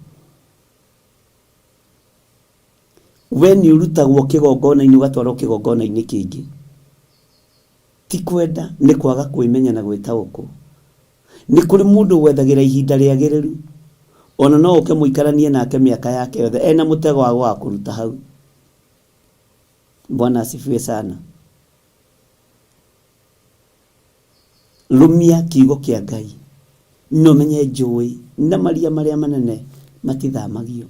We nĩ ũrutagwo kĩgongona-inĩ ũgatwarwo kĩgongona-inĩ kĩngĩ. Ti kwenda, nĩ kwaga kwĩmenya na gwĩtaũkwo. Nĩ kũrĩ mũndũ wethagĩra ihinda rĩagĩrĩru, ona no ũke mũikaranie nake mĩaka yake yothe ena mũtego wa kũruta hau. Bwana asifiwe sana. Rumia kiugo kĩa Ngai. No menye njũĩ na maria marĩa manene matithamagio.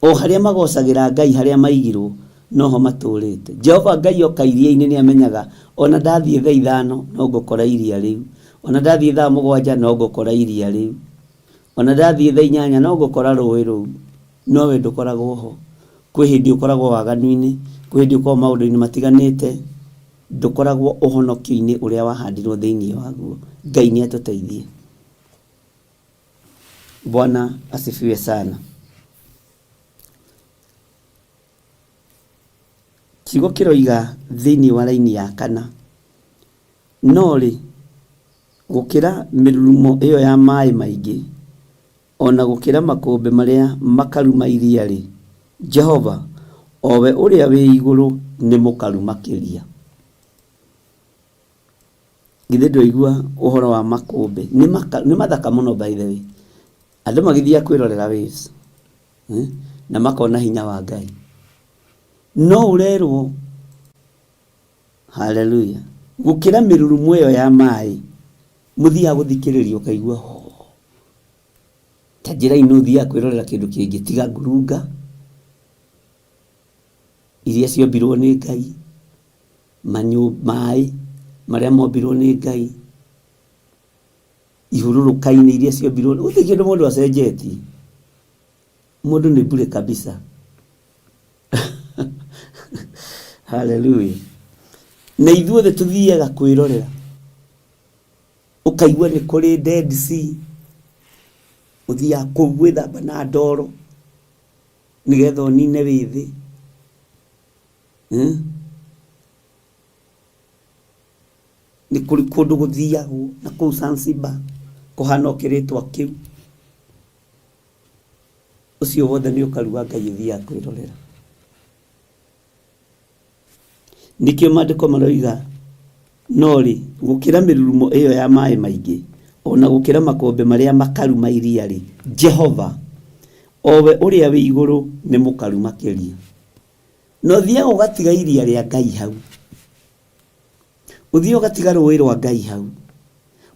O harĩa magocagĩra Ngai harĩa maigirwo noho matũrĩte. Jehova Ngai oka iria-inĩ nĩ amenyaga ona ndathiĩ thaa 5 no ngũkora iria rĩu. Ona ndathiĩ thaa 7 no ngũkora iria rĩu. Ona ndathiĩ thaa 8 no ngũkora rũĩ rũu. No we ndũkoragwo ho. Kwĩ hĩndĩ ũkoragwo waganu-inĩ, kwĩ hĩndĩ ũkoragwo maũndũ-inĩ matiganĩte. Ndũkoragwo ũhonokio-inĩ ũrĩa wahandirwo thĩinĩ waguo. Ngai nĩ atũteithie. Bwana asifiwe sana. Kiugo kĩroiga thĩinĩ wa raini ya 4. No rĩ, gũkĩra mĩrurumo ĩyo ya maĩ maingĩ, ona gũkĩra makũmbĩ marĩa makaruma iria-rĩ, Jehova, owe ũrĩa wĩ igũrũ nĩ mũkaru makĩria. Githĩ ndũigua ũhoro wa makũmbĩ? Nĩ mathaka mũno by the way. Andũ magĩthiĩ kwĩrorera waves na makona hinya wa Ngai. No ũrerwo, haleluya, gũkĩra mĩrurumo ĩyo ya maĩ, mũthiaga gũthikĩrĩria ũkaigua ho. Ta njĩra-inĩ ũthiaga kwĩrorera kĩndũ kĩngĩ tiga ngurunga iria ciombirwo nĩ Ngai, maĩ marĩa mombirwo nĩ Ngai, ihurũrũka-inĩ iria ciombirwo gũtirĩ kĩndũ mũndũ acenjetie, mũndũ nĩ bure kabisa. Hallelujah. Na ithuothe tuthiaga kwĩrorera, ũkaigua nĩ kũrĩ Dead Sea, ũthiaga kũu gwĩthamba na ndoro nĩgetha ũnine wĩthĩ. Nĩ kũrĩ kũndũ gũthiagwo na kũu Zanzibar kũhana kĩrĩtwa kĩu. Ũcio wothe nĩ ũkaruga Ngai ũthiaga kwĩrorera. Nikĩo maandĩko maroiga, no-rĩ, gũkĩra mĩrurumo ĩyo ya maĩ maingĩ, ona gũkĩra makombe marĩa makaru ma iria-rĩ, Jehova owe ũrĩa wĩ igũrũ nĩ mũkaru makĩria. Na ũthiaga ũgatiga iria rĩa Ngai hau, ũthiaga ũgatiga rũĩ rwa Ngai hau,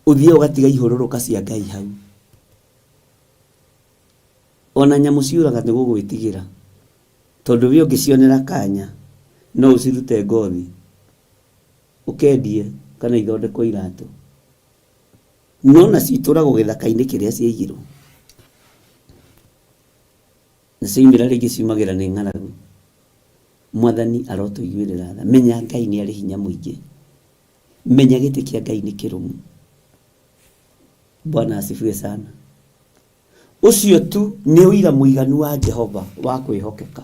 ũthiaga ũgatiga ihũrũrũka cia Ngai hau. Ona nyamũ ciũraga nĩ gũgwĩtigĩra, tondũ we ũngĩcionera kanya no ũcirute ngothi ũkendie kana ithondekwo iratũ. No na citũragwo gĩthaka-inĩ kĩrĩa ciaigirwo, na cioimĩra rĩngĩ ciumagĩra nĩ ng'aragu. Mwathani arotũiguĩrĩra tha. Menya Ngai nĩ arĩ hinya mũingĩ, menya gĩtĩ kĩa Ngai nĩ kĩrũmu. Bwana asifiwe sana. Ũcio tu nĩ ũira mũiganu wa Jehova wa kwĩhokeka.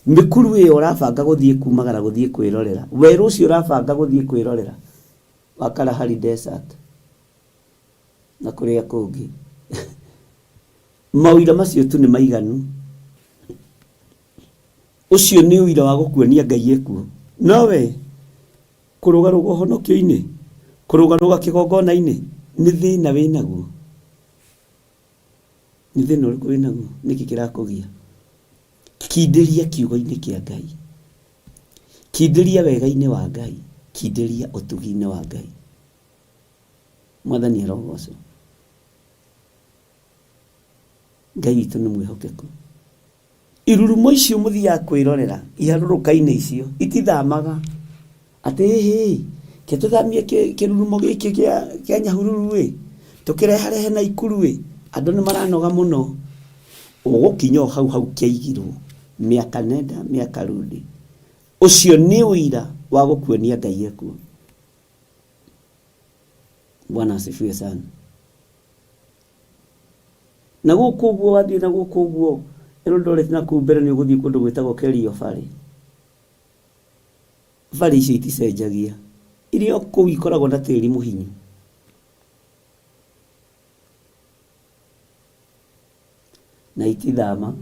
Mĩkuru ĩyo ũrabanga gũthiĩ kumagara gũthiĩ kwĩrorera, werũ ũcio ũrabanga gũthiĩ kwĩrorera wa Kalahari Desert na kũrĩa kũngĩ, mawĩra macio tu nĩ maiganu. Ũcio nĩ ũira wa gũkuonia Ngai ekuo. Nowe kũrũgarũga ũhonokio-inĩ, kũrũgarũga kĩgongona-inĩ, nĩ thĩna wĩnaguo. Nĩ thĩna ũrĩkũ wĩnaguo? Nĩkĩ kĩrakũgia? Kindĩria kiugo-inĩ kĩa Ngai, kindĩria wega-inĩ wa Ngai, kindĩria ũtugi-inĩ wa Ngai. Mwathani arogocwo. Ngai witũ nĩ mwĩhokeku. Irurumo icio mũthiaga kwĩrorera, iharũrũka-inĩ icio itithamaga atĩ hĩ ke tũthamie kĩrurumo gĩkĩ kĩa Nyahururu tũkĩreharehe Naikuru andũ nĩ maranoga mũno. Ũgũkinya hau hau kĩaigirwo mĩaka nenda mĩaka rudi. Ũcio nĩ ũira wa gũkuonia Ngai ekuo. Bwana asifiwe sana. Na gũkũ ũguo wathiĩ na gũkũ ũguo Eldoret na kũu mbere nĩ ũgũthiĩ kũndũ gwĩtagwo Kerio Valley. Valley icio iticenjagia, irio kũu ikoragwo na tĩri mũhinyu. Na itithama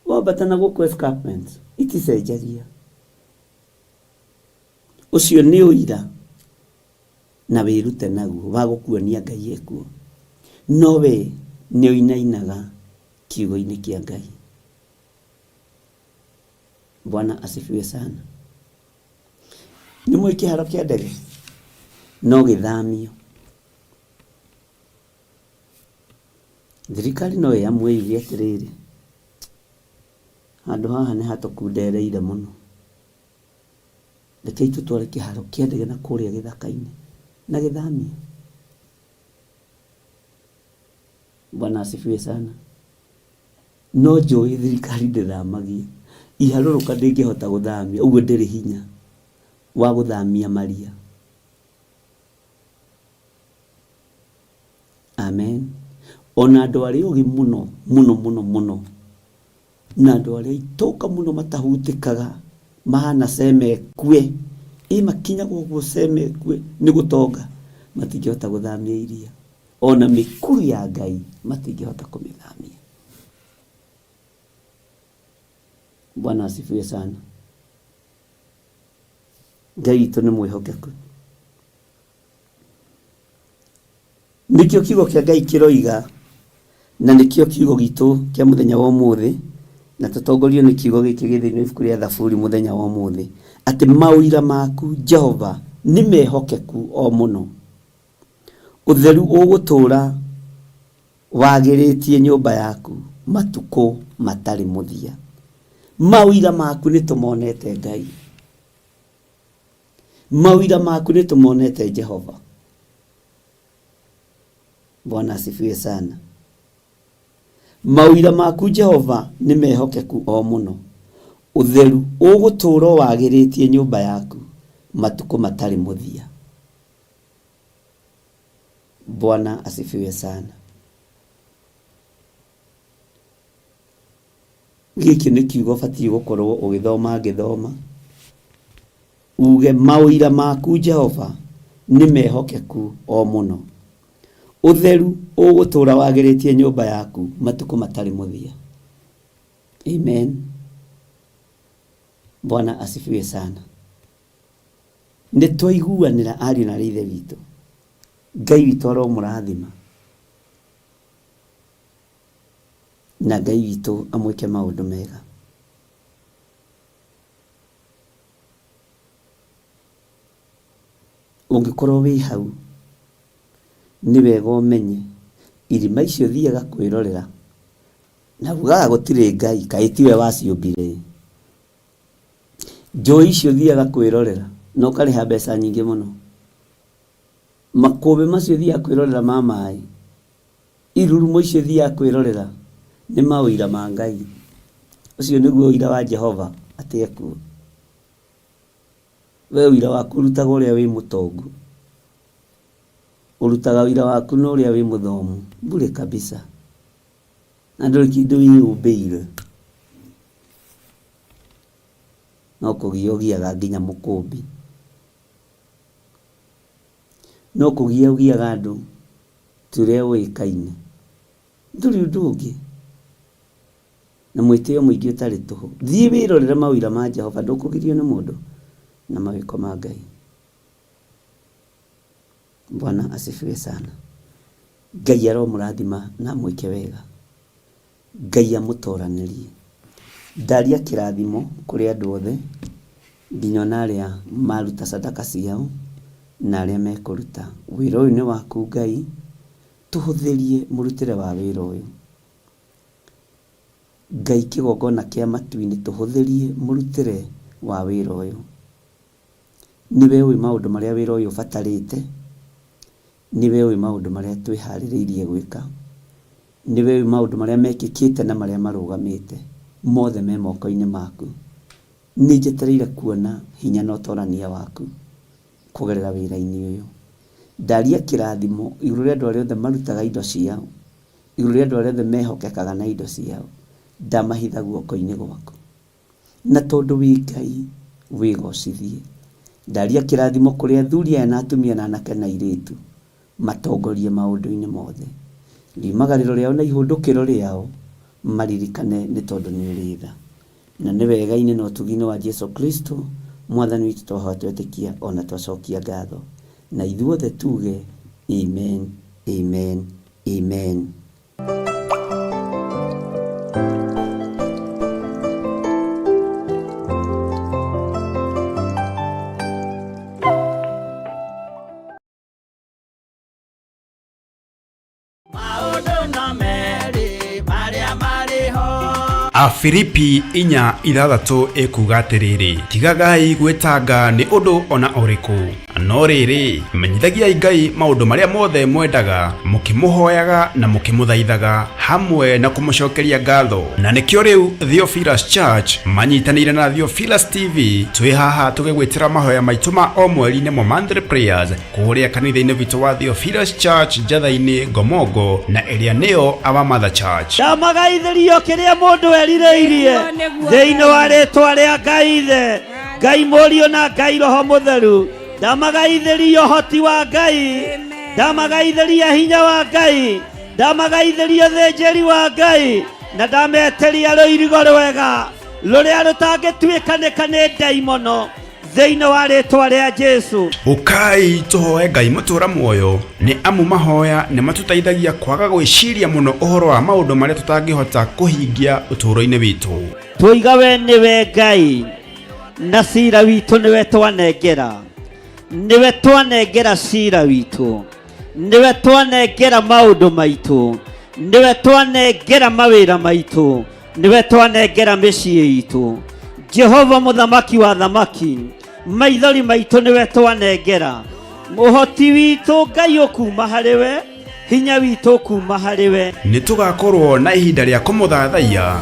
wambata na gũkũ escarpments iticenjagia. Ũcio nĩ ũira na wĩrute naguo wa gũkuonia Ngai ekuo. Nowe nĩ ũinainaga kiugo-inĩ kĩa Ngai. Bwana asifiwe sana. Nĩ mũĩ kĩharo kĩa ndege no gĩthamio. Thirikari no yamwe yuge atĩrĩrĩ, handũ haha nĩ hatũkundereire mũno, reke tũtware kĩharo kĩa ndege na kũrĩa gĩthaka-inĩ na gĩthamio. Bwana asifiwe sana. No njũĩ thirikari ndĩthamagia, iharũrũka ndĩngĩhota gũthamia, ũguo ndĩrĩ hinya wa gũthamia maria. Amen. Ona andũ arĩa ũgĩ mũno mũno mũno mũno, na andũ arĩa itoka mũno matahutĩkaga, mahana seme kwe, makinyagwo ũguo seme kwe nĩ gũtonga, matingĩhota gũthamia iria. Ona mĩkuru ya Ngai matingĩhota kũmĩthamia. Bwana asifiwe sana. Ngai witũ nĩ mwĩhokeku. Nĩkĩo kiugo kĩa Ngai kĩroiga, na nĩkĩo kiugo gitũ kĩa mũthenya wa ũmũthĩ, na tũtongorio nĩ kiugo gĩkĩ gĩthĩinĩ wa ibuku rĩa Thaburi mũthenya wa ũmũthĩ, atĩ maũira maku Jehova nĩ mehokeku o mũno. Ũtheru ũgũtũũra wagĩrĩtie nyũmba yaku matukũ matarĩ mũthia. Maũira maku nĩ tũmonete Ngai. Mawira maku nĩ tũmonete Jehova. Bwana asifiwe sana. Mawira maku Jehova nĩ mehokeku o mũno. Utheru ũgũtũũra wagĩrĩtie nyũmba yaku matukũ matarĩ mũthia. Bwana asifiwe sana. Gĩkĩ nĩ kiugo batiĩ gũkorwo ũgĩthoma ngĩthoma. Uge mawira maku Jehova nĩ mehokeku o mũno. Utheru ũgũtũũra wagĩrĩtie nyũmba yaku matukũ matarĩ mũthia. Amen. Bwana asifiwe sana. Nĩ twaiguanĩra ariũ na ithe witũ. Ngai witũ aromũrathima. Na Ngai witũ amwĩke maũndũ mega. Ũngĩkorwo wĩ hau, nĩ wega ũmenye irima icio thiaga kwĩrorera. Na ugaga gũtirĩ Ngai, kaĩ tiwe waciũmbire. Njũĩ icio thiaga kwĩrorera, no ũkarĩha mbeca nyingĩ mũno. Makũmbĩ macio thiaga kwĩrorera ma maĩ, irurumo icio thiaga kwĩrorera nĩ mawĩra ma Ngai. Ũcio nĩguo ũira wa Jehova atĩ ekuo. We ũira waku ũrutaga ũrĩa wĩ mũtongu, ũrutaga ũira waku na ũrĩa wĩ mũthomu bure kabisa, na ndũrĩ kĩndũ wĩyũmbĩire. No kũgia ũgiaga nginya mũkũmbĩ, no kũgia ũgiaga andũ tũrĩa ũĩkaine, ndũrĩ ũndũ ũngĩ. Na mwĩtĩo mũingĩ ũtarĩ tũhũ. Thiĩ wĩrorere mawĩra ma Jehova, ndũkũgirio nĩ mũndũ na mawĩko ma Ngai. Bwana asifiwe sana. Ngai aromũrathima na mwĩke wega. Ngai amũtoranĩrie. Ndaria kĩrathimo kũrĩ andũ othe, nginya ona arĩa maruta sadaka ciao na arĩa mekũruta. Wĩra ũyũ nĩ waku Ngai, tũhũthĩrie mũrutĩre wa wĩra ũyũ. Ngai kĩgongona kĩa matu-inĩ, tũhũthĩrie mũrutĩre wa wĩra ũyũ. Niwe ũĩ maũndũ marĩa wĩra ũyũ ũbatarĩte, niwe ũĩ maũndũ marĩa twĩharĩrĩirie gwĩka, niwe ũĩ maũndũ marĩa mekĩkĩte na marĩa marũgamĩte, mothe me moko-inĩ maku. Nĩ njetereire kuona hinya na ũtorania waku kũgerera wĩra-inĩ ũyũ. Ndaria kĩrathimo igũrũ rĩa andũ arĩa othe marutaga indo ciao, igũrũ rĩa andũ arĩa othe mehokekaga na indo ciao. Ndamahitha guoko-inĩ gwaku, na tondũ wĩ Ngai wĩgocithie. Ndaria kĩrathimo kũrĩ athuri aya na atumia na anake na airĩtu, matongorie maũndũ-inĩ mothe. Riumagarĩro rĩao na ihũndũkĩro rĩao maririkane nĩ tondũ nĩ ũrĩ tha. Na nĩ wega-inĩ na ũtugi-inĩ wa Jesu Kristo mwathani witũ twahoya twetĩkia ona twacokia ngatho. Na ithuothe tuge amen, amen, amen. Afilipi 4:6 ekuga atĩrĩrĩ, tigagai gwĩtanga nĩ ũndũ ona ũrĩkũ, no rĩrĩ menyithagiai Ngai maũndũ marĩa mothe mwendaga, mũkĩmũhoyaga na mũkĩmũthaithaga hamwe na kũmũcokeria ngatho. Na nĩkĩo rĩu Theophilus Church manyitanĩire na Theophilus TV twĩ haha tũgĩgwĩtĩra mahoya maitũ ma o mweri-inĩ mo monthly prayers kũrĩa kanitha-inĩ witũ wa Theophilus Church Njatha-inĩ Ngomongo, na ĩrĩa nĩyo Our Mother Church. Ndamagaithĩrio kĩrĩa mũndũ erirĩirie thĩinĩ wa rĩtwa rĩa Ngai Ithe, Ngai Mũriũ na Ngai Roho Mũtheru. Ndamagaithĩria ũhoti wa Ngai, ndamagaithĩria hinya wa Ngai, ndamagaithĩria thĩnjĩri wa Ngai, na ndameteria rũirigo rwega rũrĩa rũtangĩtuĩkanĩka nĩ ndaimono thĩinĩ wa rĩtwa rĩa Jesu. Ũkai tũhoe Ngai mũtũra muoyo, nĩ amu mahoya nĩ matũteithagia kwaga gwĩciria mũno ũhoro wa maũndũ marĩa tũtangĩhota kũhingia ũtũũro-inĩ witũ. Tũiga we nĩwe Ngai, na cira witũ nĩwe twanengera, nĩwe twanengera cira witũ, nĩwe twanengera maũndũ maitũ, nĩwe twanengera mawĩra maitũ, nĩwe twanengera mĩciĩ itũ. Jehova mũthamaki wa thamaki, maithori maitũ nĩwe twanengera, ũhoti witũ Ngai ũkuma harĩ we, hinya witũ ũkuma harĩ we. Nĩ tũgakorwo na ihinda rĩa kũmũthathaiya.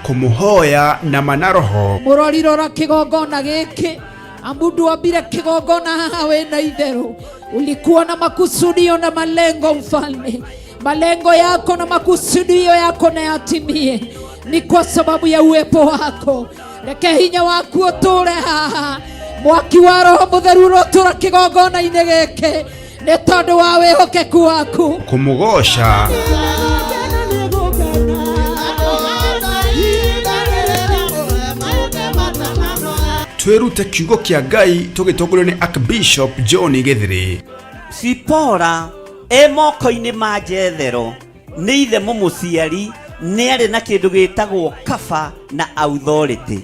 Kumuhoya na manaroho. Murorirora kigongona giki, amundu ambire kigongona haha wena itherũ. Ulikuwa na makusudio na malengo mfalme. Malengo yako na makusudio yako na yatimie. Ni kwa sababu ya uwepo wako. Reke hinya waku ũtũre haha. Mwaki wa Roho Mũtheru ũtũra kigongona-inĩ gĩkĩ. Nĩ tondũ wa wĩhokeku waku. Kumugosha. Twirute kiugo kia Ngai tugitongorio ni Archbishop John Githiri. Sipora moko-inĩ ma Jethero nĩ ithe mũmũciari nĩ arĩ na kĩndũ gĩtagwo kaba na authority.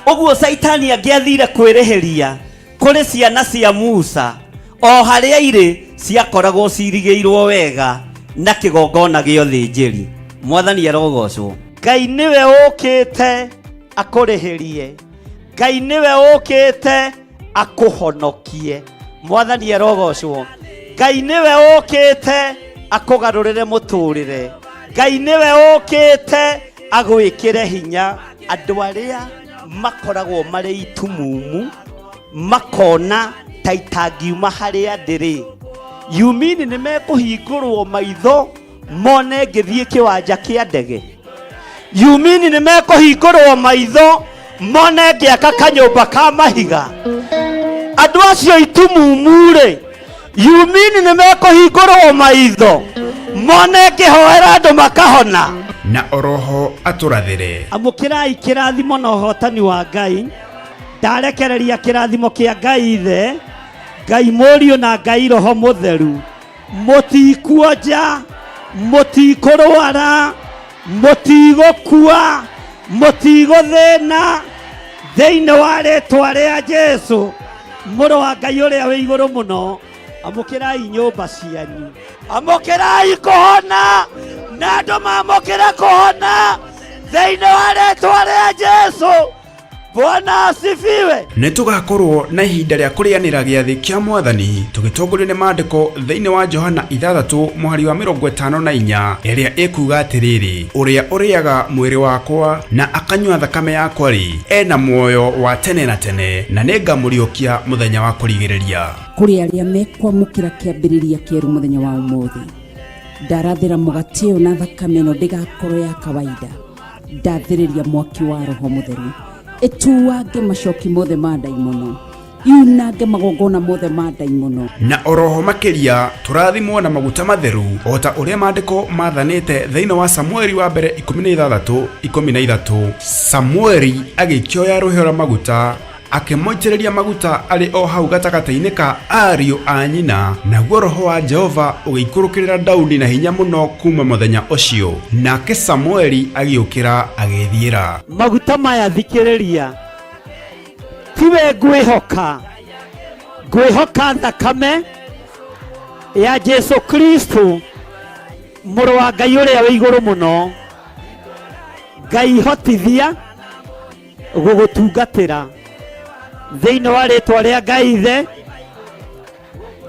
Ũguo Saitani angĩathire kwĩrĩhĩria kũrĩ ciana cia Musa, o harĩa irĩ ciakoragwo cirigĩirwo wega na kĩgongona gĩa ũthĩnjĩri. Mwathani arogocwo. Ngai nĩwe ũkĩte akũrĩhĩrie, Ngai nĩwe ũkĩte akũhonokie. Mwathani arogocwo. Ngai nĩwe ũkĩte akũgarũrĩre mũtũrĩre, Ngai nĩwe ũkĩte agwĩkĩre hinya. Andũ arĩa makoragwo marĩ itumumu makona ta itangiuma harĩa ndĩrĩ, yumini nĩ mekũhingũrwo maitho mone ngĩthiĩ kĩwanja kĩa ndege. Yumini nĩ mekũhingũrwo maitho mone ngĩaka kanyũmba ka mahiga. Andũ acio itumumu-rĩ, yumini nĩ mekũhingũrwo maitho mone ngĩhoera andũ makahona. Na oroho atũrathĩre. Amũkĩrai kĩrathimo na ũhotani wa Ngai. Ndarekereria kĩrathimo kĩa Ngai Ithe, Ngai Mũriũ na Ngai Roho Mũtheru. Mũtikuonja, mũtikũrwara, mũtigũkua, mũtigũthĩna, thĩinĩ wa rĩĩtwa rĩa Jesũ, Mũrũ wa Ngai ũrĩa wĩ igũrũ mũno. Amũkĩrai nyũmba cianyu, amũkĩrai kũhona, na andũ mamũkĩre kũhona thĩinĩ wa rĩĩtwa rĩa Jesũ. Bwana asifiwe. Nĩ tũgakorwo na ihinda rĩa kũrĩanĩra gĩathĩ kĩa Mwathani tũgĩtongorio nĩ maandĩko thĩinĩ wa Johana 6:54 ĩrĩa ĩkuuga atĩrĩrĩ, ũrĩa ũrĩaga mwĩrĩ wakwa na akanyua thakame yakwa-rĩ, ena muoyo wa tene na tene, na nĩngamũriũkia mũthenya wa kũrigĩrĩria. Kũrĩ arĩa mekwamũkĩra kĩambĩrĩria kĩerũ mũthenya wa ũmũthĩ, ndarathĩra mũgate ũyũ na thakame ĩno ndĩgakorwo ya kawaida. Ndathĩrĩria mwaki wa Roho Mũtheru ĩtuange macoki mothe ma ndaimono, yunange magongona mothe ma ndaimono. Na oroho makĩria tũrathimwo na maguta matheru o ta ũrĩa maandĩko mathanĩte thĩinĩ wa Samueli wa mbere 16:13. Samueli agĩkĩoya rũhĩa rwa maguta akĩmoitĩrĩria maguta arĩ o hau gatagatĩ-inĩ ka ariũ a nyina, naguo Roho wa Jehova ũgĩikũrũkĩrĩra Daudi na hinya mũno kuma mũthenya ũcio, nake Samueli agĩũkĩra agĩthiĩra. Maguta maya thikĩrĩria, tiwe ngwĩhoka thakame ya Jesu Kristo, Mũrũ wa Ngai ũrĩa wĩ igũrũ mũno. Ngai hotithia gũgũtungatĩra thĩinĩ wa rĩĩtwa rĩa Ngai Ithe,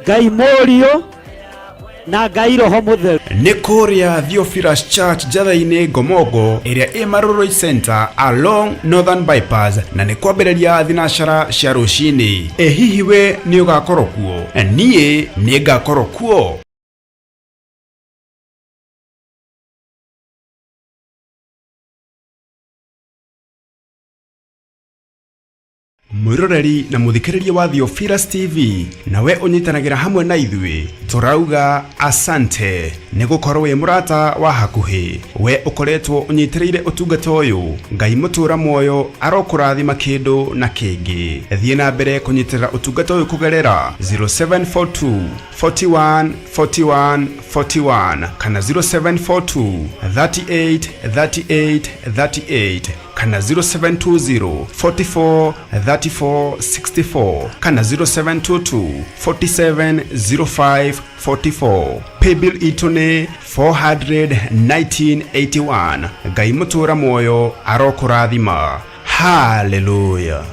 Ngai Mũriũ na Ngai Roho Mũtheru. Nĩ kũrĩa Theophilus Church Njatha-inĩ Ngomongo ĩrĩa ĩ Maroroi Center along Northern Bypass, na nĩ kwambĩrĩria thinacara cia rũcinĩ. Hihi we nĩ ũgakorwo kuo? Niĩ nĩ ngakorwo kuo. Mwiroreri na muthikiriria wa Theophilus TV, nawe unyitanagĩra hamwe na ithuĩ, turauga asante nĩ gũkorwo wĩ mũrata wa hakuhĩ. We ũkoretwo unyitirĩire ũtungata ũyũ, Ngai mũtũra muoyo arokũrathima kĩndũ na kĩngĩ. Thiĩ na mbere kũnyitĩrĩra ũtungata ũyũ kũgerera 0742 41 41 41 kana 0742 38 38 38 kana 0720 44 34 64 kana 0722 47 05 44. Paybill itone 41981. Ngai mutura moyo arokurathima. Hallelujah.